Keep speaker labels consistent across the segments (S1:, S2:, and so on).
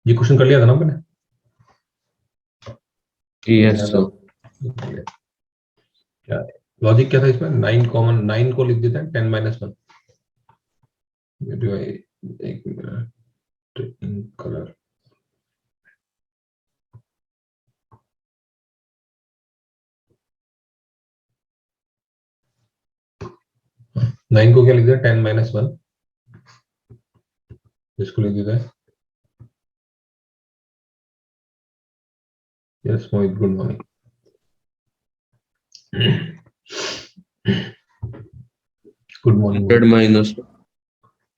S1: ये क्वेश्चन कर लिया था ना मैंने?
S2: Yes sir.
S1: क्या लॉजिक क्या था इसमें? 9 कॉमन, 9 को लिख देते हैं 10 माइनस 1। एक मिनट, कलर 9 को क्या लिख दिया? 10 माइनस 1। इसको लिख देते हैं। Yes Mohit, good morning. Good morning.
S2: 100 minus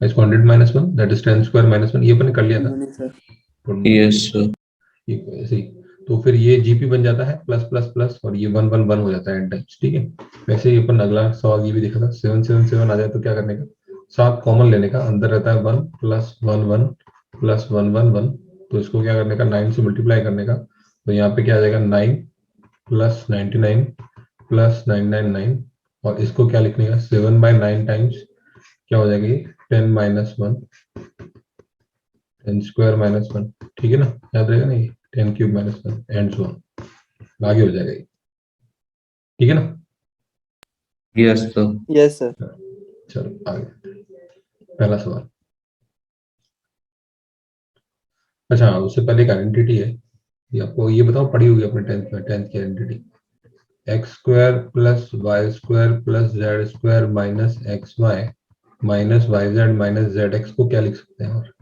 S1: इसको 100 minus 1, that is 10 square minus 1। ये अपन ने कर लिया था। Good morning.
S2: Yes sir.
S1: ऐसे ही तो फिर ये जीपी बन जाता है प्लस प्लस प्लस, और ये 1 1 1 हो जाता है एंड टाइम्स। ठीक है, वैसे ही अपन अगला सवाल ये भी देखा था। 7 7 7 आ जाए तो क्या करने का? 7 कॉमन लेने का, अंदर रहता है 1 प्लस 1 1 प्लस 1 1 1। तो इसको क्या करने का? 9 से मल्टीप्लाई करने का। तो यहाँ पे क्या आ जाएगा? 9 प्लस 99 प्लस 999, और इसको क्या लिखने का? 7/9 टाइम्स क्या हो जाएगी? 10 माइनस 1, 10 स्क्वायर माइनस 1। ठीक है ना, याद रहेगा ना ये? 10 cube minus 1 and so on, आगे हो जाएगा ये। ठीक है ना?
S2: Yes sir.
S3: Yes sir.
S1: चलो आगे, पहला सवाल। अच्छा, उससे पहले एक आइडेंटिटी है, ये आपको ये बताओ, पढ़ी होगी अपने 10th में, 10th की identity. X square plus y square plus z square minus x y minus y z minus z x को क्या लिख सकते हैं? और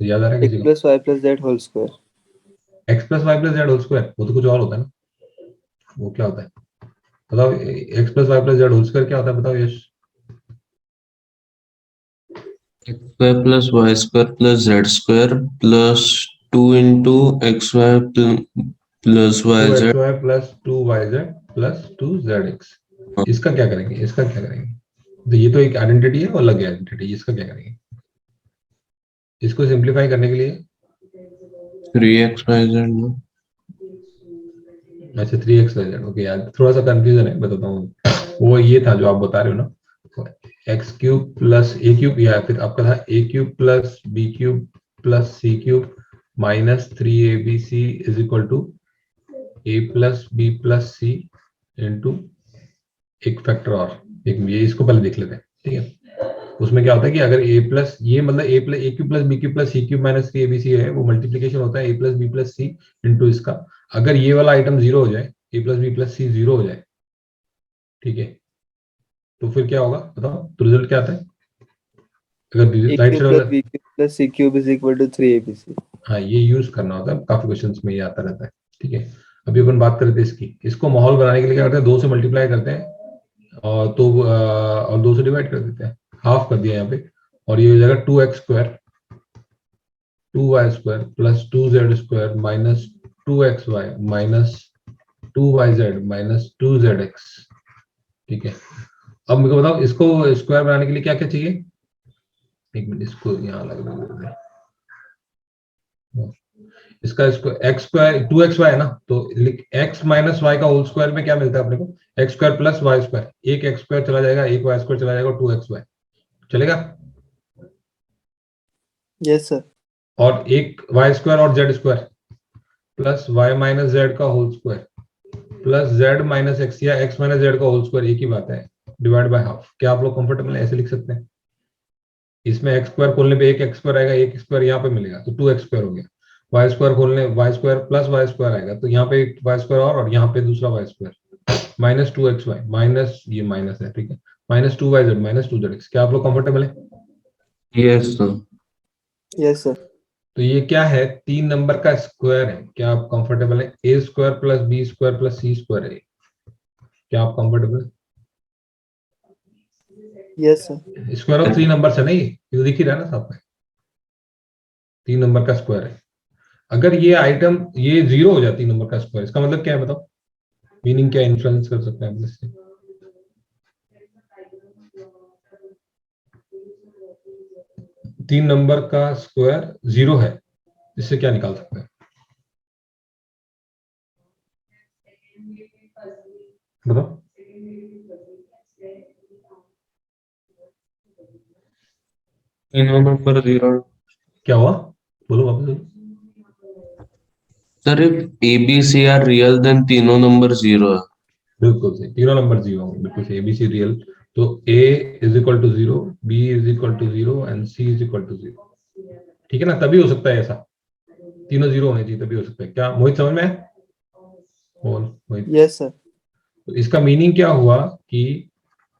S1: याद आ रहा है
S3: एक्स
S1: किसी को?
S3: Plus y plus z whole square.
S1: X plus y plus z whole square, वो तो कुछ और होता है ना? वो क्या होता है बताओ? X plus y plus z whole square क्या होता है बताओ Yash?
S2: X square plus y square plus z square plus 2 into x y plus y
S1: 2 x
S2: z.
S1: Y plus 2 y z plus 2 z x. इसका क्या करेंगे? इसका क्या करेंगे? तो ये तो एक आइडेंटिटी है और अलग आइडेंटिटी, इसका क्या करेंगे? इसको सिंप्लीफाई करने के लिए
S2: 3x वाई जेड।
S1: अच्छा 3x/z, ओके यार थोड़ा सा कंफ्यूजन है, बताता हूँ। वो ये था जो आप बता रहे हो ना, x cube plus a cube, या फिर आपका था a cube plus b cube plus c cube minus 3abc is equal to a plus b plus c into एक फैक्टर और एक, ये इसको पहले देख लेते हैं। ठीक है, उसमें क्या होता है कि अगर ए प्लस, ये मतलब a plus a cube plus b cube plus c cube minus 3abc है, वो मल्टीप्लीकेशन होता है a plus b plus c into इसका। अगर ये वाला आइटम जीरो हो जाए, a plus b plus c zero हो जाए, ठीक है, तो फिर क्या होगा बताओ? तो रिजल्ट क्या आता है? अगर
S3: a
S1: right
S3: cube plus
S1: side,
S3: b cube plus c cube is equal to 3abc।
S1: हाँ ये यूज करना होता है, काफी क्वेश्चंस में ये आता रहता है। ठीक है, अभी अपन बात करते हैं इसकी। इसको माहौल बनाने के लिए क्या करते हैं? 2 से मल्टीप्लाई करते हैं, और तो और 2 से डिवाइड कर देते हैं, हाफ कर दिया यहाँ पे, और ये हो जाएगा 2x² 2y² plus 2z² minus 2xy minus 2yz minus 2zx। ठीक है, अब मेरे को बताओ इसको स्क्वायर बनाने के लिए क्या क्या चाहिए? एक मिनट, इसको यहाँ लग रहा है। इसका एक्स स्क्वायर 2xy है ना, तो x माइनस वाई का होल स्क्वायर में क्या मिलता है अपने को? X square plus y square, एक एक्स स्क्वायर चला जाएगा, एक वाई स्क्वायर चला जाएगा, 2xy चलेगा,
S3: यस सर।
S1: और एक वाई स्क्वायर और z square plus y minus z का whole square plus z minus x या एक्स माइनस जेड का होल स्क्वायर, एक ही बात है, डिवाइड बाय हाफ। क्या आप लोग कंफर्टेबल है? ऐसे लिख सकते हैं। इसमें एक्स स्क्वायर खोलने पे एक एक्स स्क्वायर आएगा, एक स्क्वायर यहाँ पे मिलेगा, तो 2x² हो गया। वाई स्क्वायर खोलने, y square plus y square आएगा, तो यहाँ पे एक वाई स्क्वायर और यहाँ पे दूसरा y square minus 2xy minus, ये माइनस है ठीक है, माइनस 2yz माइनस 2zx। क्या आप लोग कंफर्टेबल है?
S2: Yes sir.
S3: Yes sir.
S1: तो ये क्या है? 3 नंबर का स्क्वायर है। क्या आप कंफर्टेबल है? A square plus B square plus c square है। क्या आप कंफर्टेबल है?
S3: Yes sir.
S1: Square of 3 number है ना, ये तो दिख ही रहा है ना साफ में, 3 नंबर का स्क्वायर है। अगर ये आइटम ये जीरो हो जाए 3 नंबर का स्क्वायर, इसका मतलब क्या है बताओ? मीनिंग क्या इन्फ्लुएंस कर सकते हैं हम इससे? 3 नंबर का स्क्वायर जीरो है, इससे क्या निकाल सकते हैं बताओ?
S2: तीनों नंबर 0।
S1: क्या हुआ? बोलो वापस बोलो।
S2: Sir if ABC are real then तीनों नंबर 0 है।
S1: बिल्कुल सही, तीनों नंबर 0 होंगे, बिल्कुल सही। एबीसी रियल, तो A is equal to 0, B is equal to 0 and C is equal to 0। ठीक है ना, तभी हो सकता है ऐसा, तीनों 0 होने चाहिए तभी हो सकता है। क्या मोहित समझ में है? मोहित,
S3: Yes, sir.
S1: तो इसका मीनिंग क्या हुआ कि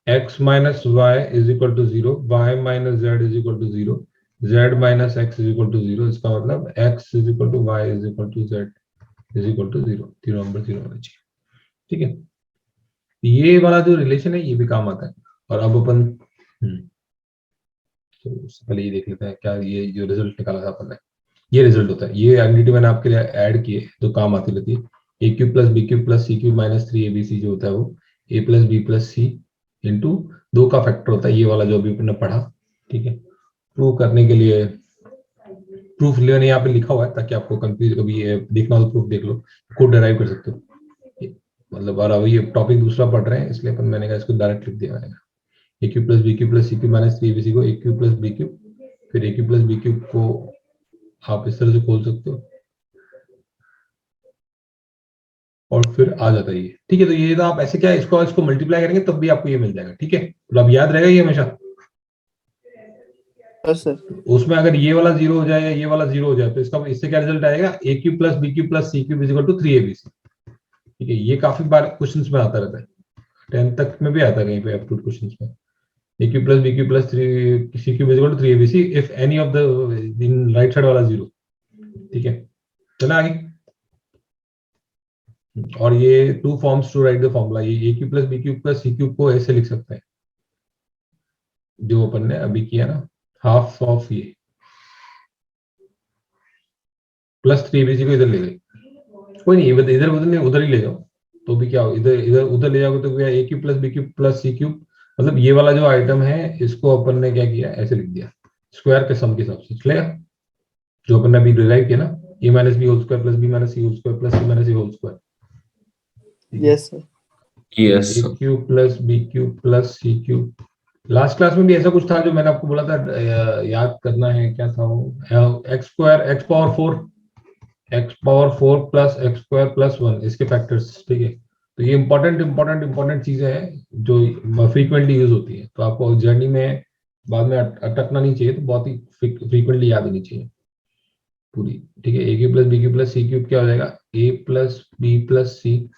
S1: x minus y is equal to 0, y minus z is equal to 0, z minus x is equal to 0। इसका मतलब x is equal to y is equal to z is equal to 0, तीनों number 0 होने चाहिए। ठीक है, ये वाला जो रिलेशन है ये भी काम आता है। और अब अपन तो उससे पहले ये देख लेते हैं क्या ये जो रिजल्ट निकाला था अपन ने, ये रिजल्ट होता है। ये आइडेंटिटी मैंने आपके लिए ऐड किए तो काम आती रहती है। A cube plus b cube plus c cube minus 3 जो होता है वो a plus b plus c into 2 का फैक्टर होता है, ये वाला जो अभी अपन ने पढ़ा। ठीक है, प्रूव करने के लिए प्रूफ मैंने यहाँ पे लिखा हुआ है ताकि आपको कंफ्यूज कभी देखना हो तो प्रूफ देख लो, कोड डिराइव कर सकते हो। मतलब और अभी टॉपिक दूसरा पढ़ रहे हैं इसलिए अपन मैंने कहा इसको डायरेक्ट लिख दिया मैंने, a cube plus b cube plus c cube minus 3 को a cube plus b cube, फिर a cube plus b cube को आप इस तरह से खोल सकते हो और फिर आ जाता है ये। ठीक है, तो ये तो आप ऐसे क्या इसको मल्टीप्लाई करेंगे तब भी आपको ये मिल जाएगा। ठीक है, तो अब याद रहेगा ये हमेशा।
S3: Yes, sir.
S1: उसमें अगर ये वाला 0 हो जाए या ये वाला 0 हो जाए तो इसका इससे क्या रिजल्ट आएगा, a cube plus b cube plus c cube is equal to 3abc। ठीक है, ये काफी बार क्वेश्चंस में आता रहता है, 10th तक में भी आता है कहीं पे एप्टीट्यूड क्वेश्चंस में। A cube plus b cube plus 3 c cube is equal to 3abc if any of the in right side वाला 0। ठीक है, चला आगे। और ये two forms to write the formula, ये a cube plus b cube plus c cube को ऐसे लिख सकते हैं जो अपन ने अभी किया ना, हाफ ऑफ ये प्लस 3abc को इधर ले गए, कोई नहीं इधर उधर ही ले जाओ तो भी क्या हो, इधर इधर उधर ले जाओगे तो क्या, a cube plus b cube plus c cube, मतलब ये वाला जो आइटम है इसको अपन ने क्या किया ऐसे लिख दिया स्क्वायर के सम के हिसाब से, चलेगा? जो अपन ने अभी डिराइव किया ना, a minus b whole square plus b minus c whole square plus c minus a whole square.
S3: Yes, sir.
S2: Yes
S1: a
S2: sir।
S1: Cube plus b cube plus c cube, last class में भी ऐसा कुछ था जो मैंने आपको बोला था याद करना है, क्या था वो, x square x power 4 plus x square plus 1 इसके फैक्टर्स। ठीक है, तो ये इंपॉर्टेंट चीजें हैं जो फ्रीक्वेंटली यूज होती है, तो आपको जर्नी में बाद में अटकना नहीं चाहिए, तो बहुत ही फ्रीक्वेंटली याद होनी चाहिए पूरी। ठीक है, a cube plus b cube plus c cube क्या हो जाएगा, a plus b plus c.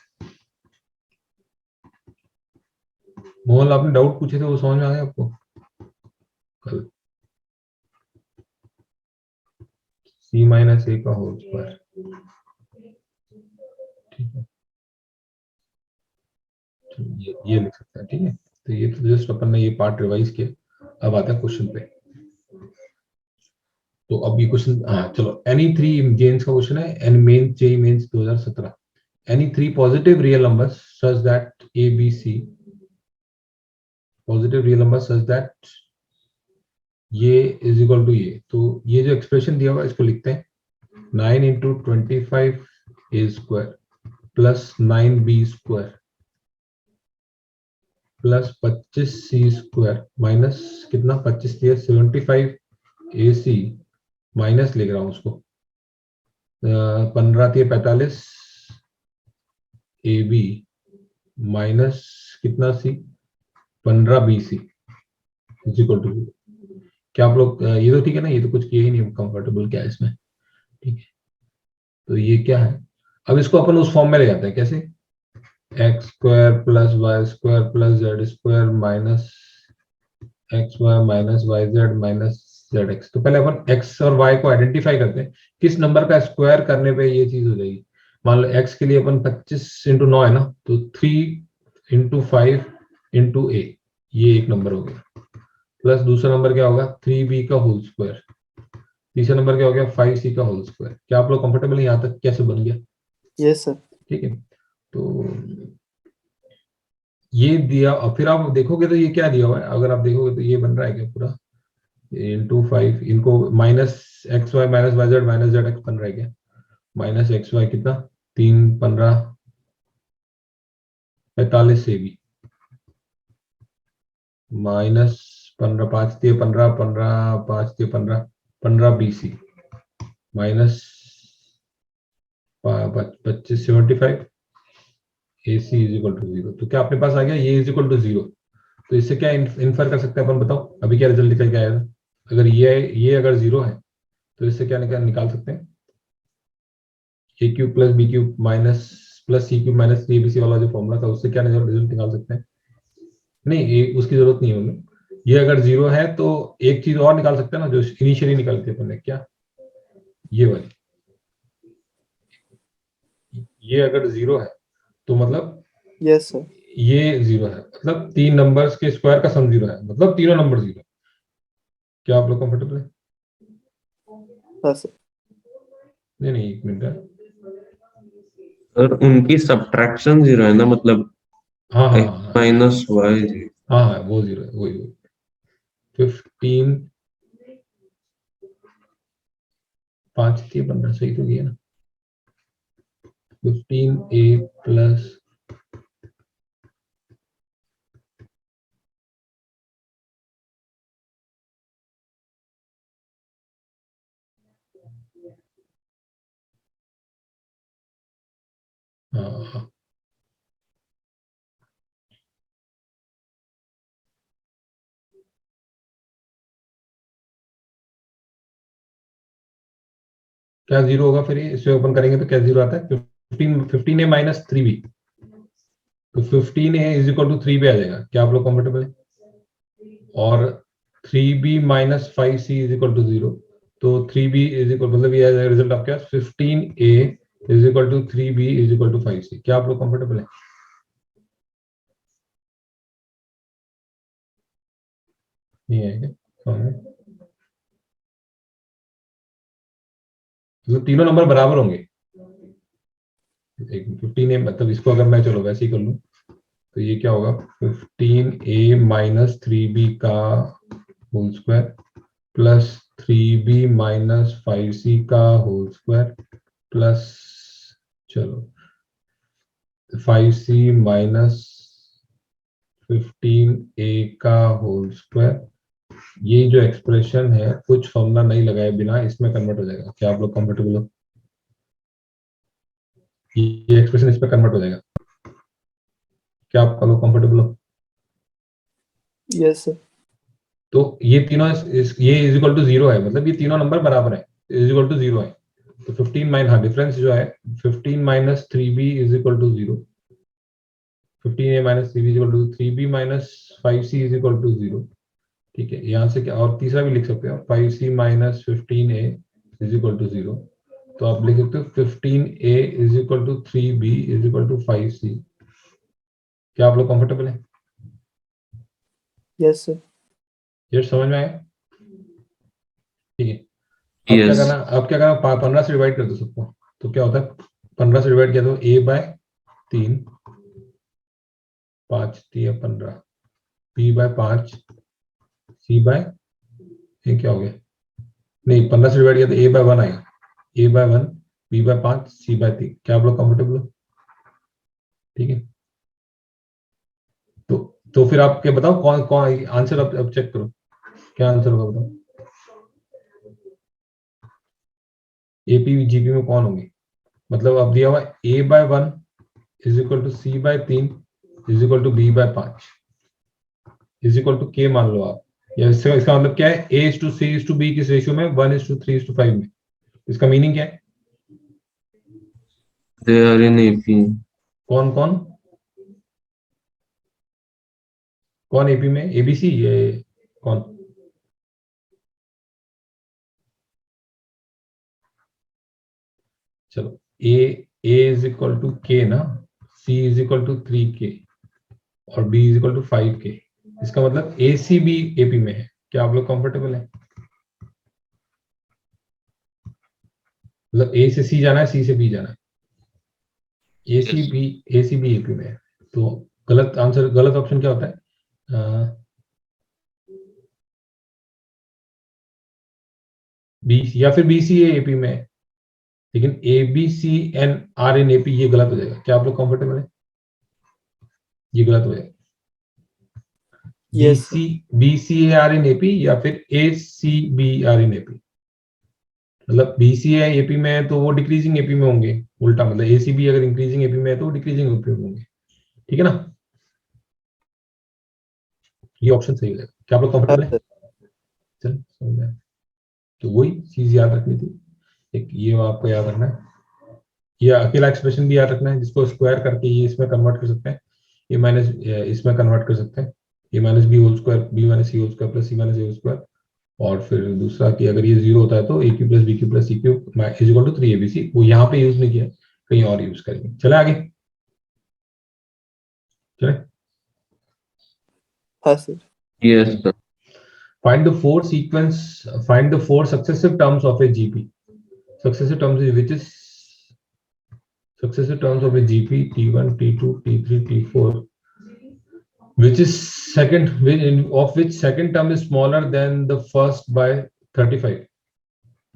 S1: Mohan आपने डाउट पूछे थे वो समझ में आ गया आपको कल, सी माइनस ए का होल स्क्वायर। ठीक है, तो ये लिख सकते हैं। ठीक है, तो ये तो जस्ट अपन ने ये पार्ट रिवाइज किया, अब आता है क्वेश्चन पे। तो अब ये क्वेश्चन, हाँ चलो, एनी थ्री जेन्स का क्वेश्चन है, एन main JEE Mains 2017, any three positive real numbers such that a b c, positive real number such that ये इज इक्वल टू ये, तो ये जो एक्सप्रेशन दिया हुआ है इसको लिखते हैं 9 into 25 a square plus 9b square plus 25 c square minus कितना 25 दिया 75 ए सी माइनस लिख रहा हूं उसको 15 दिया 45 ए बी माइनस कितना c 15 b C is equal to, क्या आप लोग ये तो ठीक है ना, ये तो कुछ किया ही नहीं, कंफर्टेबल क्या है इसमें? ठीक है, तो ये क्या है, अब इसको अपन उस फॉर्म में ले जाते हैं, कैसे, x square plus y square plus z square minus x y minus y z minus z x. तो पहले अपन एक्स और वाई को आइडेंटिफाई करते हैं, किस नंबर का स्क्वायर करने पे ये चीज हो जाएगी। मान लो एक्स के लिए अपन 25 इंटू 9 है ना, तो 3 इंटू 5 इंटू ए, ये एक नंबर हो गया, प्लस दूसरा नंबर क्या होगा 3b का होल स्क्वायर, तीसरा नंबर क्या हो गया 5c का होल स्क्वायर। क्या आप लोग कंफर्टेबल यहाँ तक कैसे बन गया?
S3: Yes, sir.
S1: ठीक है, तो ये दिया, और फिर आप देखोगे तो ये क्या दिया हुआ है, अगर आप देखोगे तो ये बन रहा है क्या पूरा इंटू 5, इनको minus x y minus y z minus z x बन रहा है क्या, माइनस एक्स वाई कितना 3 15 45 से भी माइनस 15 5 दिए 15 15 5 दिए 15 15 b c minus 25 75 AC is equal to 0। तो क्या अपने पास आ गया ये इज इक्वल टू 0। तो इससे क्या इन्फर कर सकते हैं अपन, बताओ अभी क्या रिजल्ट निकल के आया था। अगर ये अगर 0 है तो इससे क्या निकाल सकते हैं, a cube plus b cube minus plus c cube minus 3abc वाला जो फॉर्मूला था उससे क्या रिजल्ट निकाल सकते हैं। नहीं ये उसकी जरूरत नहीं है हमें। ये अगर 0 है तो एक चीज और निकाल सकते हैं ना जो इनिशियली निकाली थी अपन ने, क्या ये वाली। ये अगर 0 है तो मतलब
S3: Yes, sir.
S1: ये 0 है, मतलब 3 नंबर्स के स्क्वायर का सम 0 है, मतलब तीनों नंबर 0। क्या आप लोग कंफर्टेबल है?
S3: हाँ, sir.
S1: नहीं एक मिनट है।
S2: और उनकी सब्ट्रैक्शन 0 है ना, मतलब
S1: हाँ हाँ
S2: x
S1: हाँ
S2: माइनस वाई 0।
S1: हाँ वो 0 है, वही 15 5 थी 15 सही तो दिया ना। 15a प्लस हाँ क्या 0 होगा फिर इसे ओपन करेंगे तो क्या 0 आता है 15a माइनस 3b। तो 15a is equal to 3b आ जाएगा। क्या आप लोग कंफर्टेबल है? और 3b minus 5c is equal to 0। तो 3b इज इक्वल मतलब ये आ जाएगा रिजल्ट आपके पास 15a is equal to 3b is equal to 5c। क्या आप लोग कंफर्टेबल है? नहीं है क्या? तो तीनों नंबर बराबर होंगे। 15a मतलब इसको अगर मैं चलो वैसे ही कर लूं तो ये क्या होगा 15a माइनस 3b का whole square plus 3b minus 5c का होल स्क्वायर प्लस चलो 5c माइनस 15a का होल स्क्वायर। ये जो एक्सप्रेशन है कुछ फॉर्मूला नहीं लगाए बिना इसमें कन्वर्ट हो जाएगा। क्या आप लोग कंफर्टेबल हो? ये एक्सप्रेशन इस पे कन्वर्ट हो जाएगा। क्या आप लोग कंफर्टेबल हो?
S3: Yes, sir.
S1: तो ये तीनों ये इज इक्वल टू 0 है, मतलब ये तीनों नंबर बराबर है, इज इक्वल टू 0 है। तो 15 माइनस हाँ डिफरेंस जो है 15 minus 3b is equal to 0। 15a minus 3b is equal to 3b minus 5c is equal to 0। ठीक है, यहाँ से क्या और तीसरा भी लिख सकते हो 5c minus 15a is equal to 0। तो आप लिख सकते हो 15a is equal to 3b is equal to 5c। क्या आप लोग कंफर्टेबल है?
S3: Yes, sir.
S1: ये समझ में आया? ठीक है, अब क्या
S2: यस
S1: करना, अब क्या करना 15 से डिवाइड कर दो सबको। तो क्या होता है 15 से डिवाइड किया तो a बाय 3 5 दिया 15 b बाय 5 c बाय ये क्या हो गया नहीं 15 से डिवाइड किया तो a बाय 1 आएगा a by 1 b by 5 c by 3। क्या आप लोग कंफर्टेबल हो? ठीक है, तो फिर आप क्या बताओ कौन कौन आंसर अब चेक करो क्या आंसर होगा बताओ। एपी जीपी में कौन होंगे, मतलब अब दिया हुआ a by 1 is equal to c by 3 is equal to b by 5 is equal to k मान लो आप। या इसका मतलब क्या है a is to c is to b किस रेशियो में 1 इज टू 3 इज टू 5 में। इसका मीनिंग क्या है?
S2: They are in AP.
S1: कौन कौन कौन एपी में एबीसी ये कौन? चलो ए इज इक्वल टू के ना, सी इज इक्वल टू 3k और B is equal to 5k। इसका मतलब ए सी बी एपी में है। क्या आप लोग कंफर्टेबल है? मतलब ए से सी जाना है सी से बी जाना है, ए सी बी एपी में है। तो गलत आंसर गलत ऑप्शन क्या होता है? बी या फिर बी सी एपी में है, लेकिन a b c n are in AP ये गलत हो जाएगा। क्या आप लोग कंफर्टेबल है? ये गलत हो जाएगा।
S3: Yes, sir.
S1: B c a are in AP या फिर a c b are in AP. मतलब बीसी है एपी में है तो वो डिक्रीजिंग एपी में होंगे, उल्टा मतलब एसीबी अगर इंक्रीजिंग एपी में है तो डिक्रीजिंग एपी में होंगे, ठीक है ना। ये ऑप्शन सही है, क्या आप लोग
S3: हाँ
S1: कंफर्टेबल है?
S3: सर।
S1: चल समझ में आया। तो वही चीज याद रखनी थी, एक ये आपको याद रखना है, ये अकेला एक्सप्रेशन भी याद रखना है जिसको स्क्वायर करके ये इसमें कन्वर्ट कर सकते हैं, ये माइनस इसमें कन्वर्ट कर सकते हैं, a minus b whole square b minus c whole square plus c minus a whole square. और फिर दूसरा कि अगर ये जीरो होता है तो a cube plus b cube plus c cube is equal to 3abc, वो यहाँ पे यूज नहीं किया, कहीं और यूज करेंगे। चले आगे, चले।
S3: हाँ sir.
S2: Yes, sir.
S1: Find the four successive terms of a GP. Successive terms is which is successive terms of a GP T1, T2, T3, T4. Which is of which second term is smaller than the first by 35.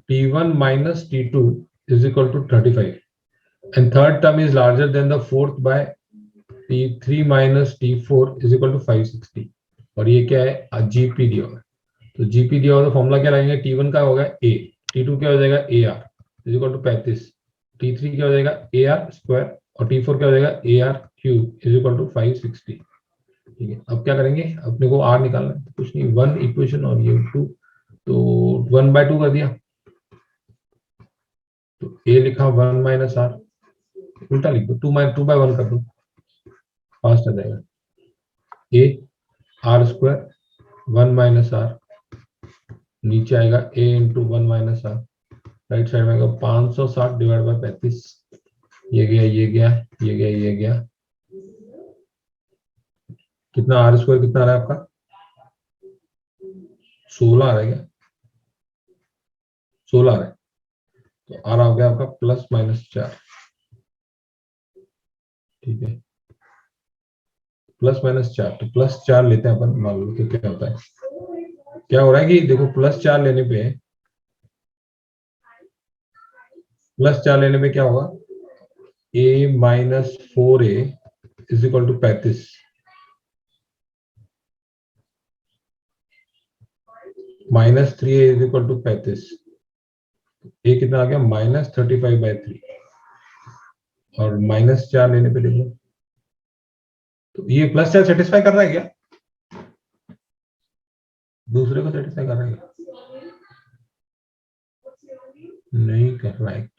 S1: T1 minus T2 is equal to 35, and third term is larger than the fourth by T3 minus T4 is equal to 560. और ये क्या है, GP दिया हुआ है, तो GP दिया हुआ तो फॉर्मूला क्या लगेगा, T1 का होगा ए, T2 क्या हो जाएगा a r is equal to 35, T3 क्या हो जाएगा ए आर स्क्वायर और T4 क्या हो जाएगा a r cube is equal to 560। ठीक है, अब क्या करेंगे, अपने को आर निकालना है, कुछ नहीं, 1 इक्वेशन और ये 2, तो 1/2 कर दिया, तो ए लिखा 1 माइनस आर, उल्टा लिख दो, 2/1 कर दो, फास्ट आ जाएगा, a r square 1 minus r, नीचे आएगा a into 1 minus r, right side में आएगा 560 डिवाइड बाय 35, ये गया ये गया ये गया ये गया, कितना आर स्क्वायर कितना आ रहा है आपका 16 आ रहा है क्या, 16 आ रहा है, तो आर आ गया आपका प्लस माइनस 4, ठीक है, प्लस माइनस 4, तो प्लस 4 लेते हैं अपन, मान लो तो क्या होता है, क्या हो रहा है कि देखो +4 लेने पे, +4 लेने पे क्या होगा, a minus 4a is equal to 35, minus 3a is equal to 35, a कितना आ गया -35/3, और -4 लेने पे देखो, तो ये +4 सेटिस्फाई कर रहा है क्या, दूसरे को सेटिस्फाई कर रहा है क्या, नहीं कर रहा है,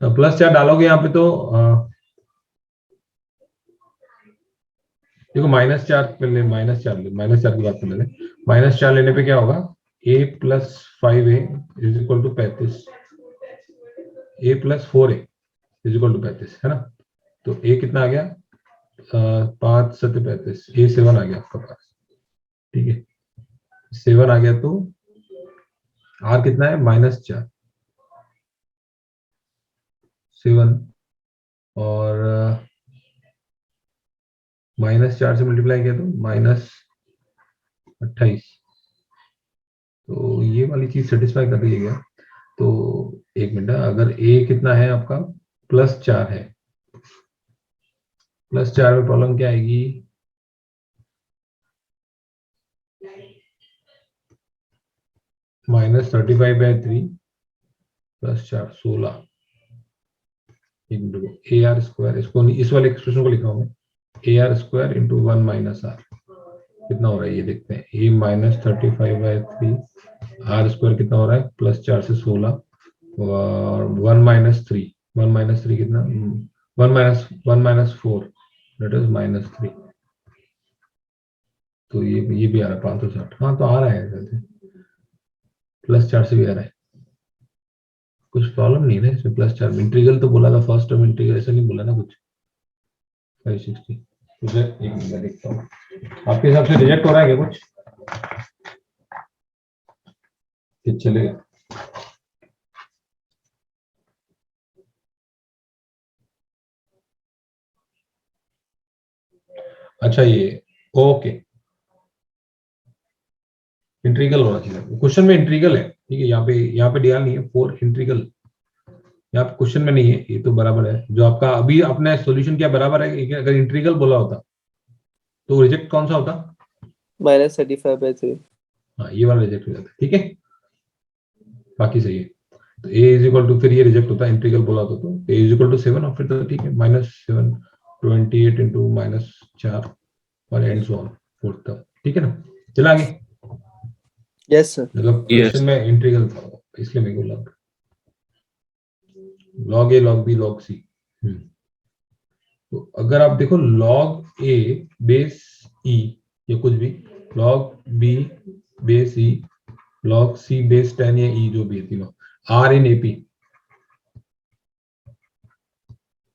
S1: तो +4 डालोगे यहाँ पे तो देखो -4 पहले -4 की बात कर लेते हैं, -4 लेने पे क्या होगा, a + 5a is equal to 35, a + 4a is equal to 35 है ना, तो a कितना आ गया 5 7 35, a 7 आ गया आपका पास, ठीक है, 7 आ गया, तो r कितना है -4 7, और -4 से मल्टीप्लाई किया तो -28, तो ये वाली चीज सेटिस्फाई कर रही है क्या, तो एक मिनट, अगर a कितना है आपका +4 है, +4 में प्रॉब्लम क्या आएगी, -35/3 +4 16, एक मिनट को ए आर स्क्वायर, इसको इस वाले एक्सप्रेशन को लिखा हूं मैं, a r square into 1 minus r कितना हो रहा है ये देखते हैं, ए -35/3 आर स्क्वायर कितना हो रहा है +4 से 16, और 1 - 3 कितना 1 - 4 दैट इज -3, तो ये भी आ रहा है 560, हाँ तो आ रहा है +4 से भी आ रहा है, कुछ प्रॉब्लम नहीं है इसमें, +4 में इंटीग्रल तो बोला था, फर्स्ट टर्म इंटीग्रल ऐसा नहीं बोला ना कुछ, 560, एक मिनट मैं देखता हूँ, आपके हिसाब से रिजेक्ट हो रहा है क्या कुछ, कि चलेगा, अच्छा ये ओके, इंटीग्रल होना चाहिए क्वेश्चन में, इंटीग्रल है ठीक है, यहाँ पे दिया नहीं है 4 इंटीग्रल, यहाँ पे क्वेश्चन में नहीं है, ये तो बराबर है जो आपका अभी आपने सॉल्यूशन किया बराबर है, अगर इंटीग्रल बोला होता तो रिजेक्ट कौन सा होता,
S3: -35/3।
S1: हाँ ये वाला रिजेक्ट हो जाता है, ठीक है, बाकी सही है। तो a इज इक्वल टू, फिर ये रिजेक्ट होता है, इंटीग्रल बोला होता तो a इज इक्वल टू 7 और फिर तो ठीक है, -7 28 इंटू -4 और एंड सो ऑन फोर्थ तक, ठीक है ना। चला आगे,
S3: Yes, sir.
S1: मतलब
S2: Yes.
S1: क्वेश्चन में इंटीग्रल था इसलिए मैं बोला log a log b log c। तो अगर आप देखो log a बेस e या कुछ भी, log b base e, log c base 10 या e जो भी है तीनों r इन ap,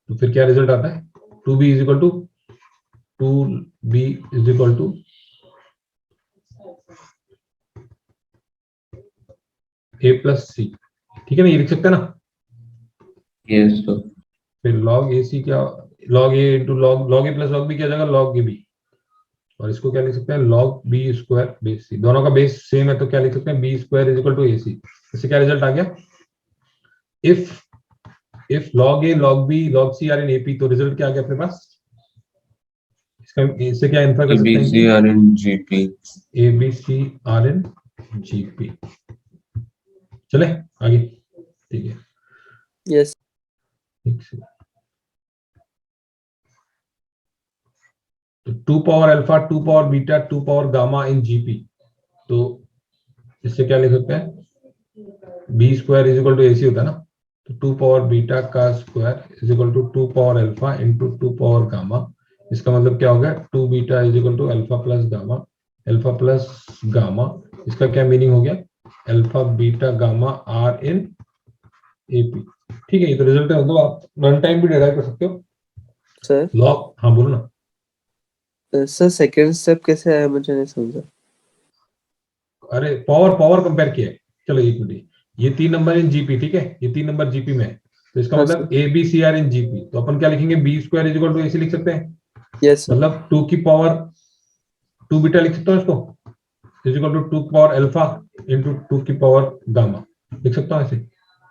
S1: तो फिर क्या रिजल्ट आता है, 2b is equal to 2b is equal to a plus c, ठीक है ना, ये लिख सकते हैं ना।
S2: Yes, sir.
S1: फिर log a c क्या, log a into log a plus log b क्या जाएगा, log a b, और इसको क्या लिख सकते हैं, log b square base C, दोनों का बेस सेम है तो क्या लिख सकते हैं, b square is equal to a c. इससे क्या रिजल्ट आ गया, if log a log b log c are in ap, तो रिजल्ट क्या आ गया अपने पास, इसका इससे क्या इन्फर कर सकते हैं
S2: ABC are in GP.
S1: कि a b c are in gp। चले आगे, ठीक है,
S3: Yes.
S1: एक से तो 2 power alpha 2 power beta 2 power gamma in GP, तो इससे क्या लिख सकते हैं, b square is equal to a c होता है ना, तो 2 पावर बीटा का square is equal to 2 power alpha into 2 power gamma. इसका मतलब क्या हो गया, 2 beta is equal to alpha plus gamma, alpha plus gamma, इसका क्या मीनिंग हो गया, alpha beta gamma are in AP, ठीक है। ये तो रिजल्ट है, मतलब आप रन टाइम भी डिराइव कर सकते हो,
S3: Sir.
S1: लॉग, हाँ बोलो ना।
S3: Sir, second step कैसे आया मुझे नहीं समझा.
S1: अरे पावर पावर कंपेयर किया है, चलो एक मिनट, ये 3 नंबर इन जीपी, ठीक है, ये 3 नंबर जीपी में है, तो इसका
S3: हाँ
S1: मतलब a b c are in GP, तो अपन क्या लिखेंगे, b square is equal to ऐसे लिख सकते हैं,
S3: Yes, sir.
S1: मतलब 2 की पावर 2 बीटा लिख सकता हूँ इसको, is equal to 2 power alpha into 2 की पावर गामा, लिख सकता हूँ ऐसे।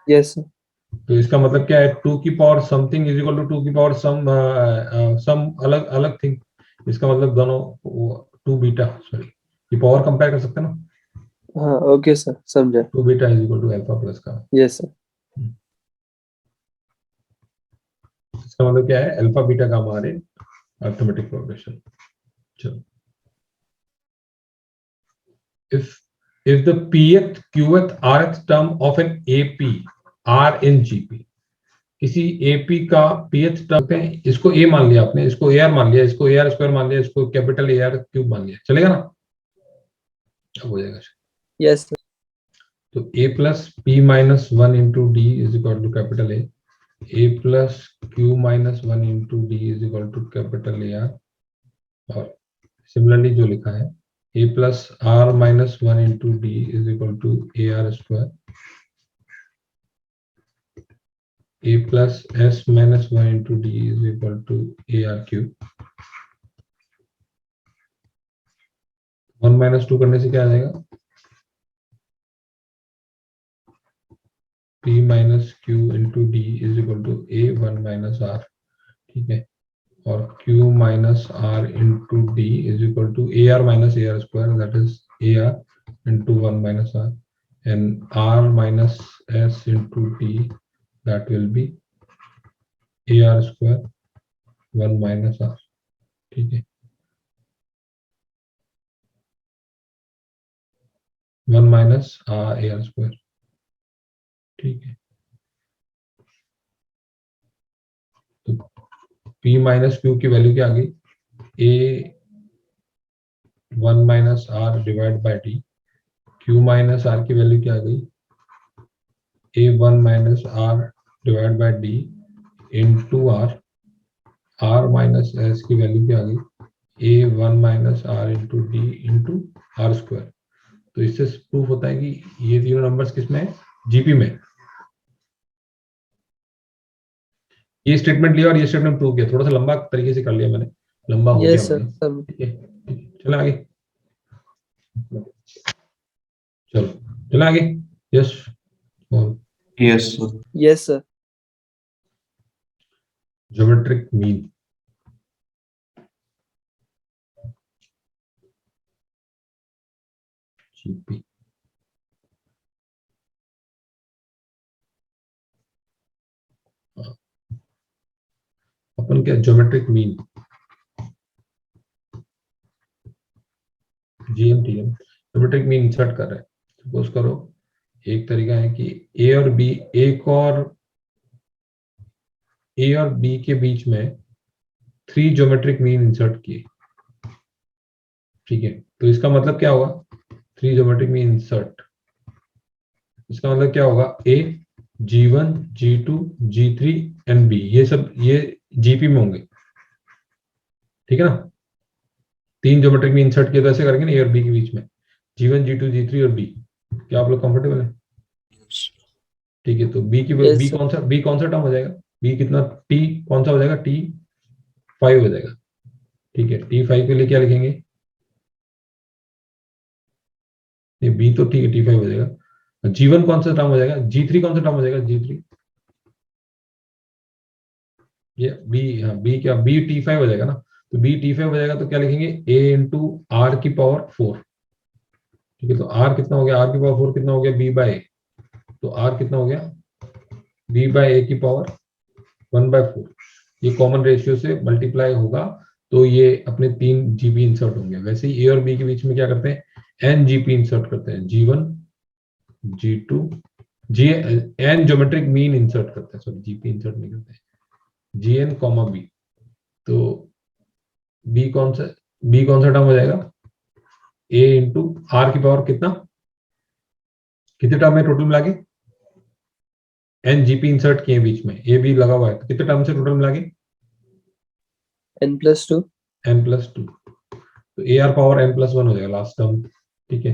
S3: Yes, sir.
S1: तो इसका मतलब क्या है, 2 की power something is equal to 2 की पावर सम अलग अलग थिंग, इसका मतलब दोनों 2 बीटा, सॉरी, ये पावर कंपेयर कर सकते हैं ना,
S3: हाँ, okay, sir. समझा.
S1: 2 beta is equal to alpha plus का,
S3: Yes, sir.
S1: इसका मतलब क्या है, alpha beta gamma are in arithmetic progression. चलो, if the pth qth rth term of an ap are in gp, किसी ap का pth टर्म है, इसको a मान लिया आपने, इसको ar मान लिया, इसको ar स्क्वायर मान लिया, इसको कैपिटल ar क्यूब मान लिया, चलेगा ना, अब हो जाएगा।
S3: Yes, sir.
S1: तो a plus p minus 1 into d is equal to capital A plus q minus 1 into d is equal to capital A r, और सिमिलरली जो लिखा है a plus r minus 1 into d is equal to a r square, a plus s minus 1 into d is equal to a r cube. 1 minus 2 करने से क्या आ जाएगा, p minus q into d is equal to a 1 minus r, ठीक है, और q minus r into d is equal to a r minus a r square, that is a r into 1 minus r, and r minus s into d, that will be a r square 1 minus r, ठीक है, 1 minus a r square, ठीक है। तो p minus q की value क्या आ गई, a 1 minus r divide by d, q minus r की वैल्यू क्या आ गई, a 1 minus r divide by d into r minus s की वैल्यू क्या आ गई, a 1 minus r into d into r square. तो इससे प्रूफ होता है कि ये तीनों नंबर्स किसमें है, जीपी में। ये स्टेटमेंट लिया और ये स्टेटमेंट प्रूव किया, थोड़ा सा लंबा तरीके से कर लिया मैंने, लंबा हो गया
S3: Yes, sir.
S1: मतलब, ठीक है, चलो आगे, चलो चलो आगे, yes,
S2: Yes, sir.
S3: Yes, sir.
S1: Geometric mean, GP अपन क्या geometric mean GM TM geometric mean insert कर रहे हैं। सपोज करो एक तरीका है कि ए और बी ए और बी के बीच में 3 ज्योमेट्रिक मीन इंसर्ट किए, ठीक है। तो इसका मतलब क्या होगा, 3 ज्योमेट्रिक मीन इंसर्ट, इसका मतलब क्या होगा, ए G1 G2 G3 and b, ये सब ये जीपी में होंगे, ठीक है ना। 3 ज्योमेट्रिक मीन इंसर्ट किए तो ऐसे करेंगे ना, ए और बी के बीच में G1 G2 G3 और बी। क्या आप लोग कंफर्टेबल है? ठीक है, तो बी की
S3: Yes,
S1: बी
S3: sir.
S1: कौन सा टर्म हो जाएगा, बी कितना, टी कौन सा हो जाएगा, T5 हो जाएगा, ठीक है। T5 के लिए क्या लिखेंगे, ये बी तो ठीक है T5 हो जाएगा। G1 कौन सा टर्म हो जाएगा, G3 कौन सा टर्म हो जाएगा, G3 ये बी, हाँ बी क्या, बी T5 हो जाएगा ना। तो बी T5 हो जाएगा तो क्या लिखेंगे, a इंटू आर की पावर 4, ठीक है। तो आर कितना हो गया, आर की पावर 4 कितना हो गया, बी बाय, तो आर कितना हो गया, बी बाय ए की पावर 1/4। ये कॉमन रेशियो से मल्टीप्लाई होगा तो ये अपने 3 जीपी इंसर्ट होंगे। वैसे ही ए और बी के बीच में क्या करते हैं, एन जीपी इंसर्ट करते हैं, G1 G2 G N geometric mean insert करते हैं, सॉरी जीपी इंसर्ट नहीं करते हैं, GN कॉमा बी। तो बी कौन सा टर्म हो जाएगा, ए इंटू आर की पावर कितने टर्म है टोटल मिला के, एन जीपी इंसर्ट किए बीच में, ए बी लगा हुआ है, तो कितने टर्म से टोटल मिला के,
S3: n+2.
S1: n+2। तो ए आर पावर n+1 हो जाएगा लास्ट टर्म, ठीक है।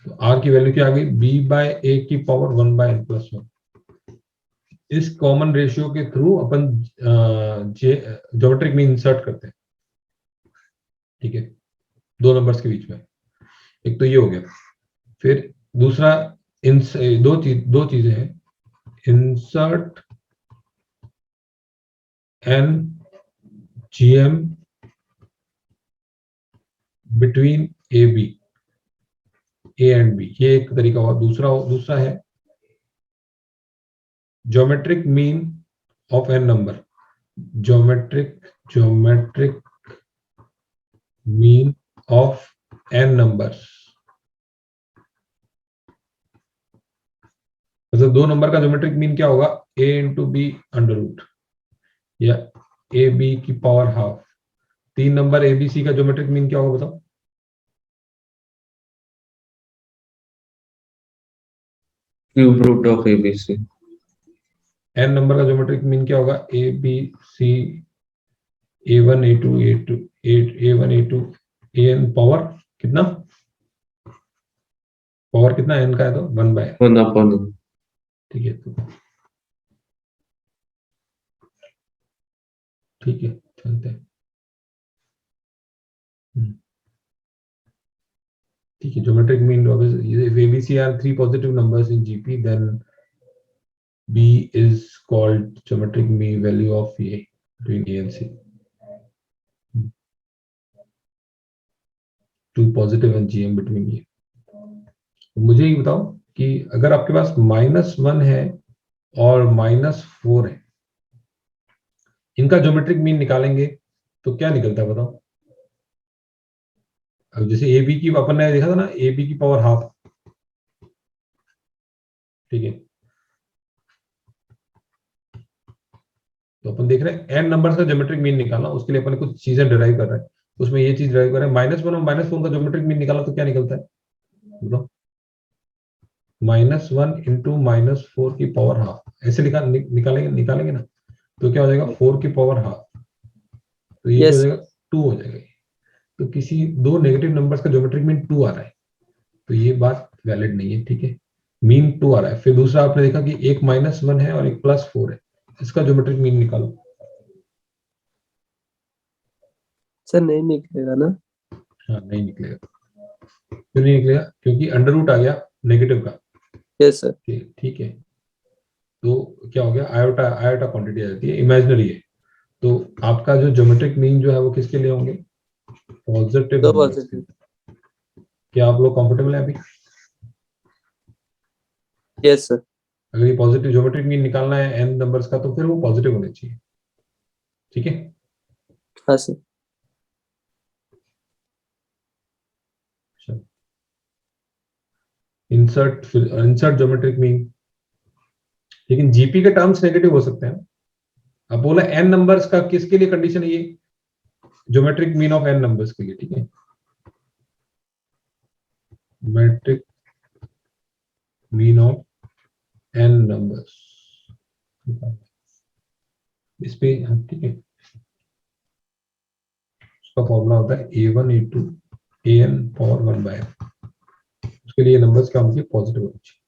S1: तो आर की वैल्यू क्या आ गई, बी बाय ए की पावर 1/n+1। इस कॉमन रेशियो के थ्रू अपन ज्योमेट्रिक मीन इंसर्ट करते हैं, ठीक है, 2 नंबर्स के बीच में। एक तो ये हो गया, फिर दूसरा दो चीजें हैं, insert n GM between a and b, ये एक तरीका हुआ। दूसरा है geometric mean of n number, geometric mean of n numbers, मतलब 2 नंबर का ज्योमेट्रिक मीन क्या होगा, a into b under root, या ए बी की पावर हाफ। 3 नंबर ABC का ज्योमेट्रिक मीन क्या होगा बताओ,
S2: cube root of ABC।
S1: n number का ज्योमेट्रिक मीन क्या होगा, ABC A1 A2 A1 A2 AN power कितना, n का है तो 1/n,
S2: 1/n।
S1: ठीक है। तो ठीक है, चलते हैं। ठीक है, geometric mean if ABC are 3 positive numbers in GP, then B is called geometric mean value of A between A and C. 2 positive and GM between A. तो मुझे ये बताओ कि अगर आपके पास -1 है और -4 है, इनका ज्योमेट्रिक मीन निकालेंगे तो क्या निकलता है बताओ। अब जैसे ए बी की अपन ने देखा था ना, ए बी की पावर हाफ, ठीक है। तो अपन देख रहे हैं एन नंबर्स का ज्योमेट्रिक मीन निकालना, उसके लिए अपन कुछ चीजें डिराइव कर रहे हैं, उसमें ये चीज डिराइव कर रहे हैं, -1 और -4 का ज्योमेट्रिक मीन निकाला तो क्या निकलता है बताओ, -1 इंटू -4 की पावर हाफ, ऐसे निकालेंगे ना, तो क्या हो जाएगा 4 की पावर हाफ, तो ये क्या हो
S3: Yes.
S1: जाएगा 2 हो जाएगा। तो किसी 2 नेगेटिव नंबर्स का ज्योमेट्रिक मीन 2 आ रहा है, तो ये बात वैलिड नहीं है, ठीक है। मीन 2 आ रहा है। फिर दूसरा आपने देखा कि एक -1 है और एक +4 है, इसका ज्योमेट्रिक मीन निकालो।
S3: सर नहीं निकलेगा ना?
S1: हाँ नहीं निकलेगा, क्यों नहीं निकलेगा, क्योंकि अंडर रूट आ गया नेगेटिव का,
S3: Yes, sir.
S1: ठीक है। तो क्या हो गया, आयोटा क्वांटिटी आ जाती है, इमेजिनरी है। तो आपका जो ज्योमेट्रिक मीन जो है वो किसके लिए होंगे, पॉजिटिव
S3: दो
S1: नंबर्स के।
S3: पॉजिटिव.
S1: क्या आप लोग कंफर्टेबल है अभी?
S3: Yes sir.
S1: अगर ये पॉजिटिव ज्योमेट्रिक मीन निकालना है n नंबर्स का तो फिर वो पॉजिटिव होने चाहिए, ठीक है।
S3: हाँ सर।
S1: इंसर्ट ज्योमेट्रिक मीन, लेकिन जीपी के टर्म्स नेगेटिव हो सकते हैं। अब बोला n नंबर्स का, किसके लिए कंडीशन है ये? Geometric mean of n numbers के लिए, ठीक है। Geometric mean of n numbers, इस पे ठीक है, उसका फॉर्मूला होता है a1 a2 an power 1/n। उसके लिए नंबर्स क्या होंगे? पॉजिटिव होने चाहिए,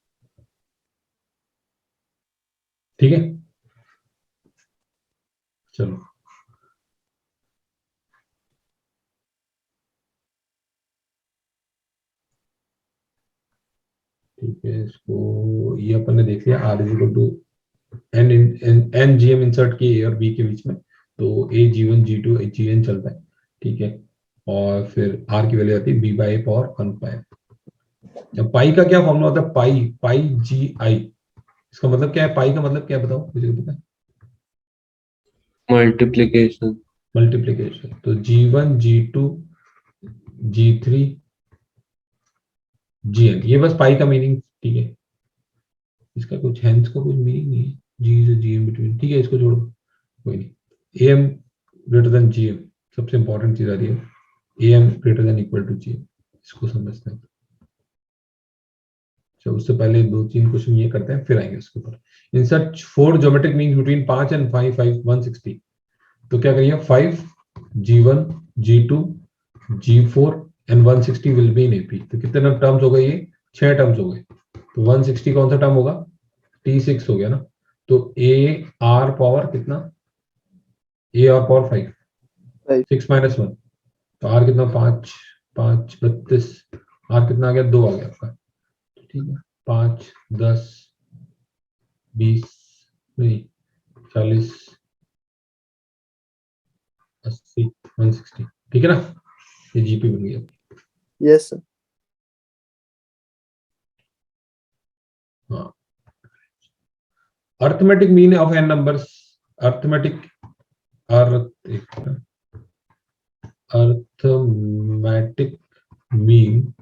S1: ठीक है। चलो ठीक है, इसको ये अपन ने देख लिया। r is equal to n G M insert किए ए और बी के बीच में, तो a G one G two G n चलता है, ठीक है। और फिर आर की वैल्यू आती है बी बाई पावर 1/n। पाई का क्या फॉर्मूला होता है? पाई पाई जी आई। इसका मतलब क्या है? पाई का मतलब क्या है बताओ, मुझे पता है।
S2: मल्टीप्लीकेशन।
S1: मल्टीप्लीकेशन, तो जी1 जी2 जी3 जीएन, ये बस पाई का मीनिंग, ठीक है। इसका कुछ हेंस का कुछ मीनिंग नहीं है, जी से जीएम बिटवीन, ठीक है, इसको छोड़ो, कोई नहीं। एम ग्रेटर देन जीएम, सबसे इंपॉर्टेंट चीज आ रही है, M greater than equal to GM, इसको समझते हैं। चलो उससे पहले 2-3 क्वेश्चन ये करते हैं, फिर आएंगे उसके ऊपर। Insert 4 geometric mean between 5 and 5 5 160। तो क्या करिए, 5 जी1 जी2 जी4 and 160 will be in AP. तो कितने टर्म्स हो गए? ये 6 टर्म्स हो गए। तो 160 कौन सा टर्म होगा? T6 हो गया ना। तो ए आर पावर कितना? ए आर पावर 5,
S3: 5।
S1: 6 - 1, तो आर कितना? 5 5 32, आर कितना आ गया? 2 आ गया आपका, ठीक है। 5 10 20 नहीं 40 80 160, ठीक है ना। ये जीपी बन गया।
S3: Yes sir.
S1: हाँ, arithmetic mean of n numbers, arithmetic arithmetic mean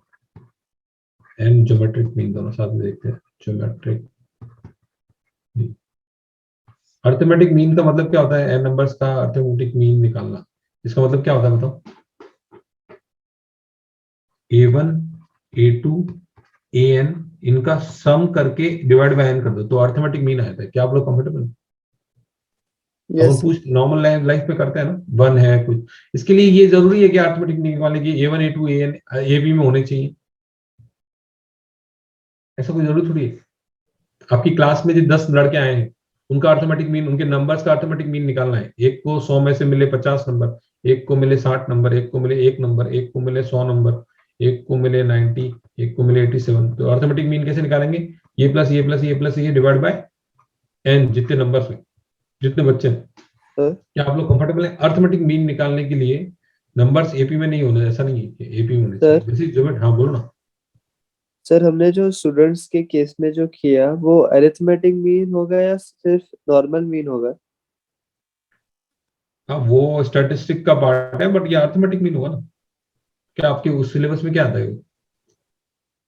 S1: and geometric mean दोनों साथ में देखते हैं। ज्योमेट्रिक मीन, अर्थमेटिक मीन का मतलब क्या होता है? एन नंबर्स का अर्थमेटिक मीन निकालना। इसका मतलब क्या होता है बताओ? a1 a2 an, इनका सम करके डिवाइड बाय n कर दो, तो अर्थमेटिक मीन आता है। क्या आप लोग कंफर्टेबल? अपन
S3: यस सर।
S1: पूछ नॉर्मल लाइफ में करते हैं ना, वन है कुछ, इसके लिए ये जरूरी है कि अर्थमेटिक निकालने की a1 a2 an a b में होने चाहिए? ऐसा कोई जरूरी थोड़ी है। आपकी क्लास में जो 10 लड़के आए हैं, उनका अर्थमेटिक मीन, उनके नंबर्स का अर्थमेटिक मीन निकालना है। एक को 100 में से मिले 50 नंबर, एक को मिले 60 नंबर, एक को मिले 1 नंबर, एक को मिले 100 नंबर, एक को मिले 90, एक को मिले 87। तो अर्थमेटिक मीन कैसे निकालेंगे? ये प्लस ये प्लस ये प्लस ये डिवाइड बाय एन, जितने नंबर्स हैं, जितने बच्चे हैं।
S3: सर
S1: क्या आप लोग कंफर्टेबल है? अर्थमेटिक मीन निकालने के लिए नंबर्स एपी में नहीं होने, ऐसा नहीं है कि एपी में होने चाहिए।
S3: सर
S1: वैसे ज्योमेट्री, हाँ बोलो ना।
S3: सर हमने जो स्टूडेंट्स के केस में जो किया वो अरिथमेटिक मीन होगा या सिर्फ नॉर्मल मीन होगा?
S1: हाँ वो स्टैटिस्टिक का पार्ट है, बट ये अर्थमेटिक मीन होगा ना। क्या आपके उस सिलेबस में क्या आता है वो?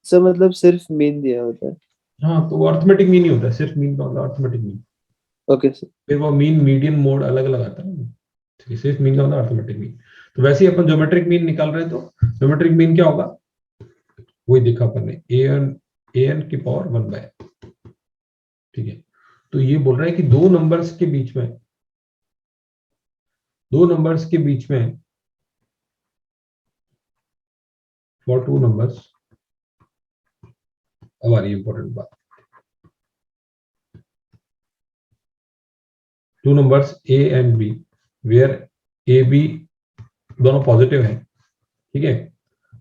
S3: सर मतलब सिर्फ मीन दिया होता है।
S1: हाँ तो वो अर्थमेटिक मीन ही होता है, सिर्फ मीन का मतलब अर्थमेटिक मीन।
S3: Okay sir.
S1: फिर वो मीन मीडियन मोड अलग अलग आता है ना, ठीक है, सिर्फ मीन का मतलब अर्थमेटिक मीन। तो वैसे ही अपन ज्योमेट्रिक मीन निकाल रहे हैं, तो ज्योमेट्रिक मीन क्या होगा? वही देखा अपन ने, ए एन की पावर 1/n, ठीक है। तो ये बोल रहा है कि दो नंबर्स के बीच में, दो नंबर्स के बीच में, फॉर टू नंबर्स, अब आ रही है इंपॉर्टेंट बात, two numbers A and B, where A B दोनों पॉजिटिव हैं, ठीक है।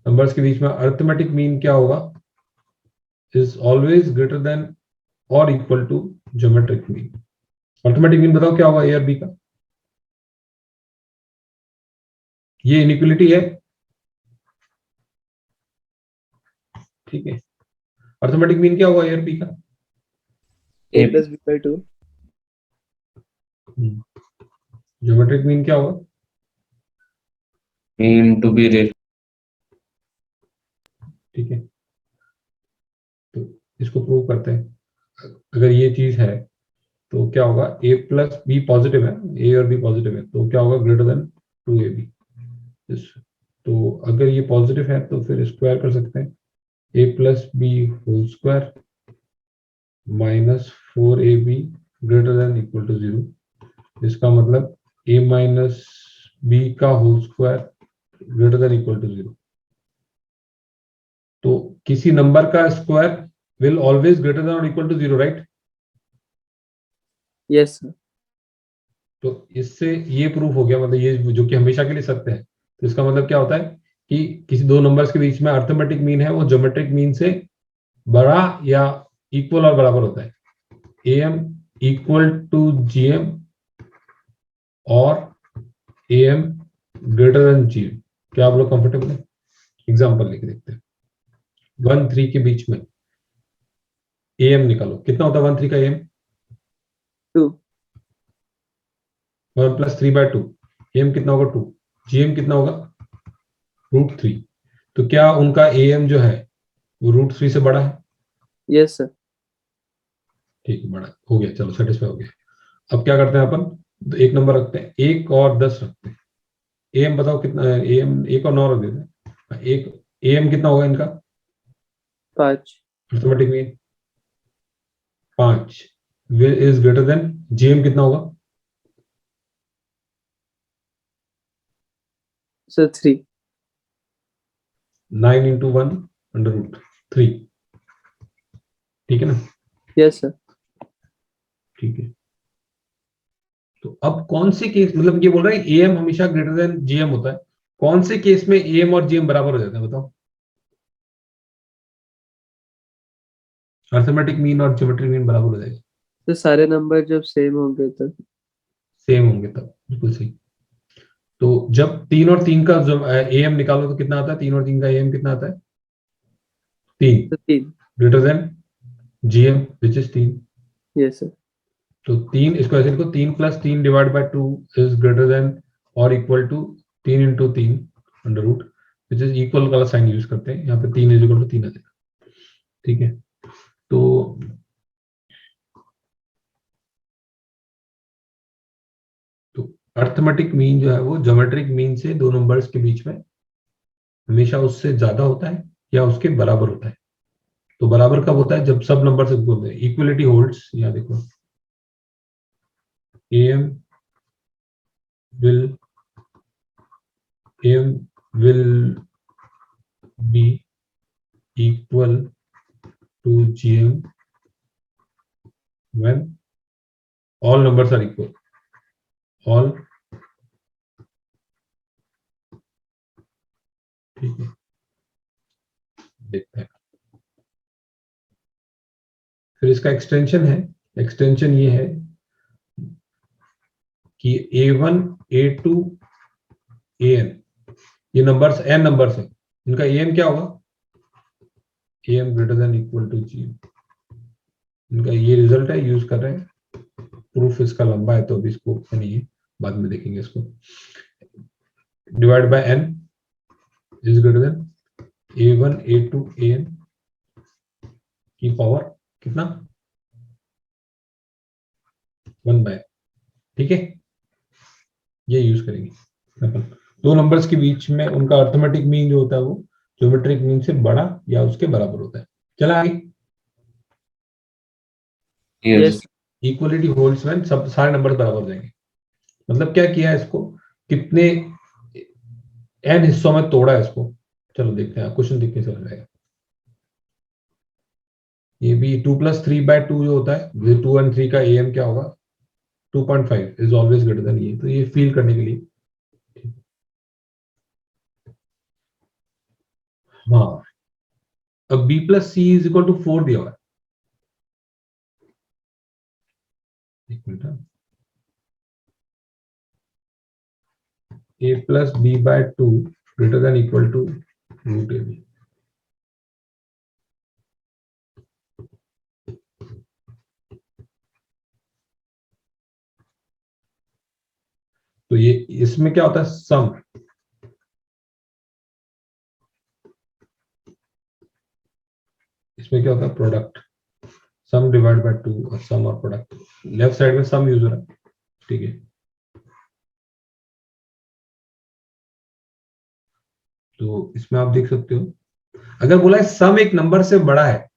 S1: नंबर्स के बीच में अर्थमेटिक मीन क्या होगा? इज ऑलवेज ग्रेटर देन और equal to geometric mean. Arithmetic mean बताओ क्या होगा ए और बी का? ये इनइक्वलिटी है, ठीक है। अर्थमेटिक मीन क्या होगा ए और बी का?
S3: a
S2: A
S3: plus b by 2.
S1: Geometric mean क्या होगा?
S2: A into B raised
S1: ठीक है, तो इसको प्रूव करते हैं। अगर ये चीज है तो क्या होगा? a प्लस बी पॉजिटिव है, a और b पॉजिटिव है, तो क्या होगा? Greater than 2ab। तो अगर ये पॉजिटिव है तो फिर स्क्वायर कर सकते हैं, a plus b whole square minus 4ab greater than equal to 0। इसका मतलब a माइनस बी का whole square greater than equal to 0। तो किसी नंबर का square will always greater than और equal to 0, right?
S3: Yes, sir.
S1: तो इससे ये प्रूफ हो गया, मतलब ये जो कि हमेशा के लिए सत्य है। तो इसका मतलब क्या होता है कि किसी दो नंबर्स के बीच में अर्थमेटिक मीन है वो ज्योमेट्रिक मीन से बड़ा या इक्वल और बराबर होता है। am इक्वल टू gm और am ग्रेटर देन gm। क्या आप लोग कंफर्टेबल है? एग्जांपल लेके देखते हैं। 1 3 के बीच में am निकालो, कितना होता है 1 3 का am?
S3: 2.
S1: 1 plus 3 bye 2। am कितना होगा? 2। gm कितना होगा? √3। तो क्या उनका am जो है वो √3 से बड़ा है?
S3: Yes, sir.
S1: ठीक है, बड़ा हो गया, चलो सेटिस्फाई हो गया। अब क्या करते हैं अपन? तो एक नंबर रखते हैं, 1 और 10 रखते हैं। am बताओ कितना है? am 1 और 9 रख देते हैं। एक am कितना होगा इनका?
S3: 5.
S1: Arithmetic mean 5 is greater than gm कितना होगा?
S3: So 3.
S1: 9 इंटू 1 √3। ठीक है ना?
S3: Yes, sir.
S1: ठीक है, तो अब कौन से केस, मतलब ये बोल रहा है am हमेशा ग्रेटर देन gm होता है, कौन से केस में am और gm बराबर हो जाते हैं बताओ? अर्थमेटिक मीन और ज्योमेट्रिक मीन बराबर हो जाएगा।
S3: तो सारे नंबर जब सेम होंगे तब।
S1: सेम होंगे तब, बिल्कुल सही। तो जब 3 और 3 का am निकालो तो कितना आता है? 3 और 3 का am कितना आता है? 3
S3: तो 3.
S1: Greater than gm which is 3।
S3: Yes, sir.
S1: तो 3, इसको ऐसे लिखो, 3 plus 3 divide by 2 is greater than और equal to 3 into 3 under root, which is equal वाला साइन यूज करते हैं यहाँ पे। 3 इज इक्वल टू 3 आ जाएगा। ठीक है, तो अर्थमेटिक मीन जो है वो ज्योमेट्रिक मीन से दो नंबर्स के बीच में हमेशा उससे ज्यादा होता है या उसके बराबर होता है। तो बराबर कब होता है? जब सब नंबर इक्वल होते हैं, इक्वलिटी होल्ड्स। यहाँ देखो, am will be equal to gm when all numbers are equal। all, ठीक है, देखते हैं। फिर इसका एक्सटेंशन है, एक्सटेंशन ये है कि a1 a2 an, ये नंबर्स n नंबर्स हैं, इनका am क्या होगा? am greater than equal to gm। इनका ये रिजल्ट है, यूज कर रहे हैं। प्रूफ इसका लंबा है तो अभी इसको नहीं है, बाद में देखेंगे इसको। Divide by n is greater then a1 a2 an की पावर कितना? 1 बाय। ठीक है, ये यूज करेंगे अपन। दो नंबर्स के बीच में उनका अर्थमेटिक मीन जो होता है वो ज्योमेट्रिक मीन से बड़ा या उसके बराबर होता है। चला आगे।
S2: yes
S3: Yes.
S1: Equality holds when सब सारे नंबर बराबर हो जाएंगे। मतलब क्या किया है इसको, कितने n हिस्सों में तोड़ा है इसको। चलो देखते हैं, क्वेश्चन देख के समझ आएगा। ये भी 2 प्लस 3 बाय 2 जो होता है, 2 एंड 3 का am क्या होगा? 2.5 इज ऑलवेज ग्रेटर देन ये। तो ये फील करने के लिए, हाँ। अब b plus C is equal to 4 दिया हुआ है। एक minute, a plus b by 2 greater than equal to √ab। तो ये इसमें क्या होता है, सम, इसमें क्या होता है, प्रोडक्ट, सम डिवाइड बाय 2 और सम और प्रोडक्ट, लेफ्ट साइड में सम यूज हो रहा है, ठीक है। तो इसमें आप देख सकते हो, अगर बोला है सम एक नंबर से बड़ा है,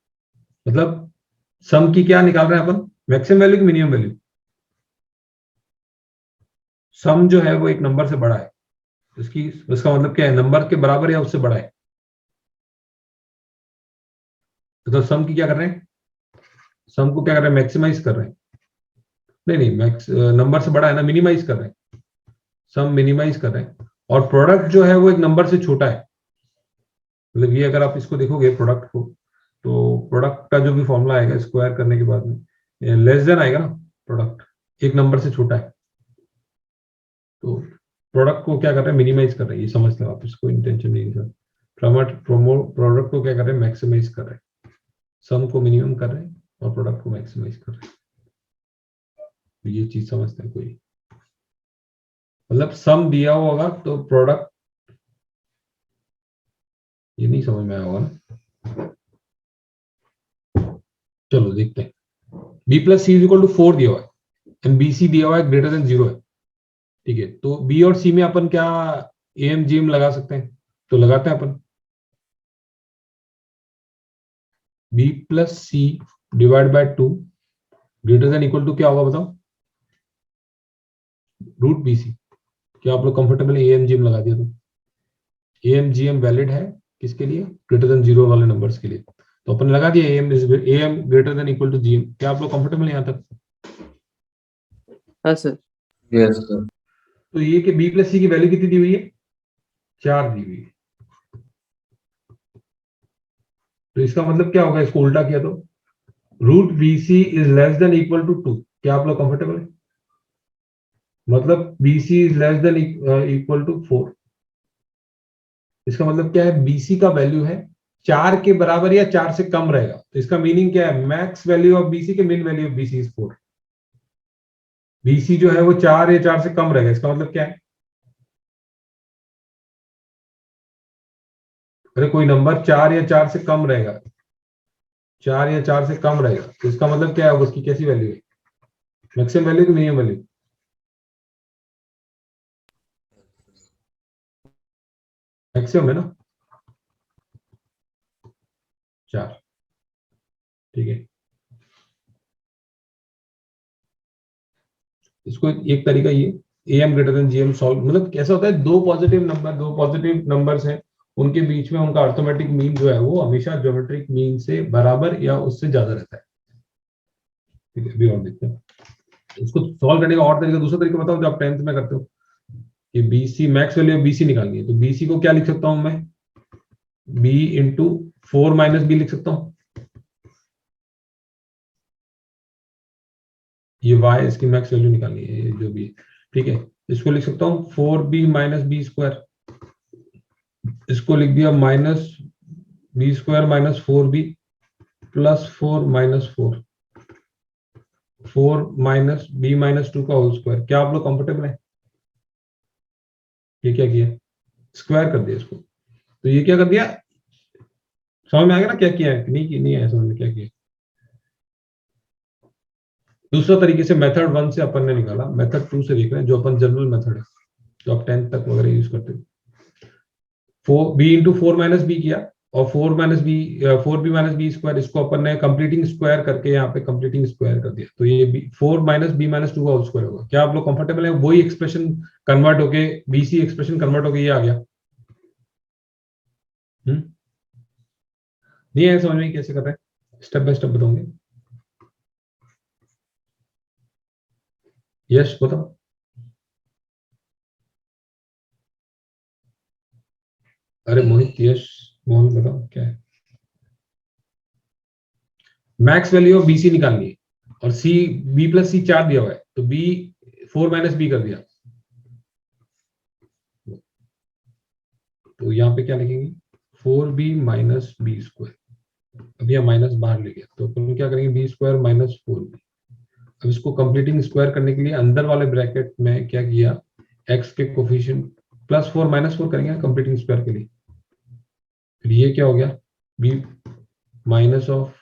S1: मतलब सम की क्या निकाल रहे हैं अपन, मैक्सिमम वैल्यू की मिनिमम वैल्यू, सम जो है वो एक नंबर से बड़ा है, इसकी उसका मतलब क्या है, नंबर के बराबर या उससे बड़ा है, तो सम की क्या कर रहे हैं, सम को क्या कर रहे हैं, मैक्सिमाइज कर रहे हैं, नहीं नहीं मैक्स नंबर से बड़ा है ना, मिनिमाइज कर रहे हैं, सम मिनिमाइज कर रहे हैं, और प्रोडक्ट जो है वो एक नंबर से छोटा है, मतलब ये अगर आप इसको देखोगे प्रोडक्ट को, तो प्रोडक्ट का जो भी फॉर्मूला आएगा स्क्वायर करने के बाद में लेस देन आएगा ना, प्रोडक्ट एक नंबर से छोटा है, तो प्रोडक्ट को क्या कर रहे हैं, मिनिमाइज कर रहे हैं, ये समझ लो आप, इसको इंटेंशन नहीं कर, प्रोडक्ट को क्या कर रहे हैं, मैक्सिमाइज कर रहे हैं, सम को मिनिमम कर रहे हैं और प्रोडक्ट को मैक्सिमाइज कर रहे हैं, तो ये चीज समझते हैं कोई, मतलब सम दिया हुआ होगा तो प्रोडक्ट, ये नहीं समझ में आया होगा ना, चलो देखते हैं, B plus C is equal to 4 दिया हुआ है एंड बी सी दिया हुआ है ग्रेटर देन 0 है, ठीक है। तो बी और सी में अपन क्या एम जी एम लगा सकते हैं, तो लगाते हैं अपन, b plus c divide by 2 greater than equal to क्या होगा बताओ, रूट बी सी, क्या आप लोग कंफर्टेबल है, एम जी एम लगा दिया तो एम जी एम वैलिड है किसके लिए, ग्रेटर देन 0 वाले नंबर्स के लिए, तो अपन लगा दिया M greater than equal to G M, क्या आप लोग कंफर्टेबल है यहाँ तक,
S3: हाँ सर।
S2: Yes sir.
S1: तो ये कि बी प्लस सी की वैल्यू कितनी दी हुई है, 4 दी हुई है, तो इसका मतलब क्या होगा, इसको उल्टा किया तो root B C is less than equal to 2, क्या आप लोग कंफर्टेबल है, मतलब B C is less than equal to 4, इसका मतलब क्या है, बीसी का वैल्यू है 4 के बराबर या 4 से कम रहेगा, तो इसका मीनिंग क्या है, मैक्स वैल्यू ऑफ बीसी के मिन value of BC is 4, BC जो है वो 4 या 4 से कम रहेगा, इसका मतलब क्या है, अरे कोई नंबर 4 या 4 से कम रहेगा, 4 या 4 से कम रहेगा, तो इसका मतलब क्या है, उसकी कैसी वैल्यू है, मैक्सिमम वैल्यू की मिनिमम वैल्यू, मैक्सिमम है ना 4, ठीक है। इसको एक तरीका ये M greater than GM solve, मतलब कैसा होता है, दो पॉजिटिव नंबर्स हैं, उनके बीच में उनका अर्थमेटिक मीन जो है वो हमेशा ज्योमेट्रिक मीन से बराबर या उससे ज्यादा रहता है, ठीक है। अभी और देखते हैं इसको सॉल्व करने का और तरीका, दूसरा तरीका बताओ जो आप 10th में करते हो, कि बीसी मैक्स वैल्यू बीसी निकालनी है, तो बीसी को क्या लिख सकता हूं मैं, बी इंटू 4 माइनस बी लिख सकता हूं, ये वाई इसकी मैक्स वैल्यू निकालनी है, ये जो भी, ठीक है। इसको लिख सकता हूँ 4b माइनस बी स्क्वायर, इसको लिख दिया minus B square minus 4b plus 4 minus 4 minus B minus 2 का होल स्क्वायर, क्या आप लोग कंफर्टेबल है, ये क्या किया, स्क्वायर कर दिया इसको, तो ये क्या कर दिया, समझ में आ गया ना क्या किया है, नहीं आया समझ में क्या किया। दूसरा तरीके से मेथड 1 से अपन ने निकाला, मेथड 2 से देख रहे हैं, जो अपन जनरल मेथड है जो आप 10th तक वगैरह यूज करते हो, बी इंटू 4 माइनस बी किया, और 4b माइनस बी स्क्वायर, इसको अपन ने कंप्लीटिंग स्क्वायर करके यहाँ पे कंप्लीटिंग स्क्वायर कर दिया, तो ये 4 माइनस बी माइनस 2 का होल स्क्वायर होगा, क्या आप लोग कंफर्टेबल है, वही एक्सप्रेशन कन्वर्ट होके बीसी एक्सप्रेशन कन्वर्ट होके ये आ गया, नहीं है समझ में कैसे कर रहे हैं, स्टेप बाय स्टेप बताऊंगे, यश बताओ, अरे मोहित, यश, मोहन बताओ क्या है, मैक्स वैल्यू ऑफ बीसी निकालनी है, और सी बी प्लस सी 4 दिया हुआ है, तो बी 4 माइनस बी कर दिया, तो यहाँ पे क्या लिखेंगे 4b माइनस बी स्क्वायर, अब यह माइनस बाहर ले गया, तो अपन क्या करेंगे बी स्क्वायर माइनस 4b, अब इसको कंप्लीटिंग स्क्वायर करने के लिए अंदर वाले ब्रैकेट में क्या किया, x के कोफिशिएंट +4 -4 करेंगे कंप्लीटिंग स्क्वायर के लिए। फिर ये क्या हो गया, b minus of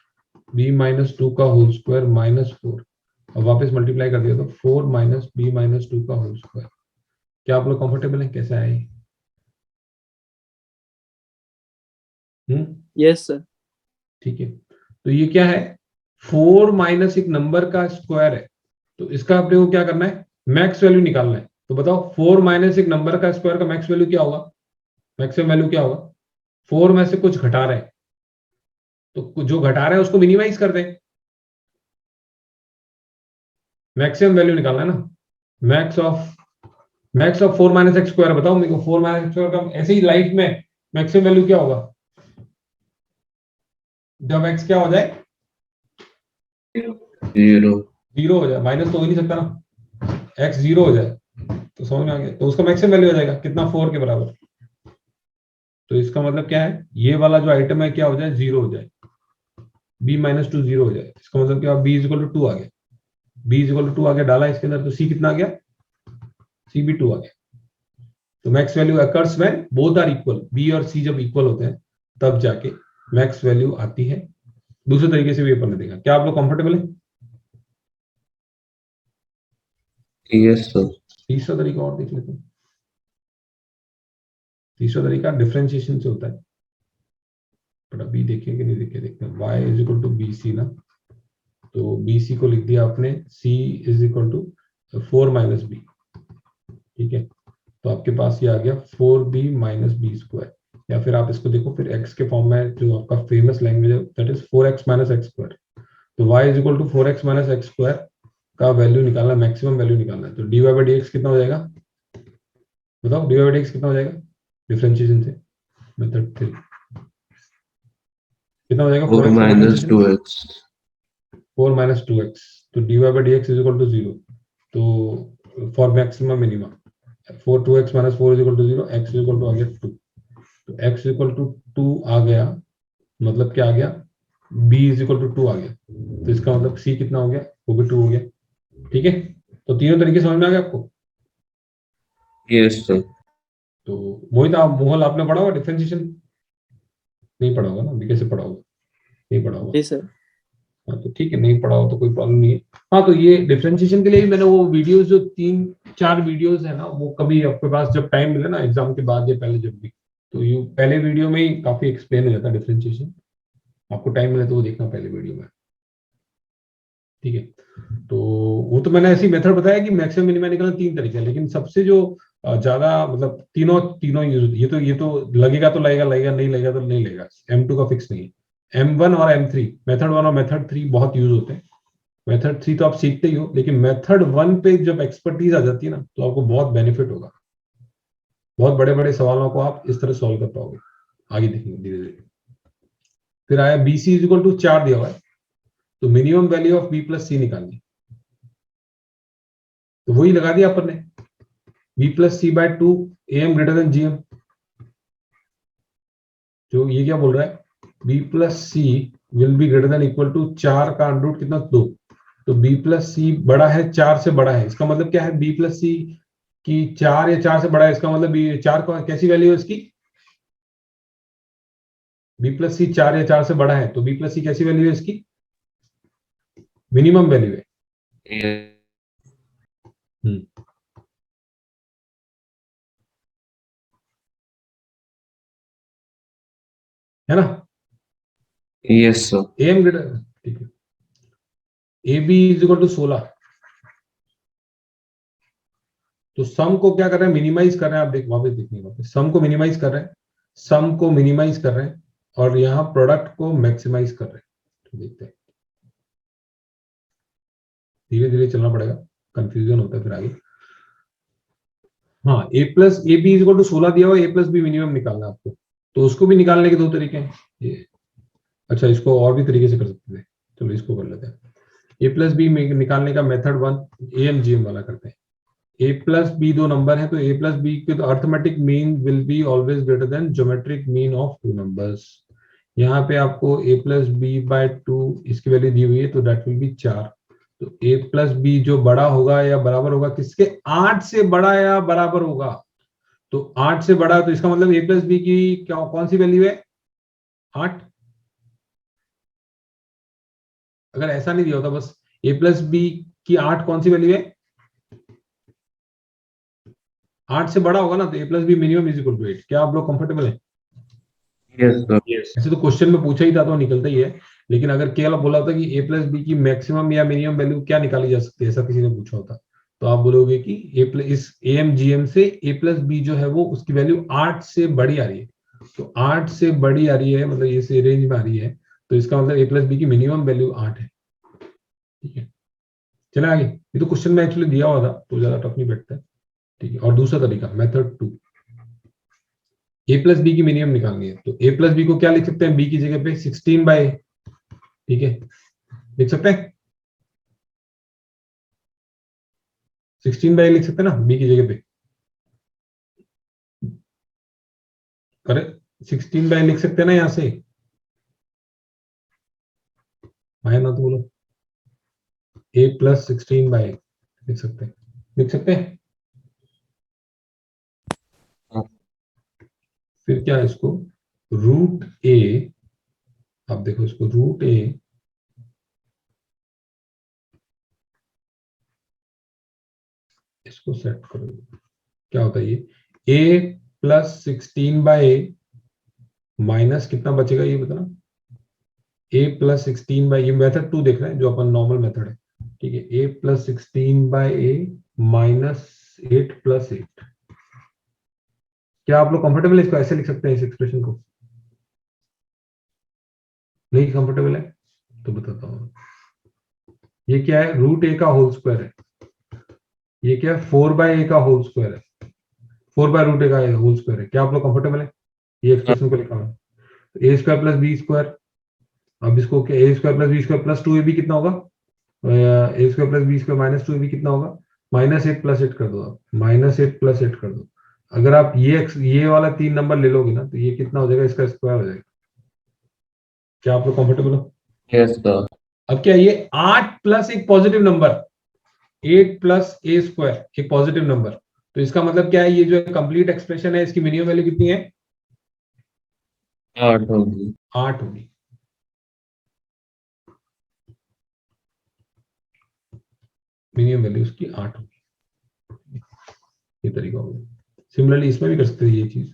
S1: b minus 2 का होल स्क्वायर -4, और वापस मल्टीप्लाई कर दिया तो 4 माइनस b माइनस 2 का होल स्क्वायर। क्या आप लोग कंफर्टेबल हैं, कैसे आए?
S3: Yes sir.
S1: ठीक है, तो ये क्या है, 4 माइनस एक नंबर का स्क्वायर है, तो इसका अपने को क्या करना है, मैक्स वैल्यू निकालना है। तो बताओ 4 माइनस एक नंबर का स्क्वायर का मैक्स वैल्यू क्या होगा, मैक्सिमम वैल्यू क्या होगा? 4 में से कुछ घटा रहे हैं, तो जो घटा रहे हैं उसको मिनिमाइज कर दें, मैक्सिमम वैल्यू निकालना है ना। Max of 4 minus X square, बताओ मेरे को 4 माइनस एक्स स्क्वायर का ऐसे ही लाइफ में मैक्सिमम वैल्यू क्या होगा जब एक्स क्या हो जाए, 0 हो जाए, माइनस तो हो ही नहीं सकता ना, एक्स 0 हो जाए तो समझ में आ गया, तो उसका मैक्सिमम वैल्यू हो जाएगा कितना, 4 के बराबर। तो इसका मतलब क्या है, ये वाला जो आइटम है क्या हो जाए, 0 हो जाए, b माइनस 2 0 हो जाए। इसका मतलब क्या, b इक्वल टू 2 आ गया, b इक्वल टू 2 आगे डाला इसके अंदर, तो c कितना आ गया, c भी 2 आ गया। तो max value occurs when both are equal, b और c जब इक्वल होते हैं तब जाके मैक्स वैल्यू आती है। दूसरे तरीके से भी अपन ने देखा, क्या आप लोग कंफर्टेबल है?
S2: Yes sir.
S1: तीसरा तरीका और देख लेते हैं। तीसरा तरीका डिफरेंशिएशन से होता है, बट अभी देखें कि नहीं देखे, देखते हैं। y is equal to B C ना, तो बी सी को लिख दिया आपने c is equal to 4 minus B, ठीक है। तो आपके पास ये आ गया 4b माइनस बी स्क्वायर, या फिर आप इसको देखो फिर x के फॉर्म में, जो आपका फेमस लैंग्वेज है that is 4x minus X square. तो y is equal to 4x minus X square का वैल्यू निकालना, मैक्सिमम वैल्यू निकालना है। तो dy बाई dx कितना हो जाएगा, बताओ dy बाई dx कितना हो जाएगा डिफरेंशिएशन से, मेथड 3 कितना हो जाएगा,
S2: 4
S1: 4x
S2: minus 2x
S1: 4 minus 2x, तो dy by dx is equal to 0। तो for maximum minimum 4 2x minus 4 is equal to 0, x is equal to आ गया 2, तो x इक्वल टू 2 आ गया, मतलब क्या आ गया, b इज इक्वल टू 2 आ गया, तो इसका मतलब c कितना हो गया, वो भी 2 हो गया, ठीक है। तो तीनों तरीके समझ में आ गया आपको।
S2: Yes sir.
S1: तो मोहित आप मोहल आपने पढ़ा होगा डिफरेंशिएशन, नहीं पढ़ा होगा ना, अभी कैसे पढ़ा होगा, नहीं पढ़ा होगा।
S3: जी सर।
S1: हाँ तो ठीक है, नहीं पढ़ा हो तो कोई प्रॉब्लम नहीं है। हाँ तो ये डिफरेंशिएशन के लिए मैंने वो वीडियोस जो 3-4 वीडियोस है ना, वो कभी आपके पास जब टाइम मिले ना एग्जाम के बाद या पहले जब भी, तो ये पहले वीडियो में ही काफी एक्सप्लेन हो जाता है डिफरेंशिएशन, आपको टाइम मिले तो वो देखना पहले वीडियो में, ठीक है। तो वो तो मैंने ऐसी मेथड बताया कि मैक्सिमम मिनिमम निकालना 3 तरीके हैं, लेकिन सबसे जो ज्यादा मतलब तीनों तीनों यूज, ये तो लगेगा तो लगेगा, लगेगा नहीं लगेगा तो नहीं लगेगा, M2 का फिक्स नहीं है। M1 और M3 मेथड 1 और मेथड 3 बहुत यूज होते हैं। मेथड 3 तो आप सीखते ही हो, लेकिन मेथड 1 पे जब एक्सपर्टीज आ जाती है ना, तो आपको बहुत बेनिफिट होगा, बहुत बड़े बड़े सवालों को आप इस तरह सॉल्व कर पाओगे, आगे देखेंगे धीरे धीरे। फिर आया BC इज इक्वल टू 4 दिया हुआ है, तो minimum value of B plus C निकालनी, तो वही लगा दिया अपन ने, B plus C by 2 AM greater than GM। जो ये क्या बोल रहा है, B plus C will be greater than equal to 4 का अंडर रूट कितना 2, तो B प्लस C बड़ा है 4 से बड़ा है, इसका मतलब क्या है, B प्लस C की 4 या 4 से बड़ा है, इसका मतलब 4 का कैसी वैल्यू है इसकी, B प्लस C 4 या 4 से बड़ा है, तो B प्लस C कैसी वैल्यू है इसकी, मिनिमम वैल्यू है। है ना,
S2: यस सर।
S1: AM ग्रेटर, ठीक है। AB इज इक्वल टू 16, तो सम को क्या कर रहे हैं, मिनिमाइज कर रहे हैं, आप देख वापस देखिए, सम को मिनिमाइज कर रहे हैं, सम को मिनिमाइज कर रहे हैं, और यहाँ प्रोडक्ट को मैक्सिमाइज कर रहे हैं। तो देखते हैं, धीरे धीरे चलना पड़ेगा, कंफ्यूजन होता है फिर आगे। हाँ A plus A B is equal to 16 दिया हुआ, A प्लस बी मिनिमम निकालना आपको, तो उसको भी निकालने के 2 तरीके हैं ये, अच्छा इसको और भी तरीके से कर सकते थे, चलो इसको कर लेते हैं। A प्लस बी निकालने का मेथड 1 AMGM वाला करते हैं। A प्लस बी 2 नंबर है, तो A प्लस बी के तो arithmetic mean will be always greater then geometric mean of 2 numbers. यहाँ पे आपको A प्लस बी बाय 2 इसकी वैल्यू दी हुई है, तो दैट विल बी 4, तो a प्लस बी जो बड़ा होगा या बराबर होगा किसके, 8 से बड़ा या बराबर होगा। तो 8 से बड़ा, तो इसका मतलब a प्लस बी की क्या कौन सी वैल्यू है, 8। अगर ऐसा नहीं दिया होता, बस a प्लस बी की 8 कौन सी वैल्यू है, 8 से बड़ा होगा ना, तो a plus B minimum is equal to 8। क्या आप लोग कंफर्टेबल है?
S2: Yes sir.
S1: ऐसे तो क्वेश्चन में पूछा ही था तो निकलता ही है, लेकिन अगर केवल बोला होता कि a प्लस बी की मैक्सिमम या मिनिमम वैल्यू क्या निकाली जा सकती है, ऐसा किसी ने पूछा होता, तो आप बोलोगे कि a प्लस इस AMGM से a प्लस बी जो है वो उसकी वैल्यू 8 से बड़ी आ रही है। तो 8 से बड़ी आ रही है, मतलब ये से रेंज में आ रही है, तो इसका मतलब a प्लस बी की मिनिमम वैल्यू 8 है। ठीक है, चले आगे। ये तो क्वेश्चन में एक्चुअली दिया हुआ था, तो ज्यादा टफ नहीं बैठता है। ठीक है, और दूसरा तरीका मेथड 2, a प्लस बी की मिनिमम निकालनी है। तो a प्लस बी को क्या लिख सकते हैं, b की जगह पे 16/a। ठीक है, लिख सकते हैं 16/a लिख सकते हैं ना b की जगह पे, करेक्ट 16/a लिख सकते हैं ना, यहां से आए ना तो बोलो, a प्लस 16/a लिख सकते हैं, लिख सकते हैं।
S2: हाँ।
S1: फिर क्या है, इसको रूट a, आप देखो इसको रूट a, इसको सेट करो, क्या होता है ये a प्लस 16/a माइनस कितना बचेगा ये बताना, a प्लस 16/a, ये मेथड 2 देख रहे हैं जो अपन नॉर्मल मेथड है। ठीक है, a plus 16/a minus 8 plus 8। क्या आप लोग कंफर्टेबल है, इसको ऐसे लिख सकते हैं इस एक्सप्रेशन को, नहीं कंफर्टेबल है तो बताता हूँ। ये क्या है, रूट a का होल स्क्वायर है, ये क्या है 4/a का होल स्क्वायर है, 4/√a का होल स्क्वायर है। क्या आप लोग कंफर्टेबल है, ये एक्सप्रेशन को लिखा हुआ है। तो a square plus B square, अब इसको क्या, a square plus B square plus 2ab कितना होगा, a square plus B square minus 2ab कितना होगा, -8 प्लस 8 कर दो आप, -8 प्लस 8 कर दो। अगर आप ये वाला 3 नंबर ले लोगे ना, तो ये कितना हो जाएगा, इसका स्क्वायर हो जाएगा। क्या आप लोग कंफर्टेबल हो?
S2: Yes sir.
S1: अब क्या, ये 8 प्लस एक positive number, 8 plus a square एक पॉजिटिव नंबर, तो इसका मतलब क्या है, ये जो कंप्लीट एक्सप्रेशन है इसकी मिनिमम वैल्यू कितनी है,
S2: 8 होगी।
S1: 8 होगी। मिनिमम वैल्यू उसकी 8 होगी, ये तरीका होगा। सिमिलरली इसमें भी कर सकते हैं ये चीज,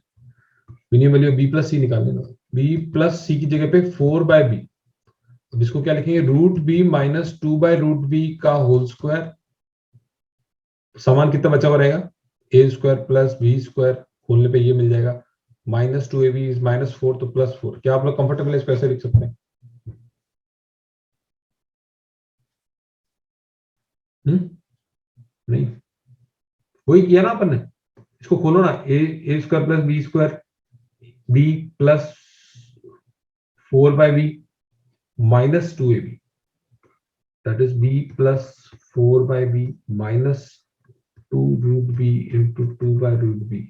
S1: मिनिमम वैल्यू b प्लस सी निकाल लेना, b प्लस सी की जगह पे 4/b, अब इसको क्या लिखेंगे, √b माइनस 2/√b का होल स्क्वायर, समान कितना बचा हुआ रहेगा, a square plus b square, खोलने पे ये मिल जाएगा, -2ab इज -4 तो +4। क्या आप लोग कंफर्टेबल है, इसको ऐसे लिख सकते हैं? नहीं, वही किया ना अपन ने, इसको खोलो ना, a square plus b square, b plus 4/b minus 2ab, that is b plus 4/b minus 2√b into 2/√b।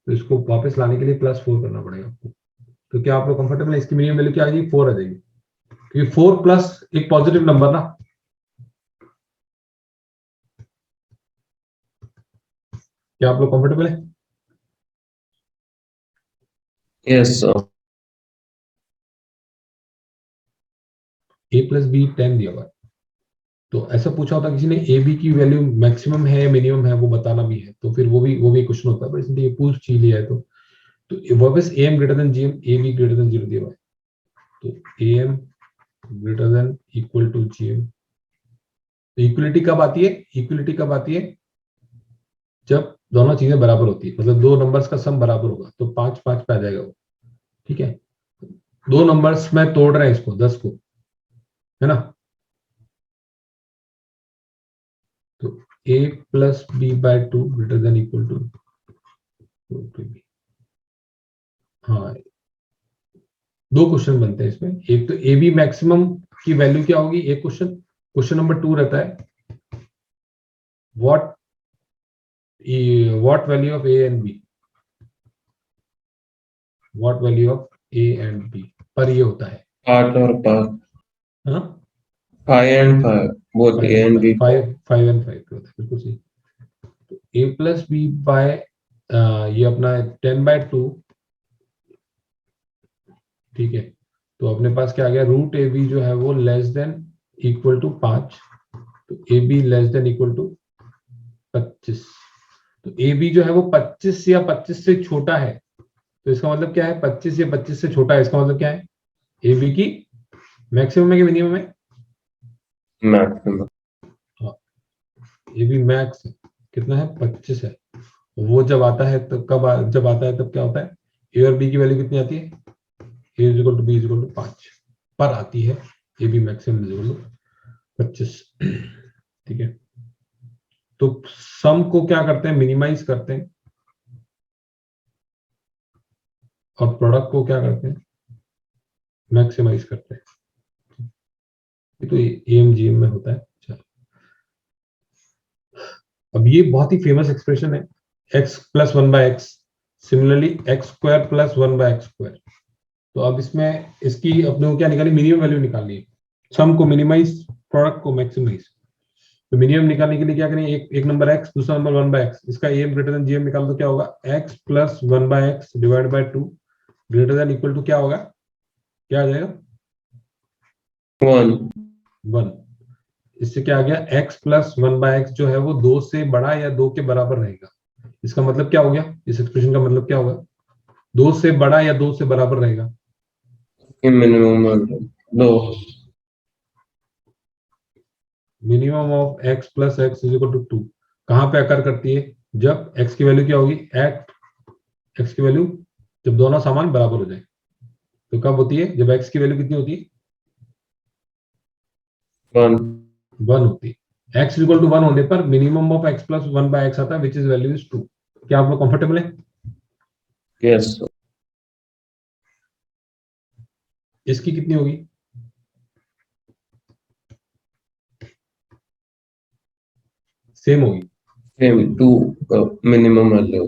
S1: तो इसको वापस लाने के लिए +4 करना पड़ेगा आपको। तो क्या आप लोग कंफर्टेबल है, इसकी मिनिमम वैल्यू क्या आ जाएगी, 4 आ जाएगी, क्योंकि 4 प्लस एक पॉजिटिव नंबर ना। क्या आप लोग कंफर्टेबल है?
S2: Yes sir.
S1: a plus B 10 दिया हुआ है, तो ऐसा पूछा होता किसी ने ए बी की वैल्यू मैक्सिमम है मिनिमम है वो बताना भी है, तो फिर वो भी क्वेश्चन होता है, पर इसलिए ये पूछ ही लिया है। तो वापस am greater than gm, a b greater than 0 दिया हुआ है, तो am greater than equal to gm। Equality कब आती है, इक्वलिटी कब आती है, जब दोनों चीजें बराबर होती है, मतलब दो नंबर्स का सम बराबर होगा, तो 5-5 पे आ जाएगा वो। ठीक है, दो नंबर्स में तोड़ रहे हैं इसको 10 को, है ना, तो a plus b/2 greater than equal to b। हाँ, दो क्वेश्चन बनते हैं इसमें, एक तो ए बी मैक्सिमम की वैल्यू क्या होगी, एक क्वेश्चन, क्वेश्चन नंबर 2 रहता है what value of A and B, what value of A and B, पर ये होता है
S2: 8 और 5।
S1: हाँ
S2: 5 and 5 both A and B.
S1: 5 and 5 पे होता है, बिल्कुल सही। तो a प्लस बी बाय ये अपना 10/2, ठीक है। तो अपने पास क्या आ गया, रूट ए बी जो है वो लेस देन इक्वल टू 5, तो A B less than equal to 25। तो ए बी जो है वो 25 या 25 से छोटा है, तो इसका मतलब क्या है, 25 या 25 से छोटा है, इसका मतलब क्या है, ए बी की मैक्सिमम है कि मिनिमम है,
S2: Maximum.
S1: ए बी मैक्स कितना है, 25 है। वो जब आता है तब जब आता है तब क्या होता है, ए और बी की वैल्यू कितनी आती है, a is equal to b is equal to 5 पर आती है, a B maximum is equal to 25, ठीक है। तो सम को क्या करते हैं, मिनिमाइज करते हैं, और प्रोडक्ट को क्या करते हैं, मैक्सिमाइज करते हैं। ये तो एएमजीएम में होता है। चलो, अब ये बहुत ही फेमस एक्सप्रेशन है, x plus 1/x, similarly x square plus 1/x square. तो अब इसमें इसकी अपने को क्या निकाली, मिनिमम वैल्यू निकालनी है, सम को मिनिमाइज, प्रोडक्ट को मैक्सिमाइज। तो मिनिमम निकालने के लिए क्या करें, एक नंबर x, दूसरा नंबर 1/x, इसका एम ग्रेटर देन जीएम निकाल दो, क्या होगा, x plus 1/x divide by 2 greater than equal to क्या होगा, क्या आ जाएगा, 1। इससे क्या आ गया, x प्लस 1/x जो है वो 2 से बड़ा या 2 के बराबर रहेगा। इसका मतलब क्या हो गया, इस एक्सप्रेशन का मतलब क्या होगा, 2 से बड़ा या 2 से बराबर रहेगा।
S2: Minimum 2।
S1: Minimum of x plus x is equal to 2 कहां पे अकर करती है, जब x की वैल्यू क्या होगी, एट x की वैल्यू जब दोनों समान बराबर हो जाए। तो कब होती है, जब x की वैल्यू कितनी होती है, 1 होती है। x इक्वल टू 1 होने पर minimum of x plus 1/x आता है, विच इज वैल्यू इज 2। क्या आप लोग कंफर्टेबल है?
S2: यस।
S1: इसकी कितनी होगी, सेम होगी,
S2: सेम 2 मिनिमम वैल्यू।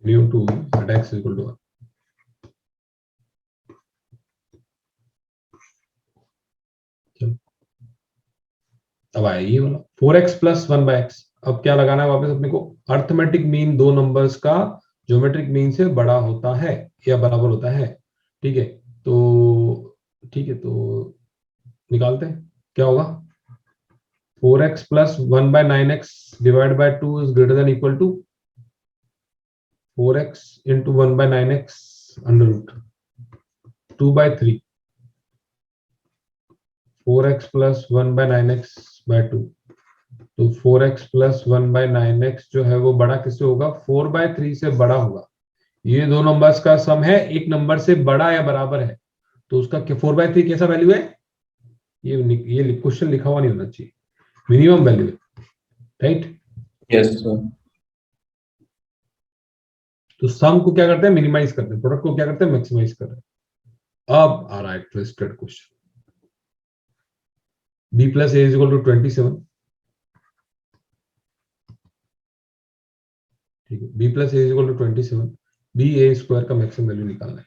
S1: मिनिमम 2 होगी, बट x इक्वल टू 1। अब आया ये वाला 4x प्लस 1/x। अब क्या लगाना है वापस अपने को, अर्थमेटिक मीन दो नंबर्स का ज्योमेट्रिक मीन से बड़ा होता है या बराबर होता है, ठीक है। तो ठीक है, तो निकालते हैं क्या होगा, 4x plus 1/9x divide by 2 is greater than equal to 4x into 1/9x under root 2/3, 4x plus 1/9x by 2। तो 4x प्लस 1/9x जो है वो बड़ा किससे होगा, 4/3 से बड़ा होगा। ये दो नंबर्स का सम है, एक नंबर से बड़ा या बराबर है, तो उसका 4/3 कैसा वैल्यू है, ये क्वेश्चन लिखा हुआ नहीं होना चाहिए, मिनिमम वैल्यू है, राइट।
S2: Yes sir.
S1: तो सम को क्या करते हैं, मिनिमाइज करते हैं, प्रोडक्ट को क्या करते हैं, मैक्सिमाइज कर रहे हैं। अब आ रहा है twisted question, b plus A is equal to 27, ठीक है, b plus A is equal to 27, B A square का मैक्सिमम वैल्यू निकालना है।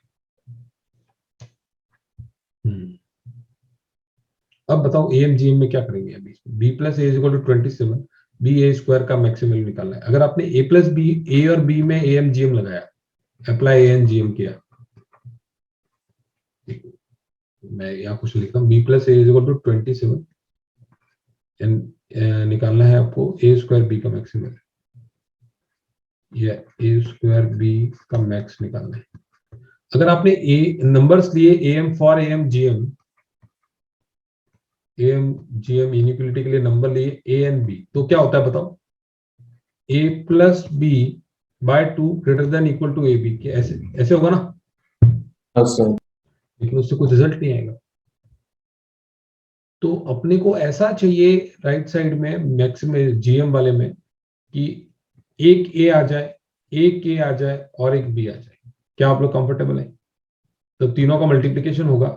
S1: अब बताओ एएमजीएम में क्या करेंगे, अभी b plus A is equal to 27, B A square का मैक्सिमम वैल्यू निकालना है। अगर आपने a प्लस बी, ए और b में एएमजीएम लगाया, अप्लाई एएमजीएम किया, मैं यहाँ कुछ लिखता हूँ, b plus A is equal to 27 and निकालना है आपको ए स्क्वायर बी का मैक्सिमम, या ए स्क्वायर बी का मैक्स निकालना है। अगर आपने ए नंबर्स लिए AM for AM GM, AM GM inequality के लिए नंबर लिए ए एंड बी, तो क्या होता है बताओ, a plus b by 2 greater than equal to a b, ऐसे ऐसे होगा ना, लेकिन उससे कुछ रिजल्ट नहीं आएगा। तो अपने को ऐसा चाहिए राइट साइड में मैक्सिमम जीएम वाले में कि एक ए आ जाए, एक ए आ जाए और एक बी आ जाए। क्या आप लोग कंफर्टेबल है? तो तीनों का मल्टीप्लिकेशन होगा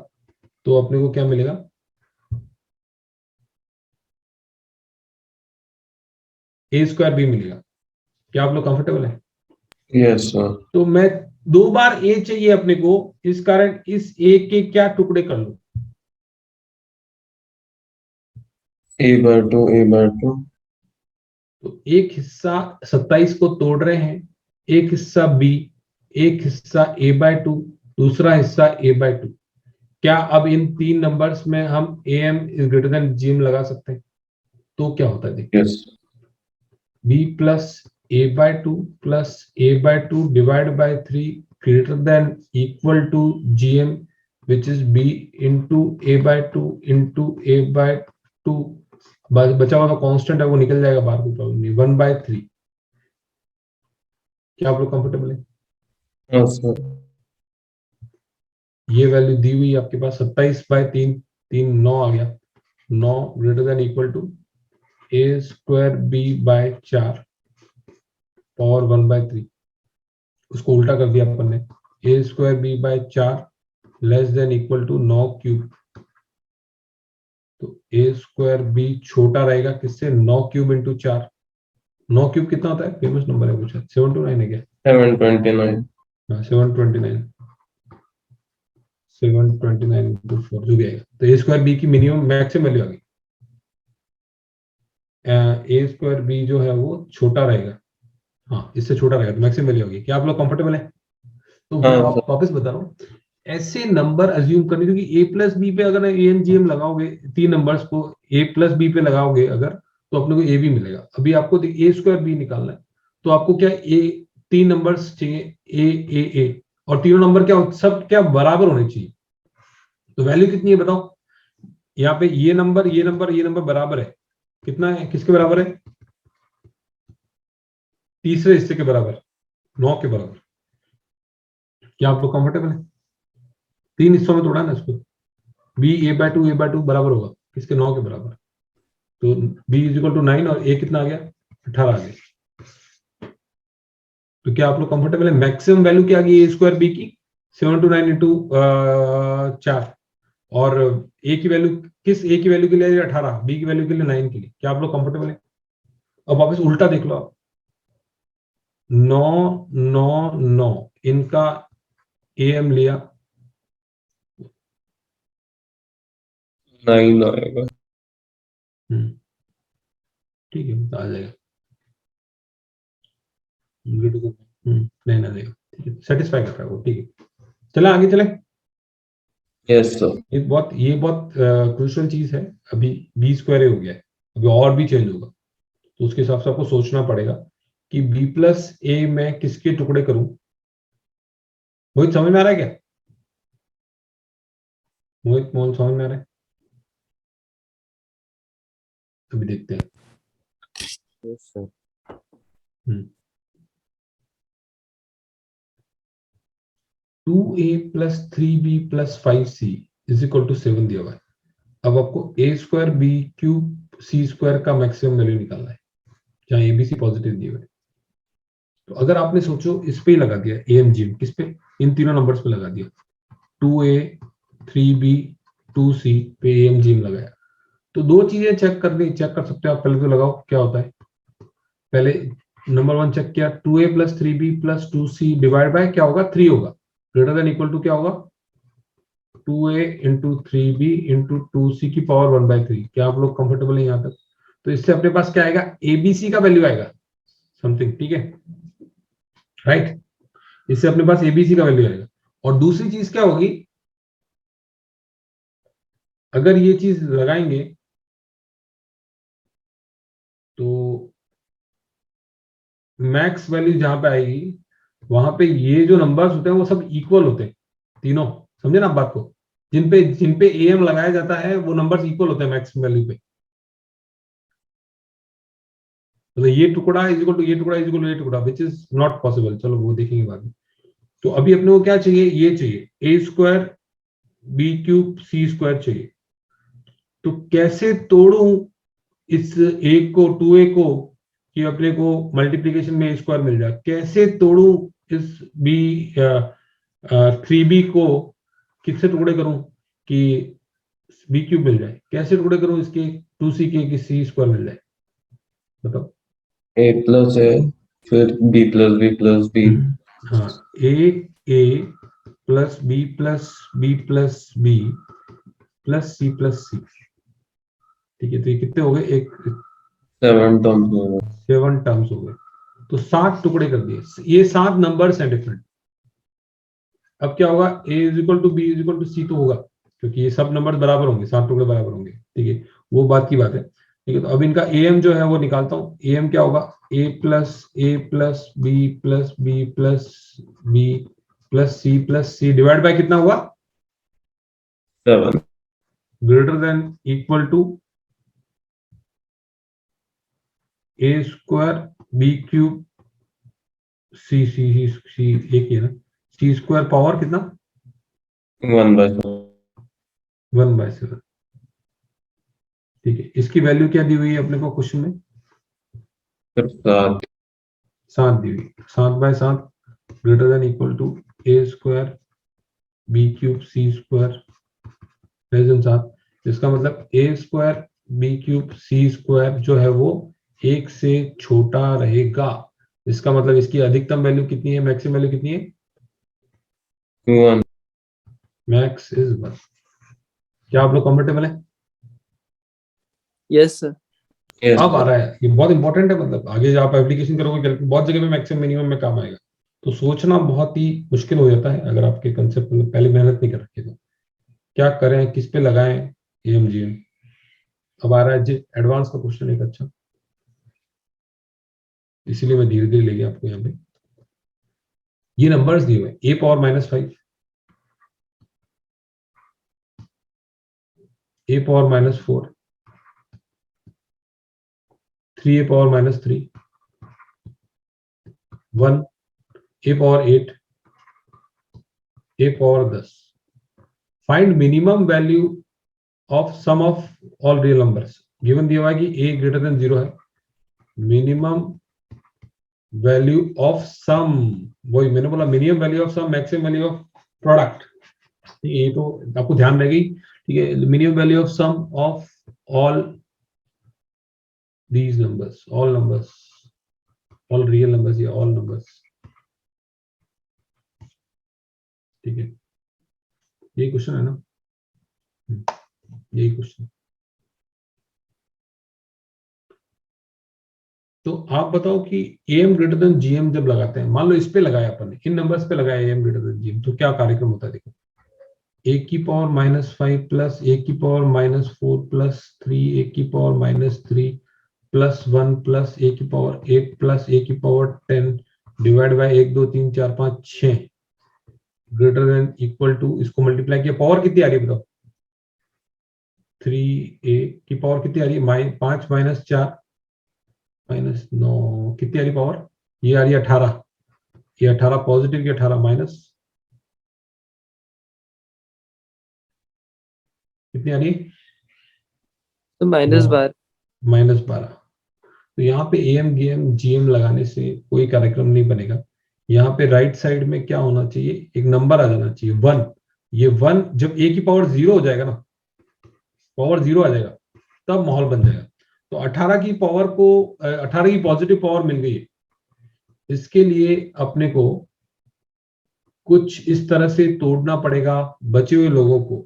S1: तो अपने को क्या मिलेगा, ए स्क्वायर बी मिलेगा। क्या आप लोग कंफर्टेबल है?
S2: Yes sir.
S1: तो मैं 2 बार ए चाहिए अपने को, इस कारण इस ए के क्या टुकड़े कर लूं,
S2: a/2
S1: तो एक हिस्सा 27 को तोड़ रहे हैं, एक हिस्सा बी, एक हिस्सा a/2, दूसरा हिस्सा a/2। क्या अब इन तीन नंबर्स में हम am is greater than gm लगा सकते हैं? तो क्या होता है देखिए,
S2: yes
S1: b plus a/2 plus a/2 divide by 3 greater than equal to gm which is b into a/2 into a/2, बचा हुआ कांस्टेंट है वो निकल जाएगा बाहर, कोई प्रॉब्लम नहीं, 1/3। क्या आप लोग कंफर्टेबल है?
S2: हाँ सर
S1: ये वैल्यू दी हुई है आपके पास 27/3, 9 आ गया, 9 greater than equal to a²b/4 power 1/3। उसको उल्टा कर दिया अपन ने, a²b/4 less than equal to 9 cube. तो a²b छोटा रहेगा किससे? 9 क्यूब इंटू 4। 9 क्यूब कितना होता है? फेमस नंबर है कुछ, 729 है क्या?
S2: 729
S1: हाँ 729, 729 इंटू 4 जो भी आएगा। तो a²b की मिनिमम मैक्सिमम वैल्यू आ गई। a²b जो है वो छोटा रहेगा, हाँ इससे छोटा रहेगा, तो मैक्सिमम वैल्यू होगी। क्या आप लोग कंफर्टेबल है? तो मैं
S2: हाँ
S1: आप वापस बता रहा हूँ, ऐसे नंबर अज्यूम करने, क्योंकि a प्लस बी पे अगर ए एन जी एम लगाओगे, तीन नंबर्स को a प्लस बी पे लगाओगे अगर, तो अपने को a भी मिलेगा। अभी आपको a²b निकालना है, तो आपको क्या a, तीन नंबर्स चाहिए a, और तीनों नंबर क्या सब क्या बराबर होने चाहिए। तो वैल्यू कितनी है बताओ? यहाँ पे ये नंबर ये नंबर ये नंबर बराबर है, कितना है, किसके बराबर है? तीसरे हिस्से के बराबर, 9 के बराबर। क्या आप लोग कंफर्टेबल है? तीन हिस्सों में तोड़ा ना इसको, b a/2 बराबर होगा किसके? 9 के बराबर। तो b इज इक्वल टू 9 और a कितना आ गया? 18 आ गया। तो क्या आप लोग कंफर्टेबल है? मैक्सिमम वैल्यू क्या आ गई a²b की? 729 इंटू 4, और a की वैल्यू किस? a की वैल्यू के लिए 18, b की वैल्यू के लिए 9 के लिए। क्या आप लोग कंफर्टेबल है? अब वापस उल्टा देख लो आप, 9 9 9 इनका am लिया,
S2: 9 आएगा
S1: ठीक है तो आ जाएगा, नहीं ना देगा, ठीक है, सेटिस्फाई कर रहा है वो, ठीक है। चले आगे चले।
S2: यस सर
S1: ये बहुत क्रूशियल चीज है। अभी b² हो गया है, अभी और भी चेंज होगा, तो उसके हिसाब से आपको सोचना पड़ेगा कि b प्लस ए में किसके टुकड़े करूं। मोहित समझ में आ रहा है क्या? मोहित मोहन समझ में आ रहा है? अभी देखते हैं।
S3: Yes sir.
S1: Hmm 2a plus 3b plus 5c is equal to 7 दिया हुआ है। अब आपको a²b³ c² का मैक्सिमम वैल्यू निकालना है, जहां abc पॉजिटिव दिए हुए हैं। तो अगर आपने सोचो इस पे ही लगा दिया amg, किस पे? इन तीनों नंबर्स पे लगा दिया, 2a 3b 2c पे amg लगाया। तो दो चीजें चेक कर सकते हो आप। पहले तो लगाओ क्या होता है। पहले नंबर 1 चेक किया, 2a plus 3b plus 2c divide by क्या होगा? 3 होगा, ग्रेटर देन इक्वल टू क्या होगा? 2a into 3b into 2c की पावर 1/3। क्या आप लोग कंफर्टेबल है यहाँ तक? तो इससे अपने पास क्या आएगा? abc का वैल्यू आएगा समथिंग, ठीक है, राइट। इससे अपने पास abc का वैल्यू आएगा। और दूसरी चीज क्या होगी, अगर ये चीज लगाएंगे तो मैक्स वैल्यू जहां पे आएगी, वहां पे ये जो नंबर्स होते हैं वो सब इक्वल होते हैं तीनों। समझे ना आप बात को? जिन पे एम लगाया जाता है वो नंबर्स इक्वल होते हैं मैक्स वैल्यू पे। मतलब ये टुकड़ा इज इक्वल टू ये टुकड़ा इज इक्वल टू ये टुकड़ा, विच इज नॉट पॉसिबल। चलो वो देखेंगे बाद में। तो अभी अपने को क्या चाहिए? ये चाहिए a² b³ c² चाहिए। तो कैसे तोड़ू इस a को, 2a को, कि अपने को मल्टीप्लीकेशन में a² मिल जाए? कैसे तोड़ू इस b 3b को, किससे टुकड़े करूं कि b³ मिल जाए? कैसे टुकड़े करूं इसके 2c के कि c² मिल जाए? बताओ।
S2: a प्लस a फिर b plus b plus b
S1: हाँ, a plus b plus b plus b plus c plus c। ठीक है, तो ये कितने हो गए, एक
S2: 7 टर्म्स होगा।
S1: 7 टर्म्स हो गए, तो 7 टुकड़े कर दिए, ये 7 नंबर्स हैं डिफरेंट। अब क्या होगा, a is equal to b is equal to c तो होगा, क्योंकि ये सब नंबर बराबर होंगे, 7 टुकड़े बराबर होंगे, ठीक है, वो बात की बात है, ठीक है। तो अब इनका am जो है वो निकालता हूँ, am क्या होगा, a plus b plus b plus b plus c divide by कितना हुआ,
S2: 7।
S1: Greater than equal to a square B cube c c c c एक ही है ना, सी स्क्वायर पावर कितना
S2: 1/7।
S1: 1/7, ठीक है। इसकी वैल्यू क्या दी हुई है अपने को क्वेश्चन में,
S2: फिर 7।
S1: 7 दी हुई, 7/7 greater than equal to A square B cube C square less than 7, इसका मतलब A square B cube C square जो है वो 1 से छोटा रहेगा, इसका मतलब इसकी अधिकतम वैल्यू कितनी है, मैक्सिमम वैल्यू कितनी है,
S2: 1।
S1: Max is 1। क्या आप लोग कंफर्टेबल है,
S3: यस सर।
S2: Yes,
S1: अब आ
S2: sir.
S1: रहा है, ये बहुत इंपॉर्टेंट है, मतलब आगे जब आप एप्लीकेशन करोगे बहुत जगह में मैक्सिमम मिनिमम में काम आएगा, तो सोचना बहुत ही मुश्किल हो जाता है अगर आपके कंसेप्ट मतलब पहले मेहनत नहीं कर रखी तो, क्या करें, किस पे लगाएं एएमजीएम। अब आ रहा है एडवांस का क्वेश्चन एक अच्छा, इसीलिए मैं धीरे धीरे ले गया आपको यहाँ पे। ये नंबर्स दिए हुए a power -5, a power -4, 3a power -3, 1 a power 8, a power 10। Find minimum value of sum of all real numbers. Given दिया हुआ है कि a ग्रेटर देन 0 है, मिनिमम वैल्यू ऑफ सम, वही मैंने बोला minimum value of sum maximum value of product, ये तो आपको ध्यान रहेगी, ठीक है। Minimum value of sum of all these numbers, all real numbers या all numbers, ठीक है, यही क्वेश्चन है ना, यही क्वेश्चन। तो आप बताओ कि एम ग्रेटर देन जीएम जब लगाते हैं, मान लो इस पे लगाया अपन ने, इन नंबर्स पे लगाया एम ग्रेटर देन जीएम, तो क्या कार्यक्रम होता है, देखो ए की पावर -5 प्लस ए की पावर -4 प्लस 3 ए की पावर -3 प्लस 1 प्लस ए की पावर 8 प्लस ए की power 10 divide by 1 2 3 4 5 6 greater than equal to, इसको मल्टीप्लाई किया, पावर कितनी आ रही है बताओ, 3a की पावर कितनी आ रही है, 5 -4 -9 कितनी आ रही पावर, ये आ रही है 18, ये 18 पॉजिटिव की 18 माइनस कितनी आ रही है,
S3: तो -12।
S1: -12। तो यहाँ पे एम गेम जीएम लगाने से कोई कार्यक्रम नहीं बनेगा, यहाँ पे राइट साइड में क्या होना चाहिए, एक नंबर आ जाना चाहिए 1, ये 1 जब ए की पावर 0 हो जाएगा ना, पावर 0 आ जाएगा, तब माहौल बन जाएगा। तो 18 की पावर को 18 की पॉजिटिव पावर मिल गई है, इसके लिए अपने को कुछ इस तरह से तोड़ना पड़ेगा बचे हुए लोगों को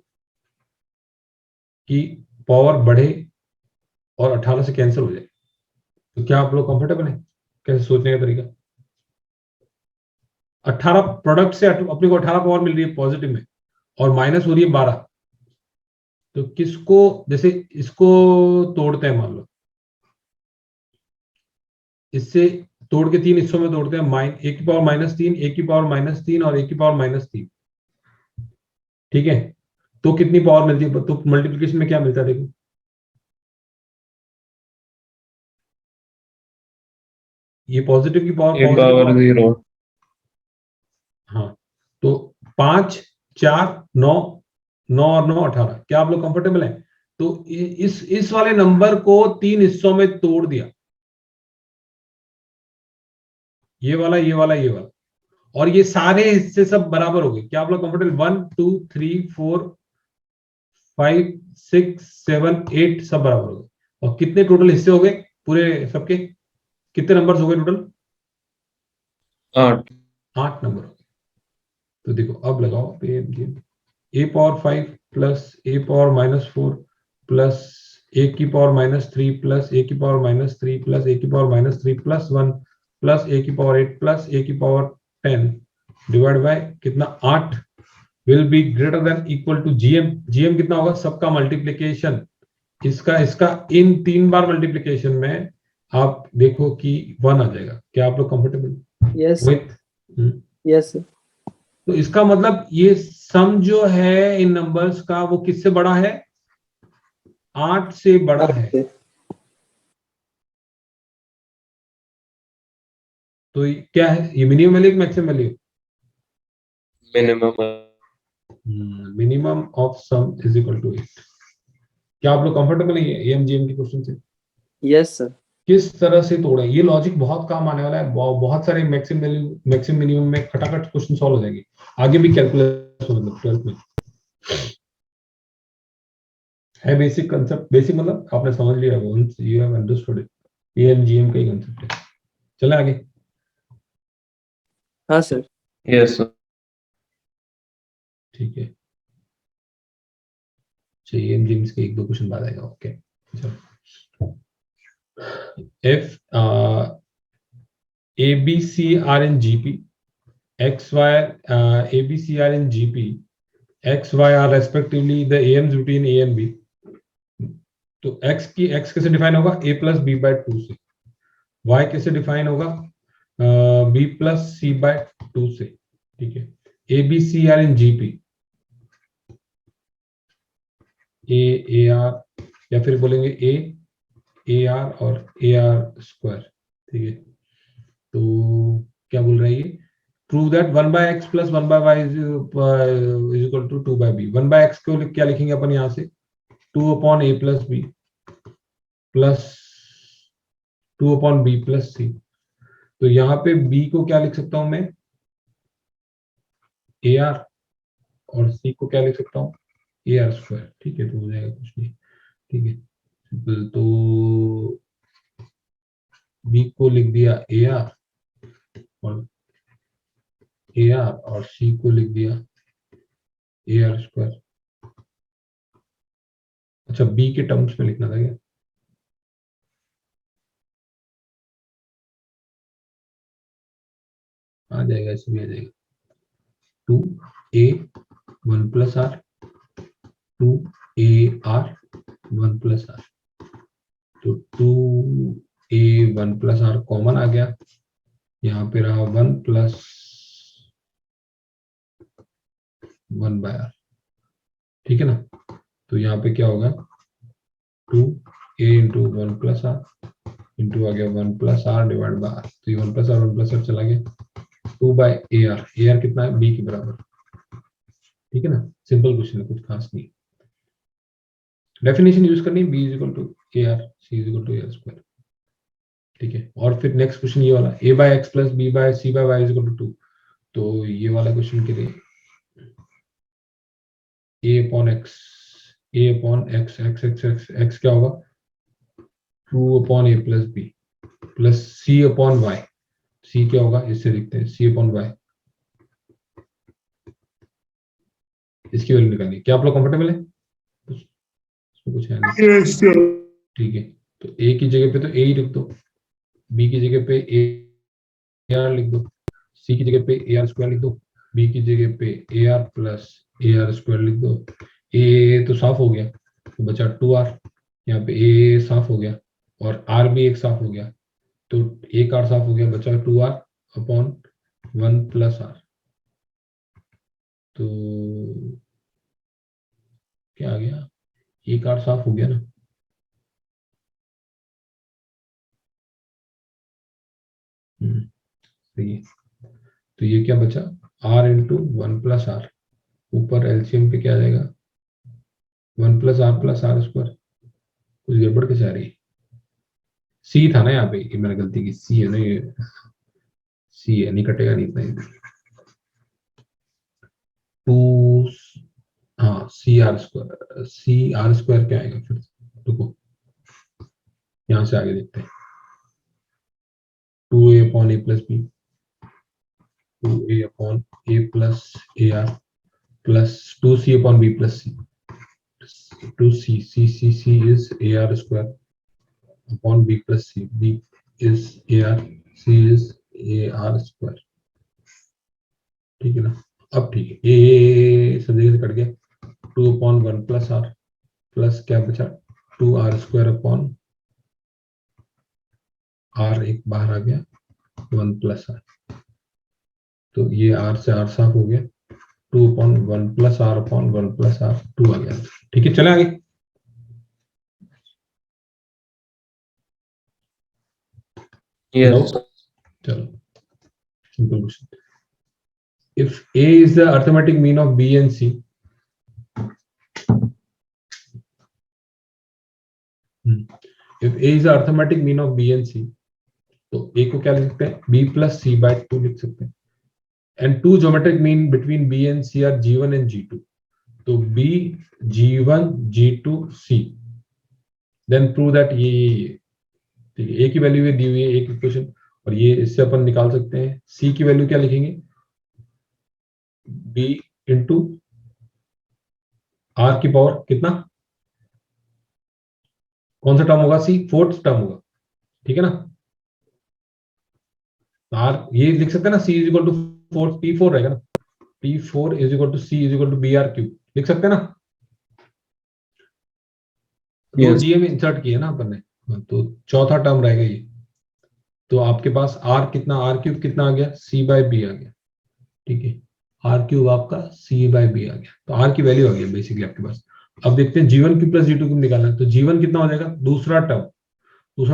S1: कि पावर बढ़े और 18 से कैंसिल हो जाए। तो क्या आप लोग कंफर्टेबल हैं, कैसे सोचने का तरीका, 18 प्रोडक्ट से अपने को 18 पावर मिल रही है पॉजिटिव में और माइनस हो रही है 12, तो किसको, जैसे इसको तोड़ते हैं, मान लो इससे तोड़ के 3 हिस्सों में तोड़ते हैं, ए की पावर -3, ए की पावर -3 और ए की पावर -3, ठीक है, तो कितनी पावर मिलती है, तो मल्टीप्लिकेशन में क्या मिलता है देखो, ये पॉजिटिव की पावर,
S2: A पावर 0।
S1: हाँ, तो 5 4 9 9 और 9 18, क्या आप लोग कंफर्टेबल हैं, तो इस वाले नंबर को 3 हिस्सों में तोड़ दिया, ये वाला ये वाला ये वाला, और ये सारे हिस्से सब बराबर हो गए, क्या आप लोग कंफर्टेबल, 1 2 3 4 5 6 7 8 सब बराबर हो गए, और कितने टोटल हिस्से हो गए पूरे सबके, कितने नंबर्स हो गए टोटल,
S2: 8।
S1: 8 नंबर हो गए। तो देखो अब लगाओ ए power 5 plus A power -4 plus A की पावर -3 प्लस ए की पावर -3 प्लस ए की पावर -3 प्लस 1 प्लस ए की पावर 8 प्लस ए की पावर 10 डिवाइड बाय कितना 8 will be greater than equal to GM. GM कितना होगा, सबका मल्टीप्लीकेशन, इसका इसका इन 3 बार मल्टीप्लीकेशन में आप देखो कि 1 आ जाएगा। क्या आप लोग कंफर्टेबल
S3: यस
S1: विथ?
S3: यस
S1: तो इसका मतलब ये सम जो है इन नंबर्स का वो किससे बड़ा है, 8 से बड़ा है। तो क्या है ये, minimum value maximum value?
S2: Minimum.
S1: Minimum of sum is equal to 8। क्या आप लोग कंफर्टेबल है एएमजीएम के क्वेश्चन से?
S3: Yes sir.
S1: किस तरह से तोड़ा, ये लॉजिक बहुत काम आने वाला है। बहुत सारे मैक्सिमम वैल्यू मैक्सिमम मिनिमम में खटाखट क्वेश्चन सॉल्व हो जाएंगे आगे भी। कैलकुलस मतलब 12th में है बेसिक कंसेप्ट। बेसिक मतलब आपने समझ लिया, once you have understood it, AM GM का ही कंसेप्ट है। चलें आगे।
S3: हाँ सर।
S2: Yes sir.
S1: ठीक है, चाहिए एमजीएम के 1-2 क्वेश्चन बाद आएगा। ओके चलो, if A, B, C are in GP, X, Y, A, B, C are in GP, X, Y are respectively the AMs between A and B, तो X कैसे define होगा, A प्लस B बाय 2 से। Y कैसे define होगा, B plus C by 2 से। ठीक है, A, B, C are in GP, A, AR या फिर बोलेंगे A, AR और AR स्क्वायर। ठीक है, तो क्या बोल रहा है ये, prove that 1/x plus 1/y is equal to 2/b। 1/x को क्या लिखेंगे अपन यहाँ से, 2/a plus b plus 2/b plus c। तो यहाँ पे b को क्या लिख सकता हूं मैं, ar, और c को क्या लिख सकता हूँ, ar स्क्वायर। ठीक है, तो हो जाएगा कुछ नहीं। ठीक है, तो b को लिख दिया ar और c को लिख दिया ar स्क्वायर। अच्छा, b के टर्म्स में लिखना था क्या, आ जाएगा, ऐसे भी आ जाएगा। 2a 1 plus r, 2ar 1 plus r, तो 2a 1 प्लस r कॉमन आ गया, यहाँ पे रहा 1 प्लस 1 बाय r। ठीक है ना, तो यहाँ पे क्या होगा, 2a into 1 plus r into आ गया 1 plus r divide by r। तो ये 1 प्लस r चला गया, 2 बाय ar। ar कितना है, b के बराबर। ठीक है ना, सिंपल क्वेश्चन है, कुछ खास नहीं। डेफिनेशन यूज करनी, b is equal to ar, c is equal to ar square. ठीक है, और फिर नेक्स्ट क्वेश्चन ये वाला, a by X plus b by c by y is equal to 2। तो ये वाला क्वेश्चन के लिए a अपॉन x, x क्या होगा, 2 upon a plus b plus c upon y। c क्या होगा, इससे लिखते हैं c अपॉन y, इसकी वैल्यू निकालनी। क्या आप लोग कंफर्टेबल है, इसमें कुछ है नहीं। ठीक है, तो a की जगह पे तो a ही लिख दो, b की जगह पे ar लिख दो, c की जगह पे ar स्क्वायर लिख दो, b की जगह पे ar प्लस ar स्क्वायर लिख दो। a तो साफ हो गया, तो बचा 2r, यहाँ पे a साफ हो गया और r भी एक साफ हो गया, तो एक r साफ हो गया, बचा 2r अपॉन 1 प्लस r। तो क्या आ गया, एक r साफ हो गया ना। सही है, तो ये क्या बचा, r इंटू 1 प्लस r, ऊपर एलसीएम पे क्या आ जाएगा, 1 प्लस r स्क्वायर। कुछ गड़बड़ कैसे आ रही है, सी था ना यहाँ पे, ये मैंने गलती की, सी है ना ये, सी है, नहीं कटेगा नहीं इतना। 2, हाँ सी आर स्क्वायर क्या आएगा फिर, रुको यहाँ से आगे देखते हैं। 2a upon A plus B, 2a upon A plus A R plus 2c upon B plus C, to C is AR square upon B plus C. B is AR, C is AR square. ठीक है ना? अब ठीक है, ये सब जगह से कट गया, 2/1 प्लस आर प्लस क्या बचा, 2r स्क्वायर अपॉन आर, एक बाहर आ गया, 1 प्लस आर, तो ये r से r साफ हो गया, 2/1 plus R upon 1 plus R, 2 आ गया। ठीक है, चले आगे।
S2: Yes.
S1: चलो, simple question. If A is the arithmetic mean of B and C, if A is the arithmetic mean of B and C, तो A को क्या लिख सकते हैं, B plus C by 2 लिख सकते हैं। And two geometric mean between B and C are G1 and G2, तो B G1 G2 C, then prove that ये ठीक है, A की वैल्यू ये दी हुई है एक इक्वेशन, और ये इससे अपन निकाल सकते हैं C की वैल्यू क्या लिखेंगे, B इंटू R की पावर कितना, कौन सा टर्म होगा, C फोर्थ टर्म होगा, ठीक है ना। R ये लिख सकते हैं ना, C is equal to 4, P4 रहेगा ना, P4 is equal to C is equal to BR cube, लिख सकते हैं ना। दो
S2: Yes.
S1: जीएम इंसर्ट किए ना अपन ने, तो चौथा टर्म रहेगा ये, तो आपके पास R कितना, R क्यूब कितना आ गया, C बाय B आ गया, ठीक है, R क्यूब आपका C बाय B आ गया, तो R की वैल्यू आ गया बेसिकली आपके पास। अब देखते हैं G1 cube plus G2 cube निकालना है, तो G1 कितना हो जाएगा, दूसरा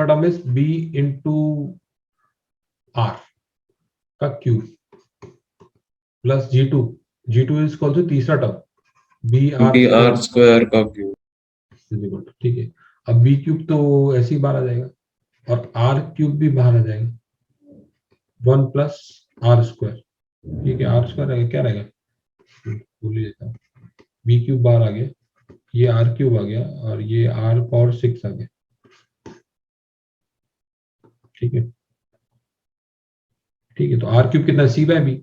S1: term is B into R का cube plus G2 is equal to तीसरा टर्म
S2: BR square का क्यूब,
S1: ठीक है। अब B क्यूब तो ऐसे ही बाहर आ जाएगा, और R क्यूब भी बाहर आ जाएगा, 1 प्लस R स्क्वायर, ठीक है, R स्क्वायर रहेगा, क्या रहेगा, भूल ही देता हूँ, B क्यूब बाहर आ गया, ये R क्यूब आ गया, और ये R पावर 6 आ गया, ठीक है, ठीक है, तो R क्यूब कितना, C बाय B,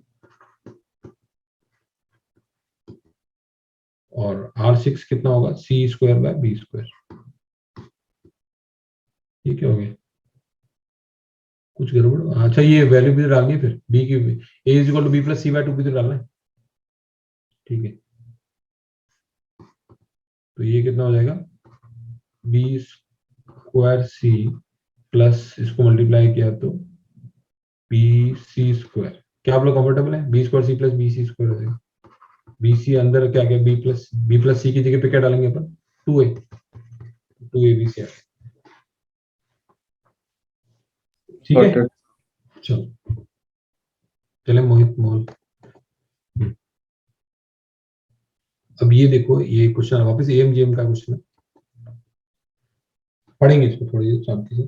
S1: और R6 कितना होगा, C square by B square, ठीक है, हो गया। कुछ गड़बड़, अच्छा ये वैल्यू भी तो डालनी है फिर, B की A is equal to B plus C by 2 भी तो डालना है, ठीक है, तो ये कितना हो जाएगा, B स्क्वायर C प्लस इसको मल्टीप्लाई किया तो BC स्क्वायर, क्या आप लोग कंफर्टेबल है, B square C plus BC square हो जाएगा, BC अंदर क्या क्या, B प्लस C की जगह पे क्या डालेंगे अपन, 2ABC, ठीक है।
S2: got it.
S1: चलो चले मोहित मोल, अब ये देखो, ये क्वेश्चन वापस AMGM का क्वेश्चन है, पढ़ेंगे इसको थोड़ी देर शांति से।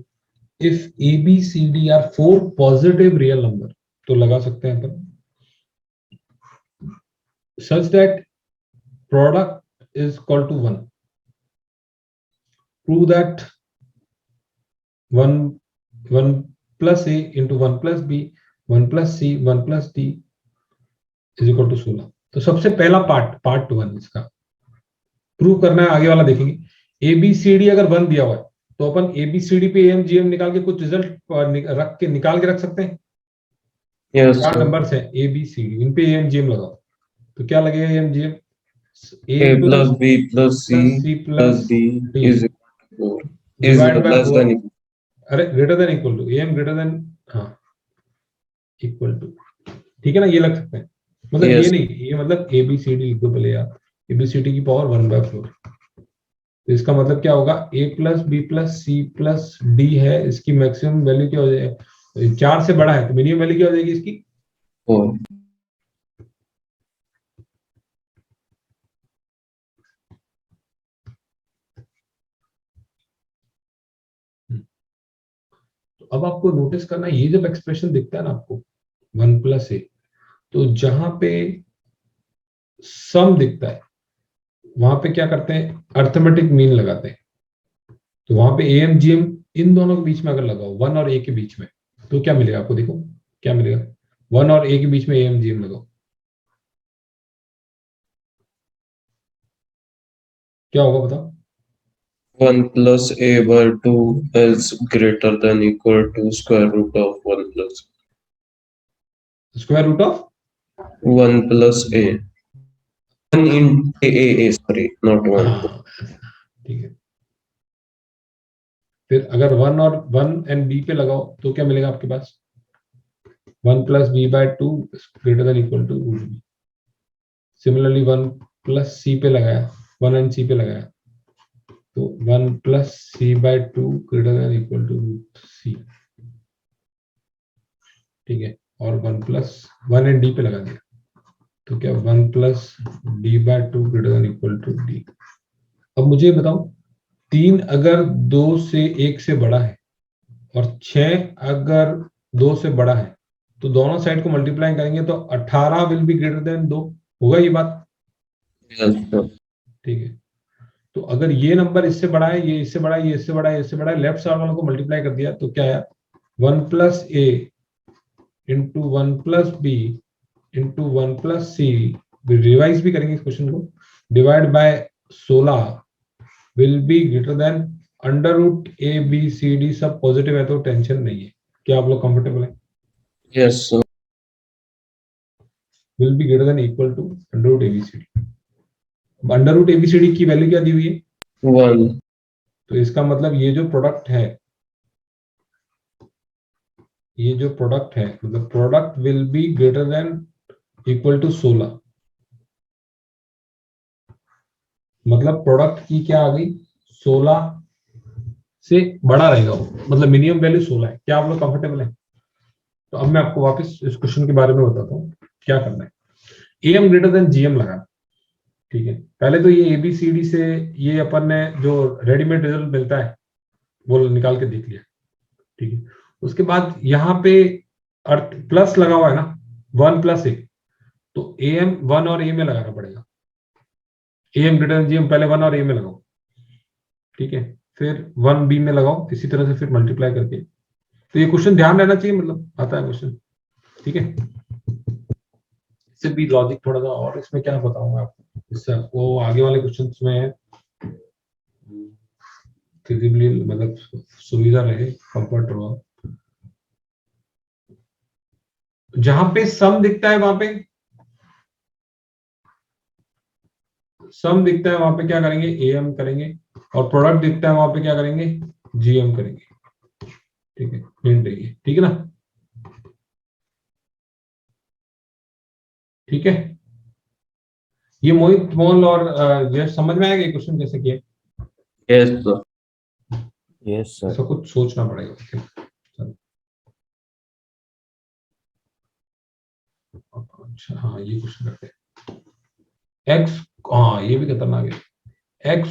S1: If ABCD are 4 positive real number, तो लगा सकते हैं अपन, such that product is equal to 1, prove that 1 plus A into 1 plus B 1 plus C 1 plus D is equal to 16। तो सबसे पहला पार्ट 1 इसका प्रूव करना है, आगे वाला देखेंगे। ABCD अगर 1 दिया हुआ है, तो अपन ABCD पे AMGM निकाल के कुछ रिजल्ट निकाल के रख सकते हैं।
S2: Yes,
S1: चार
S2: sir.
S1: नंबर्स है ABCD, इन पे AMGM लगाओ, तो क्या लगेगा AMGM,
S2: A plus B plus C
S1: C
S2: plus D is equal to 4 is
S1: divide by
S2: less
S1: 4,
S2: than equal.
S1: अरे greater than equal to, AM greater than, हाँ इक्वल टू, ठीक है ना, ये लग सकते हैं, मतलब
S2: Yes.
S1: ये नहीं, ये मतलब ABCD लिख दो पहले यार, ABCD की पावर 1/4, तो इसका मतलब क्या होगा, A plus B plus C plus D है, इसकी मैक्सिमम वैल्यू क्या हो जाएगी, 4 से बड़ा है, तो मिनिमम वैल्यू क्या हो जाएगी इसकी,
S2: 4.
S1: तो अब आपको नोटिस करना है, ये जब एक्सप्रेशन दिखता है ना आपको 1 प्लस A, तो जहां पे सम दिखता है वहां पे क्या करते हैं, अर्थमेटिक मीन लगाते हैं, तो वहां पे AMGM इन दोनों के बीच में अगर लगाओ, 1 और A के बीच में, तो क्या मिलेगा आपको, देखो क्या मिलेगा, 1 और A के बीच में AMGM लगाओ, क्या होगा बताओ?
S2: 1 plus a by 2 is greater than equal to square root of 1 plus
S1: square root of
S2: 1 plus a. 1 in a, sorry, not 1.
S1: हाँ ठीक है। फिर अगर वन और वन एंड बी पे लगाओ तो क्या मिलेगा आपके पास? 1 + b/2 greater than equal to root B. Similarly 1 + c पे लगाया, 1 and c पे लगाया तो 1 + c/2 greater than equal to root c. ठीक है, और 1 एंड डी पे लगा दिया तो क्या 1 + d/2 greater than equal to D. अब मुझे बताओ, 3 अगर 2 से 1 से बड़ा है और 6 अगर 2 से बड़ा है तो दोनों साइड को मल्टीप्लाई करेंगे तो 18 विल बी ग्रेटर देन 2। होगा ये बात?
S2: Yes, sir.
S1: ठीक है, तो अगर ये नंबर इससे बड़ा है, ये इससे बड़ा है, ये इससे बड़ा है, इससे बड़ा है, लेफ्ट साइड वालों को मल्टीप्लाई कर दिया तो क्या है? 1 + a into 1 + b into 1 + c, revise भी करेंगे इस क्वेश्चन को, divide by 16 will be greater then √a b c d। सब पॉजिटिव है तो टेंशन नहीं है। क्या आप लोग कंफर्टेबल है?
S2: Yes, sir.
S1: Will be greater than equal to √a b c d। √a b c d की वैल्यू क्या दी हुई है?
S2: 1.
S1: तो इसका मतलब ये जो प्रोडक्ट है, ये जो प्रोडक्ट है, मतलब product will be greater than equal to 16। मतलब प्रोडक्ट की क्या आ गई? 16 से बड़ा रहेगा वो, मतलब मिनिमम वैल्यू 16 है। क्या आप लोग कंफर्टेबल है? तो अब मैं आपको वापस इस क्वेश्चन के बारे में बताता हूँ क्या करना है। एम ग्रेटर देन जीएम लगाना। ठीक है, पहले तो ये एबीसीडी से ये अपन ने जो रेडीमेड रिजल्ट मिलता है वो निकाल के देख लिया। ठीक है, उसके बाद यहाँ पे अर्थ प्लस लगा हुआ है ना, 1 + a, तो ए एम 1 और ए में लगाना पड़ेगा। A M greater than GM पहले 1 और ए में लगाओ। ठीक है, फिर 1 बी में लगाओ, इसी तरह से फिर मल्टीप्लाई करके। तो ये क्वेश्चन ध्यान रहना चाहिए, मतलब आता है क्वेश्चन। ठीक है, इससे भी लॉजिक थोड़ा सा और इसमें क्या बताऊंगा आपको, इससे आपको आगे वाले क्वेश्चन में फिजिबली मतलब सुविधा रहे, कंफर्ट रहो। जहां पे सम दिखता है वहां पे सम दिखता है वहां पे क्या करेंगे? एम करेंगे, और प्रोडक्ट दिखता है वहां पे क्या करेंगे? जीएम करेंगे। ठीक है, हिंट देंगे। ठीक है ना? ठीक है, ये मोहित मोल और ये समझ में आएगा क्वेश्चन कैसे किया?
S2: Yes, sir.
S4: Yes sir.
S1: ऐसा कुछ सोचना पड़ेगा। अच्छा हाँ, ये क्वेश्चन करते हैं। एक्स, हाँ ये भी खतरनाक है। x²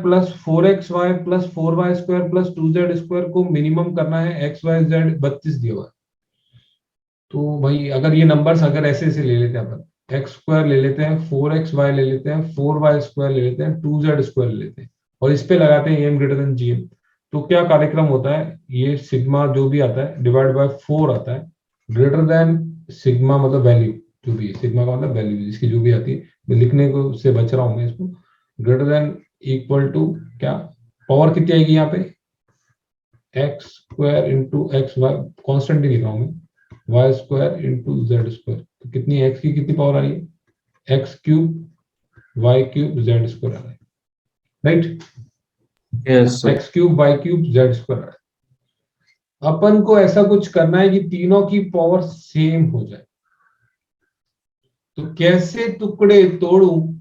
S1: + 4xy + 4y² + 2z² को मिनिमम करना है। एक्स वाई जेड 32 दिया हुआ है। तो भाई अगर ये नंबर्स अगर ऐसे ऐसे ले लेते हैं अपन, x² ले लेते हैं, 4xy ले लेते हैं, 4y² ले लेते हैं, 2z² ले लेते हैं, और इस पे लगाते हैं एम ग्रेटर देन जीएम, तो क्या कार्यक्रम होता है? ये सिग्मा जो भी आता है डिवाइड बाय 4 आता है, ग्रेटर देन सिग्मा मतलब वैल्यू, जो भी है सिग्मा का मतलब वैल्यू जिसकी जो भी आती है, मैं लिखने को से बच रहा हूं मैं इसको, ग्रेटर देन इक्वल टू क्या, पावर कितनी आएगी यहाँ पे? x² into x y, constant ही लिख रहा हूँ मैं, y² इंटू z²। तो कितनी x की कितनी पावर आ रही है? x³ y³ z² आ रहा है, right?
S2: Yes, sir.
S1: x³ y³ z² आ रहा है। अपन को ऐसा कुछ करना है कि तीनों की पावर सेम हो जाए। तो कैसे टुकड़े तोड़ूं,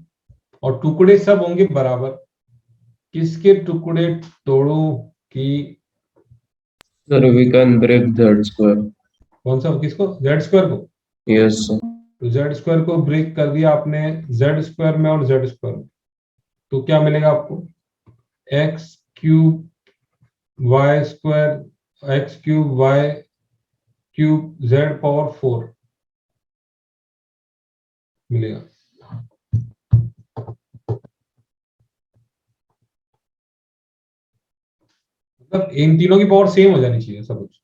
S1: और टुकड़े सब होंगे बराबर। किसके टुकड़े तोड़ूं कि
S2: Sir, we can break that square.
S1: कौन सा, किसको? z² को।
S2: Yes, sir.
S1: तो z² को ब्रेक कर दिया आपने z² में और z² में, तो क्या मिलेगा आपको? x³ y², x³ y³ z⁴ मिलेगा। मतलब इन तीनों की पावर सेम हो जानी चाहिए सब कुछ।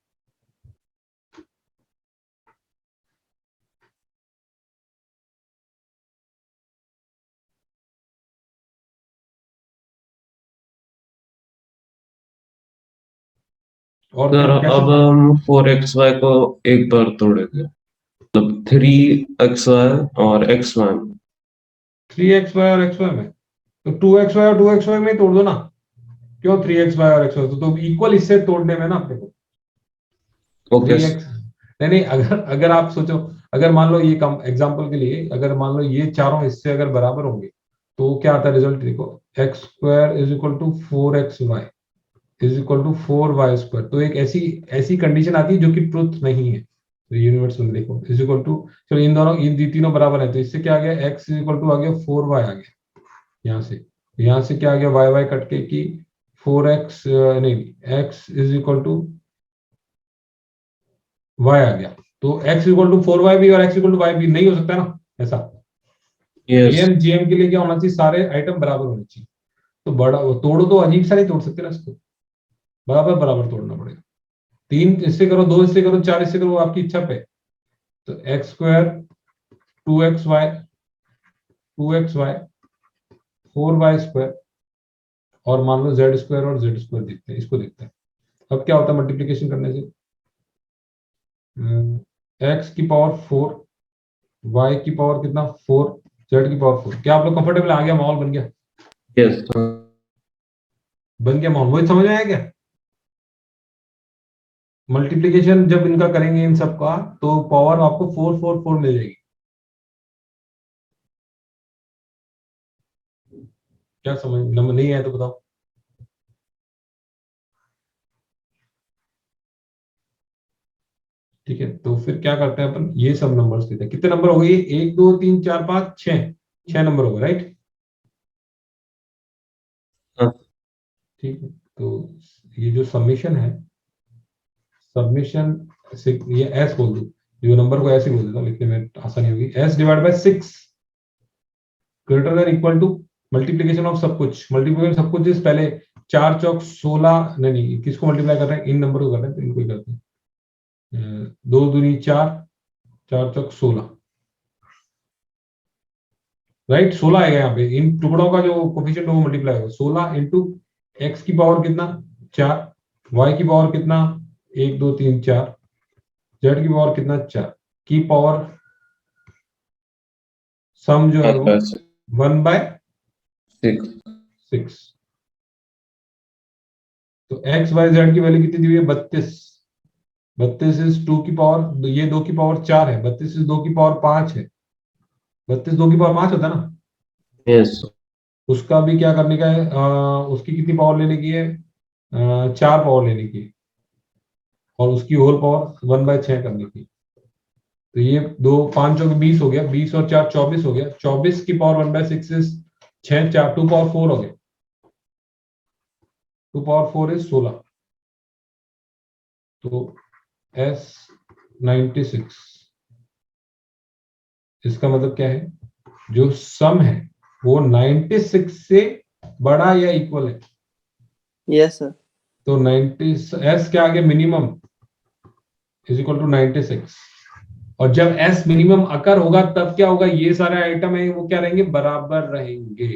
S1: और
S2: सर
S1: कैसे?
S2: अब हम 4xy को एक बार तोड़ेंगे, मतलब 3xy और x1।
S1: 3xy और xy में तो 2xy और 2xy में ही तोड़ दो ना। क्यों 3xy और xy? तो इक्वल इससे तोड़ने में ना अपने को
S2: ओके
S1: 3x। नहीं नहीं, अगर अगर आप सोचो, अगर मान लो ये कम एग्जांपल के लिए, अगर मान लो ये चारों हिस्से अगर बराबर होंगे तो क्या आता है रिजल्ट देखो, X square is equal to 4xy is equal to 4y square. तो एक ऐसी ऐसी कंडीशन आती है जो कि ट्रुथ नहीं है यूनिवर्स में। देखो इज इक्वल टू, चलो इन दोनों इन तीनों बराबर है तो इससे क्या आ गया, x इज इक्वल टू आ गया 4y आ गया यहाँ से क्या आ गया, वाई वाई कट के कि 4x, नहीं x is equal to y आ गया। तो x इक्वल टू 4y भी और x इक्वल टू y भी नहीं हो सकता ना ऐसा।
S2: यस
S1: एम जीएम के लिए क्या होना चाहिए, सारे आइटम बराबर होने चाहिए। तो बड़ा तोड़ो तो अजीब सा नहीं तोड़ सकते ना इसको, बराबर बराबर तोड़ना पड़ेगा। 3 हिस्से करो, 2 हिस्से करो, 4 हिस्से करो, वो आपकी इच्छा पे। तो x square 2xy 4y square और मान लो जेड स्क्वायर और जेड स्क्वायर देखते हैं, इसको देखते हैं। अब क्या होता है मल्टीप्लीकेशन करने से, एक्स की पावर 4, वाई की पावर कितना 4, जेड की पावर 4। क्या आप लोग कंफर्टेबल, आ गया माहौल बन गया?
S2: यस
S1: बन गया माहौल, वही समझ में आया क्या? मल्टीप्लीकेशन जब इनका करेंगे इन सब का तो पावर आपको 444 मिल जाएगी। क्या समझ नंबर नहीं आया तो बताओ। ठीक है, तो फिर क्या करते हैं अपन, ये सब नंबर्स देते हैं। कितने नंबर हो गए, 1 2 3 4 5 6, 6 नंबर हो गए, राइट?
S2: हाँ।
S1: ठीक है, तो ये जो सबमिशन है, सबमिशन से ये एस बोल दो, जो नंबर को ऐसे बोल देता हूँ, लिखने में आसानी होगी। S divide by 6 greater than equal to multiplication of सब कुछ। मल्टीप्लीकेशन सब कुछ इस पहले 4 चौक 16, नहीं किसको मल्टीप्लाई कर रहे हैं, इन नंबर को कर रहे हैं तो इनको ही करते हैं। 2 दूनी 4, 4 चौक 16, राइट? 16 आएगा यहाँ पे, इन टुकड़ों का जो कोफिशिएंट वो मल्टीप्लाई होगा। 16 इंटू एक्स की पावर कितना 4, वाई की पावर कितना 1 2 3 4, जेड की पावर कितना 4 की पावर सम जो है वो 1/6। तो एक्स वाई जेड की वैल्यू कितनी दी हुई है, 32। 32 इज 2 की पावर, ये 2 की पावर 4 है, 32 इज 2 की पावर 5 है। 32 2 की पावर 5 होता है ना।
S2: यस
S1: उसका भी क्या करने का है, उसकी कितनी पावर लेने की है, 4 पावर लेने की है, और उसकी होल पावर 1/6 करने की। तो ये 2 5 चौके 20 हो गया, 20 और 4 24 हो गया, 24 की पावर 1/6 इज 6 4 2 पावर 4 हो गया, 2 पावर 4 इज 16। तो एस 96, इसका मतलब क्या है, जो सम है वो 96 से बड़ा या इक्वल है।
S3: Yes sir.
S1: तो 90 एस क्या आ गया, मिनिमम इज इक्वल टू 96। और जब एस मिनिमम अकर होगा तब क्या होगा, ये सारे आइटम है वो क्या रहेंगे, बराबर रहेंगे।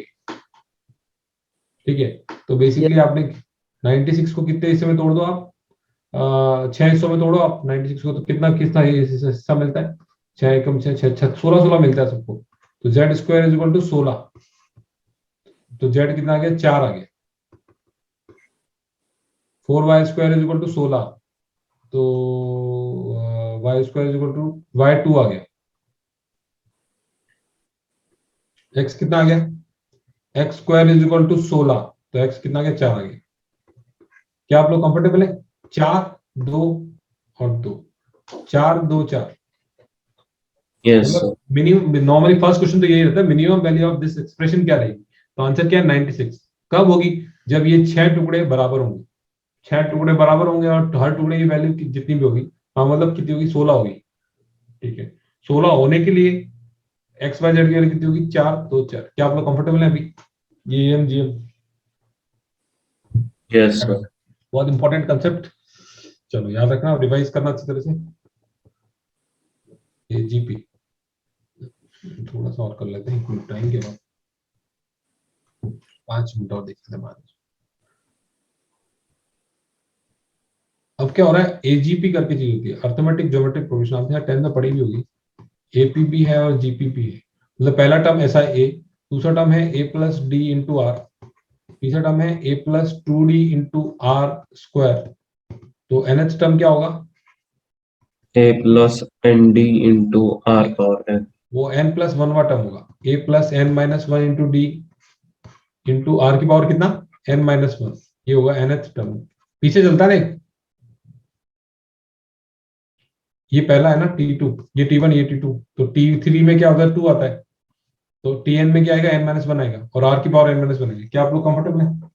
S1: ठीक है, तो बेसिकली आपने 96 को कितने हिस्से में तोड़ दो आप, 6 हिस्सों में तोड़ो आप 96 को, तो कितना कितना हिस्सा मिलता है, 6 एकम 6 6 16 16 मिलता है सबको। तो Z square is equal to 16, तो जेड कितना आ गया 4 आ गया। 4y square is equal to 16, तो y square is equal to y2 आ गया। x कितना आ गया, x square is equal to 16, तो x कितना आ गया 4 आ गया। क्या आप लोग कंफर्टेबल है, 4 2 और 2, 4 2 4,
S2: यस
S1: मतलब मिनिमम। नॉर्मली फर्स्ट क्वेश्चन तो यही रहता है, minimum value of this expression क्या रहेगी। तो आंसर क्या है 96। कब होगी, जब ये 6 टुकड़े बराबर होंगे। 6 टुकड़े बराबर होंगे और हर टुकड़े की वैल्यू जितनी भी होगी, हाँ मतलब कितनी होगी 16 होगी। ठीक है, 16 होने के लिए एक्स वाई जेड की वैल्यू कितनी होगी 4 2 4। क्या आप लोग कंफर्टेबल है अभी, ये M G M
S2: yes sir
S1: बहुत इंपॉर्टेंट कंसेप्ट। चलो याद रखना, रिवाइज करना अच्छी तरह से। ये जीपी थोड़ा सा और कर लेते हैं टाइम के बाद, 5 मिनट और देखते हैं बाद। अब अब क्या हो रहा है, एजीपी करके चीज होती है, अर्थमेटिक ज्योमेट्रिक प्रोग्रेशन, आपने 10th में पढ़ी भी होगी। एपीपी है और जीपीपी है, मतलब पहला टर्म ऐसा ए, दूसरा टर्म है a plus d into r, तीसरा टर्म है a plus 2d into r square. तो nth टर्म क्या होगा,
S2: a plus nd into r power n।
S1: वो n प्लस 1वां टर्म होगा, a plus n minus 1 into d into r की power कितना, n माइनस 1, ये होगा nth टर्म। पीछे चलता है ना, ये पहला है ना t2, ये t1, ये t2, तो t3 में क्या होता है, 2 आता है, तो tn में क्या आएगा, n माइनस 1 आएगा, और r की पावर n माइनस 1 आएगी। क्या आप लोग कंफर्टेबल है?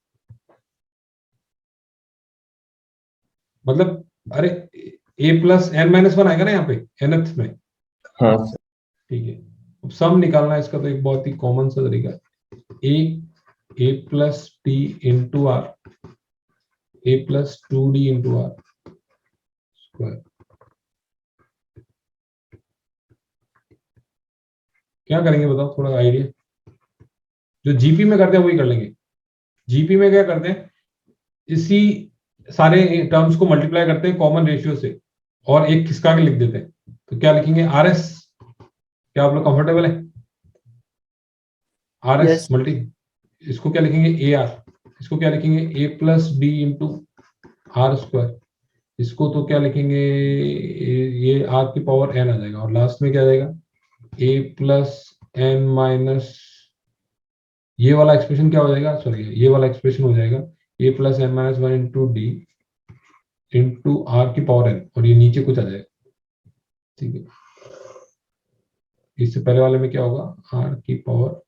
S1: मतलब अरे a प्लस n माइनस 1 आएगा ना यहाँ पे nth में।
S2: हाँ सर।
S1: ठीक है, अब सम निकालना है इसका, तो एक बहुत ही कॉमन सा तरीका है, a plus t into r, a plus 2d into r square. क्या करेंगे बताओ, थोड़ा आइडिया। जो जीपी में करते हैं वही कर लेंगे। जीपी में क्या करते हैं, इसी सारे टर्म्स को मल्टीप्लाई करते हैं कॉमन रेशियो से और एक खिसका के लिख देते हैं। तो क्या लिखेंगे, आर एस। क्या आप लोग कंफर्टेबल है? R S
S3: Yes.
S1: मल्टी, इसको क्या लिखेंगे, ए आर, इसको क्या लिखेंगे, a plus d into r square, इसको तो क्या लिखेंगे, ये आर की पावर एन आ जाएगा, और लास्ट में क्या आ जाएगा, ए प्लस एन माइनस, ये वाला एक्सप्रेशन क्या हो जाएगा, सॉरी ये वाला एक्सप्रेशन हो जाएगा a plus n minus 1 into d into r की पावर एन, और ये नीचे कुछ आ जाएगा। ठीक है, इससे पहले वाले में क्या होगा, आर की पावर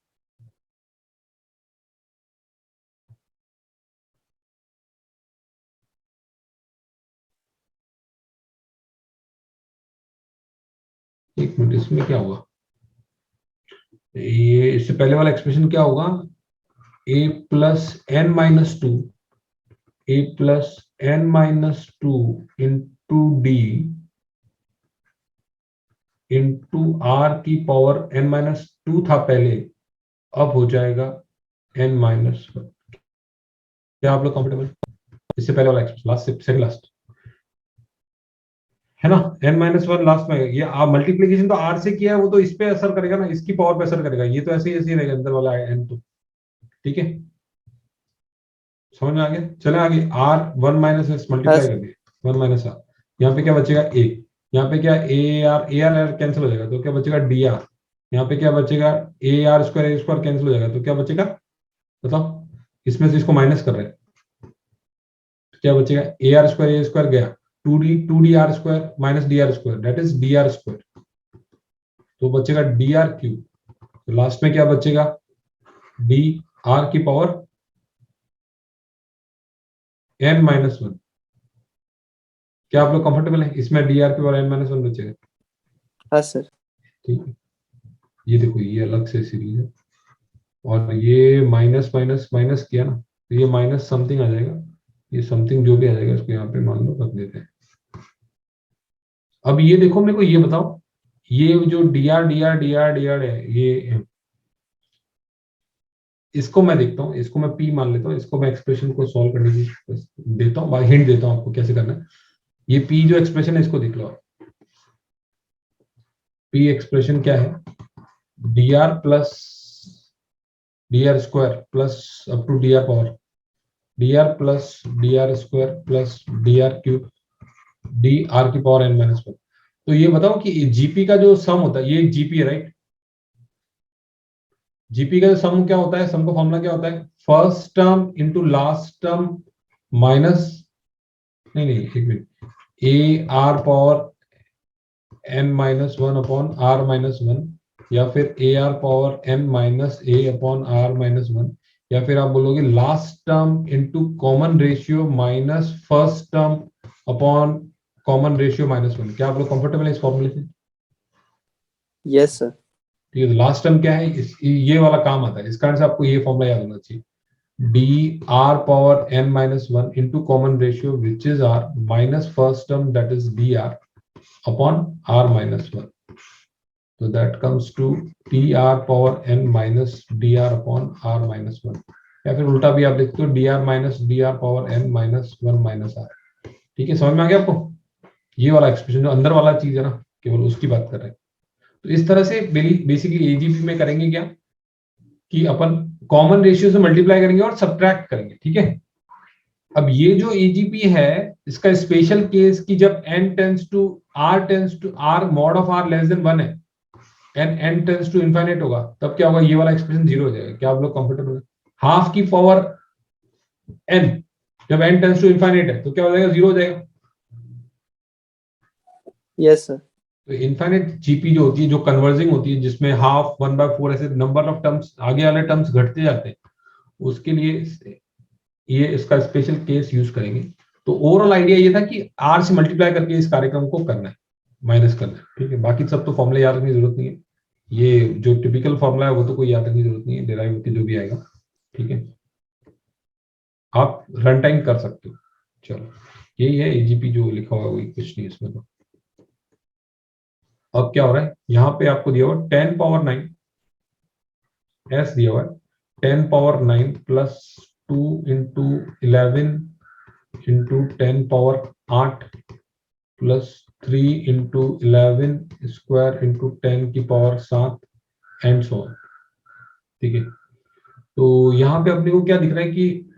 S1: एक मिनट, इसमें क्या होगा, ये इससे पहले वाला एक्सप्रेशन क्या होगा, a plus n minus 2, a plus n minus 2 into d into r की पावर एन माइनस 2 था पहले, अब हो जाएगा एन माइनस 1। क्या आप लोग कंफर्टेबल? इससे पहले वाला एक्सप्रेशन, लास्ट से सेकंड लास्ट है ना, एन माइनस 1 लास्ट में। ये आप मल्टीप्लीकेशन तो आर से किया है, वो तो इस पे असर करेगा ना, इसकी पावर पे असर करेगा, ये तो ऐसे ही ऐसे ही रहेगा अंदर वाला एन तो। ठीक है, समझ में आ गया? चले आगे, आर 1 माइनस एक्स मल्टीप्लाई कर दिया, 1 माइनस आर, यहाँ पे क्या बचेगा, ए, यहाँ पे क्या ए आर कैंसिल हो जाएगा, तो क्या बचेगा, डी आर, यहाँ पे क्या बचेगा, ए स्क्वायर कैंसिल हो जाएगा, तो क्या बचेगा बताओ, इसमें से इसको माइनस कर रहे हैं, तो क्या बचेगा, ए स्क्वायर गया, 2d r square minus d r square, that is d r square, तो बचेगा डी आर क्यूब। तो लास्ट में क्या बचेगा, डी आर की पावर n माइनस 1। क्या आप लोग कंफर्टेबल है? इसमें डी आर की पावर n माइनस 1 बचेगा।
S3: हाँ सर।
S1: ठीक है, ये देखो ये अलग से सीरीज है, और ये माइनस माइनस माइनस किया ना, तो ये माइनस समथिंग आ जाएगा, ये समथिंग जो भी आ जाएगा इसको यहाँ पे मान लो रख देते हैं। अब ये देखो, मेरे को ये बताओ, ये जो डी आर है, ये इसको मैं देखता हूँ, इसको मैं पी मान लेता हूँ, इसको मैं एक्सप्रेशन को सॉल्व करने की देता हूँ, हिंट देता हूँ आपको कैसे करना है। ये पी जो एक्सप्रेशन है इसको देख लो, पी एक्सप्रेशन क्या है, d r plus d r square plus up to d r power, d r plus d r square plus d r cube d r की पावर n माइनस 1। तो ये बताओ कि जीपी का जो सम होता है, ये जीपी है राइट, जीपी का जो सम क्या होता है, सम का फॉर्मूला क्या होता है, first term into last term minus, नहीं एक minute, a r power n minus 1 upon r minus 1, या फिर a r power n minus a upon r minus 1, या फिर आप बोलोगे last term into common ratio minus first term upon common ratio minus 1। क्या आप लोग कंफर्टेबल है इस फॉर्मूले से?
S3: Yes sir.
S1: ठीक है, तो लास्ट टर्म क्या है, ये वाला काम आता है, इस कारण से आपको ये फॉर्मूला याद होना चाहिए, d r power n minus 1 into common ratio which is r minus first term that is d r upon r minus 1, तो that comes to t r power n minus d r upon r minus 1, या फिर उल्टा भी आप देखते हो, d r minus d r power n minus 1 minus r. ठीक है, समझ में आ गया आपको? ये वाला एक्सप्रेशन जो अंदर वाला चीज है ना, केवल उसकी बात कर रहे हैं। तो इस तरह से बेसिकली एजीपी में करेंगे क्या कि अपन कॉमन रेशियो से मल्टीप्लाई करेंगे और सब्ट्रैक्ट करेंगे। ठीक है, अब ये जो एजीपी है इसका स्पेशल केस कि जब n tends to r mod of r less than 1 है, n टेंस टू इनफाइनाइट होगा, तब क्या होगा, ये वाला एक्सप्रेशन जीरो हो जाएगा। क्या आप लोग कंफर्टेबल है? हाफ की पावर n जब n टेंस टू इनफाइनाइट है तो क्या हो जाएगा, जीरो हो जाएगा।
S3: Yes sir.
S1: तो इनफाइनाइट जीपी जो होती है, जो कन्वर्जिंग होती है, जिसमें हाफ 1/4 ऐसे नंबर ऑफ टर्म्स आगे वाले टर्म्स घटते जाते हैं, उसके लिए ये इसका स्पेशल केस यूज करेंगे। तो ओवरऑल आइडिया ये था कि r से मल्टीप्लाई करके इस कार्यक्रम को करना है, माइनस करना है। ठीक है, बाकी सब तो फॉर्मूला याद रखने की जरूरत नहीं है, ये जो टिपिकल फॉर्मूला है वो तो कोई याद रखने की जरूरत नहीं है, डिराइव होकर जो भी आएगा। ठीक है, आप रन टाइम कर सकते हो। चलो, यही है एजीपी जो लिखा हुआ है, वही, कुछ नहीं इसमें। तो अब क्या हो रहा है, यहाँ पे आपको दिया हुआ 10 पावर 9 एस दिया हुआ है, 10 power 9 plus 2 into 11 into 10 power 8 plus 3 into 11 square into 10 की पावर 7 एंड सो ऑन। ठीक है, तो यहाँ पे अपने को क्या दिख रहा है कि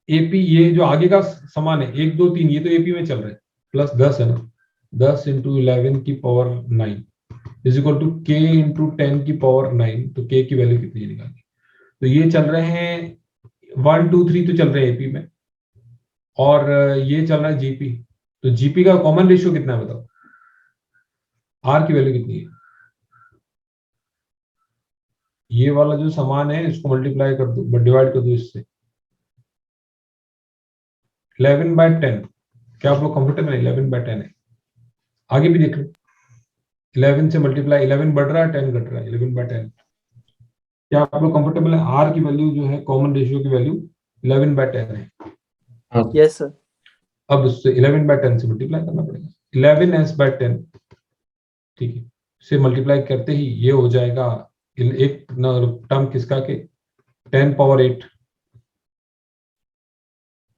S1: एपी, ये जो आगे का समान है 1 2 3, ये तो एपी में चल रहा है, प्लस 10 है ना, 10 इंटू 11 की पावर 9 इज इक्वल टू के इंटू 10 की पावर 9। तो के की वैल्यू कितनी है निकालनी। तो ये चल रहे हैं 1 2 3 तो चल रहे हैं एपी में, और ये चल रहा है जीपी। तो जीपी का कॉमन रेशियो कितना है बताओ, आर की वैल्यू कितनी है। ये वाला जो समान है इसको मल्टीप्लाई कर दो, डिवाइड कर दो इससे, 11/10। क्या आप लोग कंफर्टेबल है? 11/10 है। आगे भी देख लो, 11 से मल्टीप्लाई, 11 बढ़ रहा है 10 घट रहा है, 11/10। क्या आप लोग कंफर्टेबल है? आर की वैल्यू जो है, कॉमन रेशियो की वैल्यू 11/10 है।
S3: Yes sir.
S1: अब उससे 11/10 से मल्टीप्लाई करना पड़ेगा, 11s/10। ठीक है, से मल्टीप्लाई करते ही ये हो जाएगा एक टर्म किसका के 10 पावर 8।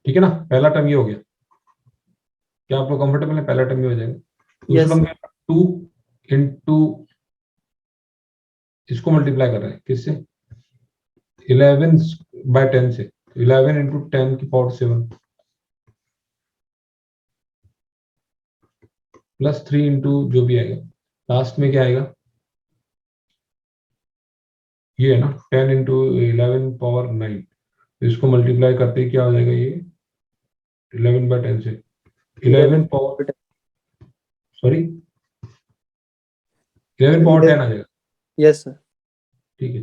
S1: ठीक है ना, पहला टर्म ये हो गया। क्या आप लोग कंफर्टेबल है? पहला टर्म ये हो जाएगा। दूसरा टर्म 2 इंटू, इसको मल्टीप्लाई कर रहे हैं किससे, 11/10 से, 11 इंटू 10 की पावर 7 प्लस 3 इंटू जो भी आएगा, लास्ट में क्या आएगा, ये है ना 10 इंटू 11 पावर 9। तो इसको मल्टीप्लाई करते ही क्या हो जाएगा, ये 11/10 से 11 पावर, सॉरी 11 पावर 10 आ जाएगा।
S3: Yes sir.
S1: ठीक है,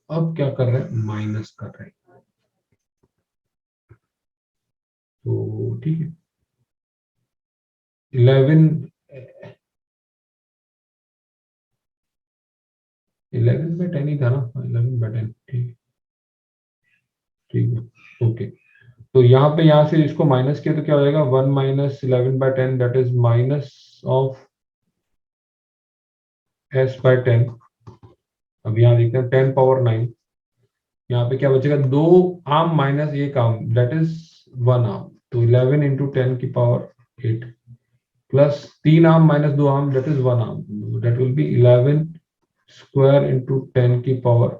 S1: अब क्या कर रहे हैं, माइनस कर रहे हैं। तो ठीक है, 11/10 ही था ना, 11/10। ठीक है, ठीक है, ओके। तो यहाँ से इसको माइनस किया तो क्या हो जाएगा, 1 minus 11/10 that is minus of s/10। अब यहाँ देखते हैं 10 पावर 9, यहाँ पे क्या बचेगा, 2 arm minus 1 arm that is 1 arm. तो 11 इंटू 10 की power 8 plus 3 arm minus 2 arm that is 1 arm, that will be 11 square into 10 की पावर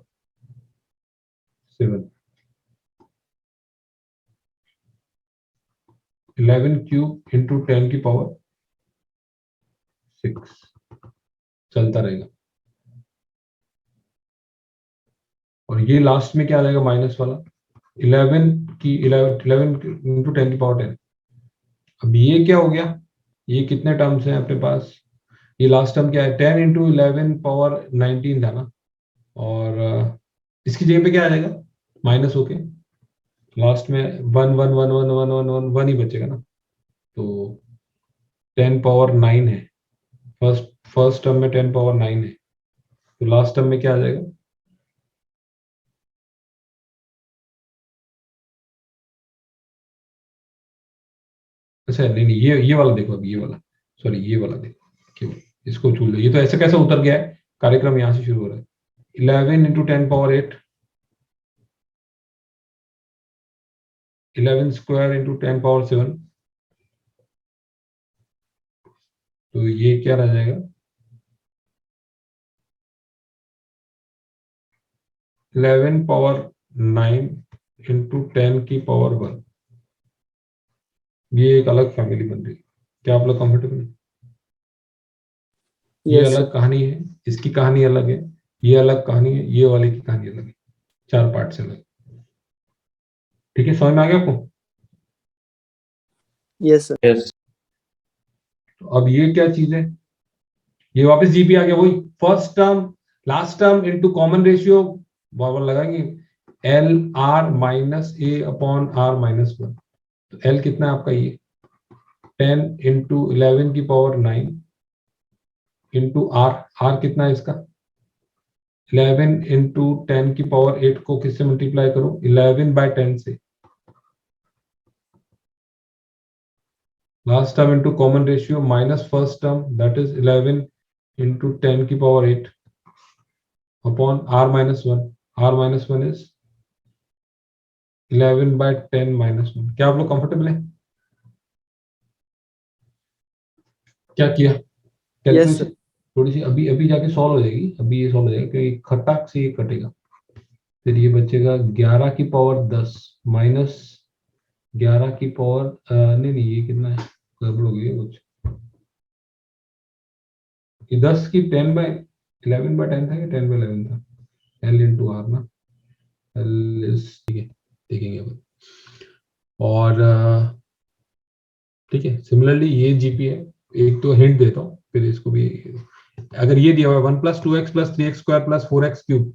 S1: 7, 11 क्यूब इंटू 10 की पावर 6 चलता रहेगा। और ये लास्ट में क्या आ जाएगा, माइनस वाला 11 इंटू 10 की पावर 10। अब ये क्या हो गया, ये कितने टर्म्स हैं अपने पास, ये लास्ट टर्म क्या है, 10 इंटू 11 पावर 19 था ना, और इसकी जगह पे क्या आ जाएगा, माइनस होके लास्ट में 1 1 1 1 1 1 1 1 ही बचेगा ना। तो 10 पावर 9 है, फर्स्ट टर्म में 10 पावर 9 है, तो लास्ट टर्म में क्या आ जाएगा, अच्छा नहीं नहीं, ये वाला देखो, अभी ये वाला, सॉरी ये वाला देखो, केवल इसको छू लो। ये तो ऐसे कैसे उतर गया है, कार्यक्रम यहाँ से शुरू हो रहा है, 11 into 10 power 8 11 square into 10 power 7, तो ये क्या रह जाएगा, 11 पावर 9 इंटू 10 की पावर 1। ये एक अलग फैमिली बन रही है। क्या आप लोग कंफर्टेबल है? ये
S3: यस
S1: अलग
S3: सर।
S1: कहानी है, इसकी कहानी अलग है, ये अलग कहानी है, ये वाले की कहानी अलग है, 4 पार्ट से अलग। ठीक है, समझ में आ गया आपको?
S3: Yes sir.
S2: yes,
S1: तो अब ये क्या चीज है, ये वापस जीपी आ गया, वही first term last term into common ratio बराबर लगाएंगे l r minus a upon r minus 1। तो एल कितना है आपका, ये 10 इंटू 11 की पावर 9 इंटू आर, आर कितना है इसका 11 इंटू 10 की पावर 8 को किससे मल्टीप्लाई करो, 11/10 से। Last term into common ratio minus first term that is 11 into 10 की power 8 upon r minus 1। R minus 1 is 11/10 minus 1। क्या आप लोग कंफर्टेबल है? क्या किया
S3: यस सर।
S1: कैलकुलेशन? थोड़ी सी अभी अभी जाके सॉल्व हो जाएगी, अभी ये सॉल्व हो जाएगा क्योंकि खटाक से ये कटेगा। फिर ये बचेगा 11 की पावर 10 माइनस 11 की पावर नहीं नहीं, ये कितना है, गड़बड़ हो गई है कुछ। ये 10 की 10/11/10 था कि 10/11 था, एल इंटू आर ना, एल इज, ठीक है देखेंगे अब। और ठीक है, सिमिलरली ये जीपी है, एक तो हिंट देता हूँ फिर इसको भी। अगर ये दिया हुआ है 1+2x+3x² + 4x³,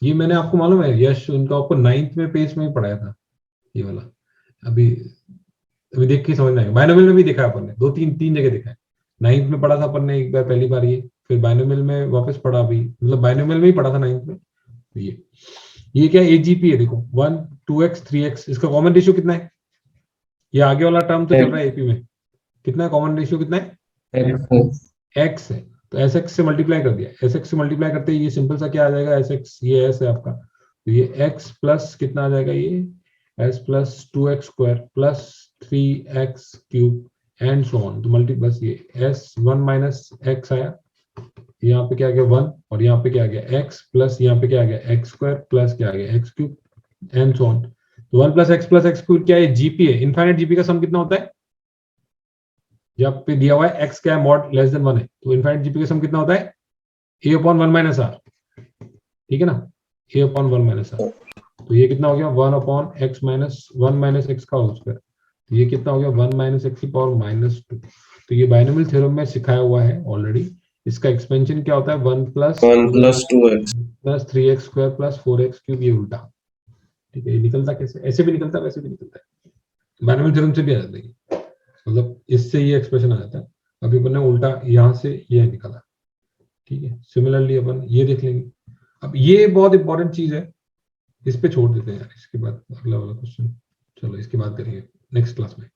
S1: ये मैंने आपको मालूम है यश, उनका आपको 9th में पेज में ही पढ़ाया था ये वाला। अभी अभी देख के समझ में आएगा, बायनोमियल में भी देखा है अपन ने, दो तीन तीन जगह देखा है। 9th में पढ़ा था अपन ने एक बार, पहली बार ये, फिर बायनोमियल में वापस पढ़ा अभी, मतलब बायनोमियल में ही पढ़ा था 9th में। तो ये क्या एजीपी है, देखो 1 2x 3x, इसका कॉमन रेशियो कितना है, ये आगे वाला टर्म तो चल रहा है एपी में, कितना है कॉमन रेशियो, कितना है
S2: x,
S1: एक्स है। तो एस एक्स से मल्टीप्लाई कर दिया, एस एक्स से मल्टीप्लाई करते ही ये सिंपल सा क्या आ जाएगा, एस एक्स, ये एस है आपका, तो ये एक्स प्लस कितना आ जाएगा, ये S plus 2x² plus 3x³ and so on. तो मल्टी बस ये एस 1 माइनस एक्स आया, यहाँ पे क्या आ गया 1, और यहाँ पे क्या आ गया एक्स प्लस यहाँ पे क्या आ गया x² प्लस क्या आ गया x³ एंड सो ऑन। तो 1 प्लस x क्या है, जीपी है, इनफाइनाइट जीपी का सम कितना होता है, जब पे दिया हुआ है x क्या है मॉड लेस देन 1 है, तो इनफाइनाइट जीपी का सम कितना होता है a/1 - r, ठीक है ना, a/1 - r। तो ये कितना हो गया 1/x माइनस 1 - x का होल स्क्वायर, तो ये कितना हो गया 1 - x की पावर -2। तो ये बायनोमियल थ्योरम में सिखाया हुआ है ऑलरेडी। इसका एक्सपेंशन क्या होता है 1 +
S2: 1 + 2x,
S1: 3x² + 4x³, ये उल्टा। ठीक है, ये निकलता कैसे, ऐसे भी निकलता है वैसे भी निकलता है, बायनोमियल थ्योरम से भी आ जाता है, मतलब इससे ये एक्सप्रेशन आ जाता है। अभी अपन ने उल्टा यहाँ से ये निकाला, ठीक है। सिमिलरली अपन ये देख लेंगे। अब ये बहुत इंपॉर्टेंट चीज है, इस पे छोड़ देते हैं यार, इसके बाद अगला वाला क्वेश्चन, चलो इसके बाद करेंगे नेक्स्ट क्लास में।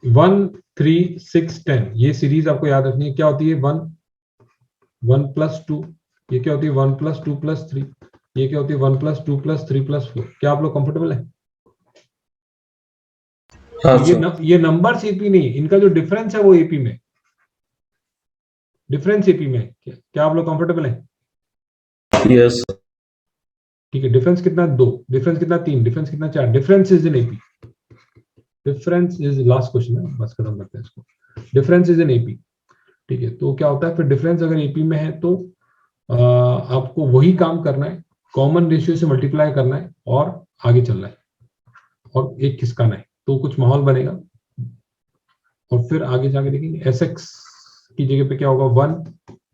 S1: 1 3 6 10 ये सीरीज आपको याद रखनी है, क्या होती है 1 1 + 2, ये क्या होती है 1 + 2 + 3, ये क्या होती है 1 + 2 + 3 + 4। क्या आप लोग कंफर्टेबल है?
S2: हाँ
S1: तो
S2: सर,
S1: ये नंबर्स एपी नहीं, इनका जो डिफरेंस है वो एपी में, डिफरेंस एपी में। क्या आप लोग कंफर्टेबल है?
S2: यस,
S1: ठीक है, डिफरेंस कितना 2, डिफरेंस कितना 3, डिफरेंस कितना 4, difference is in AP, difference is last question है, बस खत्म करते हैं इसको। डिफरेंस इज इन एपी, ठीक है। तो क्या होता है फिर, डिफरेंस अगर एपी में है तो आपको वही काम करना है, कॉमन रेशियो से मल्टीप्लाई करना है और आगे चलना है और एक खिसकाना है, तो कुछ माहौल बनेगा। और फिर आगे जाके देखेंगे एस एक्स की जगह पे क्या होगा 1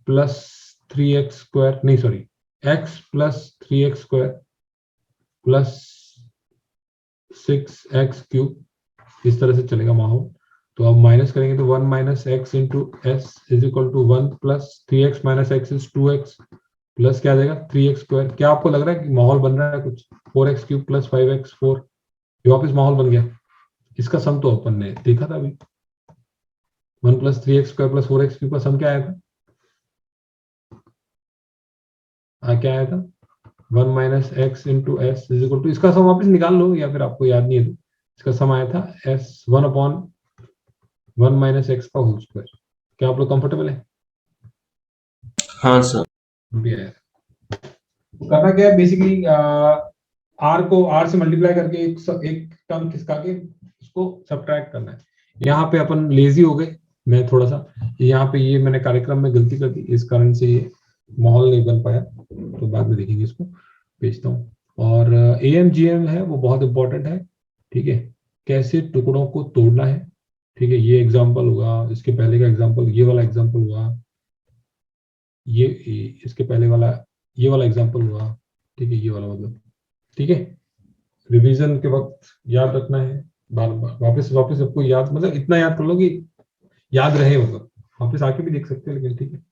S1: + 3x², नहीं सॉरी, x + 3x² + 6x³, इस तरह से चलेगा माहौल। तो अब माइनस करेंगे तो 1 - x into s is equal to 1 + 3x - x is 2x plus क्या आ जाएगा 3x²। क्या आपको लग रहा है कि माहौल बन रहा है कुछ, 4x³ + 5x4, ये वापस माहौल बन गया। इसका सम तो अपन ने देखा था अभी, 1 + 3x² + 4x³ का सम क्या आया था, क्या आया था 1 minus x into s is equal to, इसका सम वापस निकाल लो या फिर आपको याद नहीं है तो इसका सम आया था एस 1 अपॉन 1 माइनस एक्स का होल स्क्वायर। क्या आप लोग कंफर्टेबल है?
S2: हाँ सर।
S1: भी आया। करना क्या है बेसिकली, आर को आर से मल्टीप्लाई करके एक टर्म खिसका के उसको सब्ट्रैक्ट करना है। यहाँ पे अपन लेजी हो गए, मैं थोड़ा सा यहाँ पे ये मैंने कार्यक्रम में गलती कर दी, इस कारण से ये माहौल नहीं बन पाया, तो बाद में देखेंगे, इसको भेजता हूँ। और AMGM है वो बहुत इंपॉर्टेंट है, ठीक है, कैसे टुकड़ों को तोड़ना है, ठीक है। ये एग्जाम्पल हुआ, इसके पहले का एग्जाम्पल ये वाला एग्जाम्पल हुआ, ये इसके पहले वाला ये वाला एग्जाम्पल हुआ, ठीक है, ये वाला मतलब, ठीक है। रिवीजन के वक्त याद रखना है, बार बार वापस वापस सबको याद, मतलब इतना याद कर लो कि याद रहे, मतलब वापस आके भी देख सकते हैं, लेकिन ठीक है।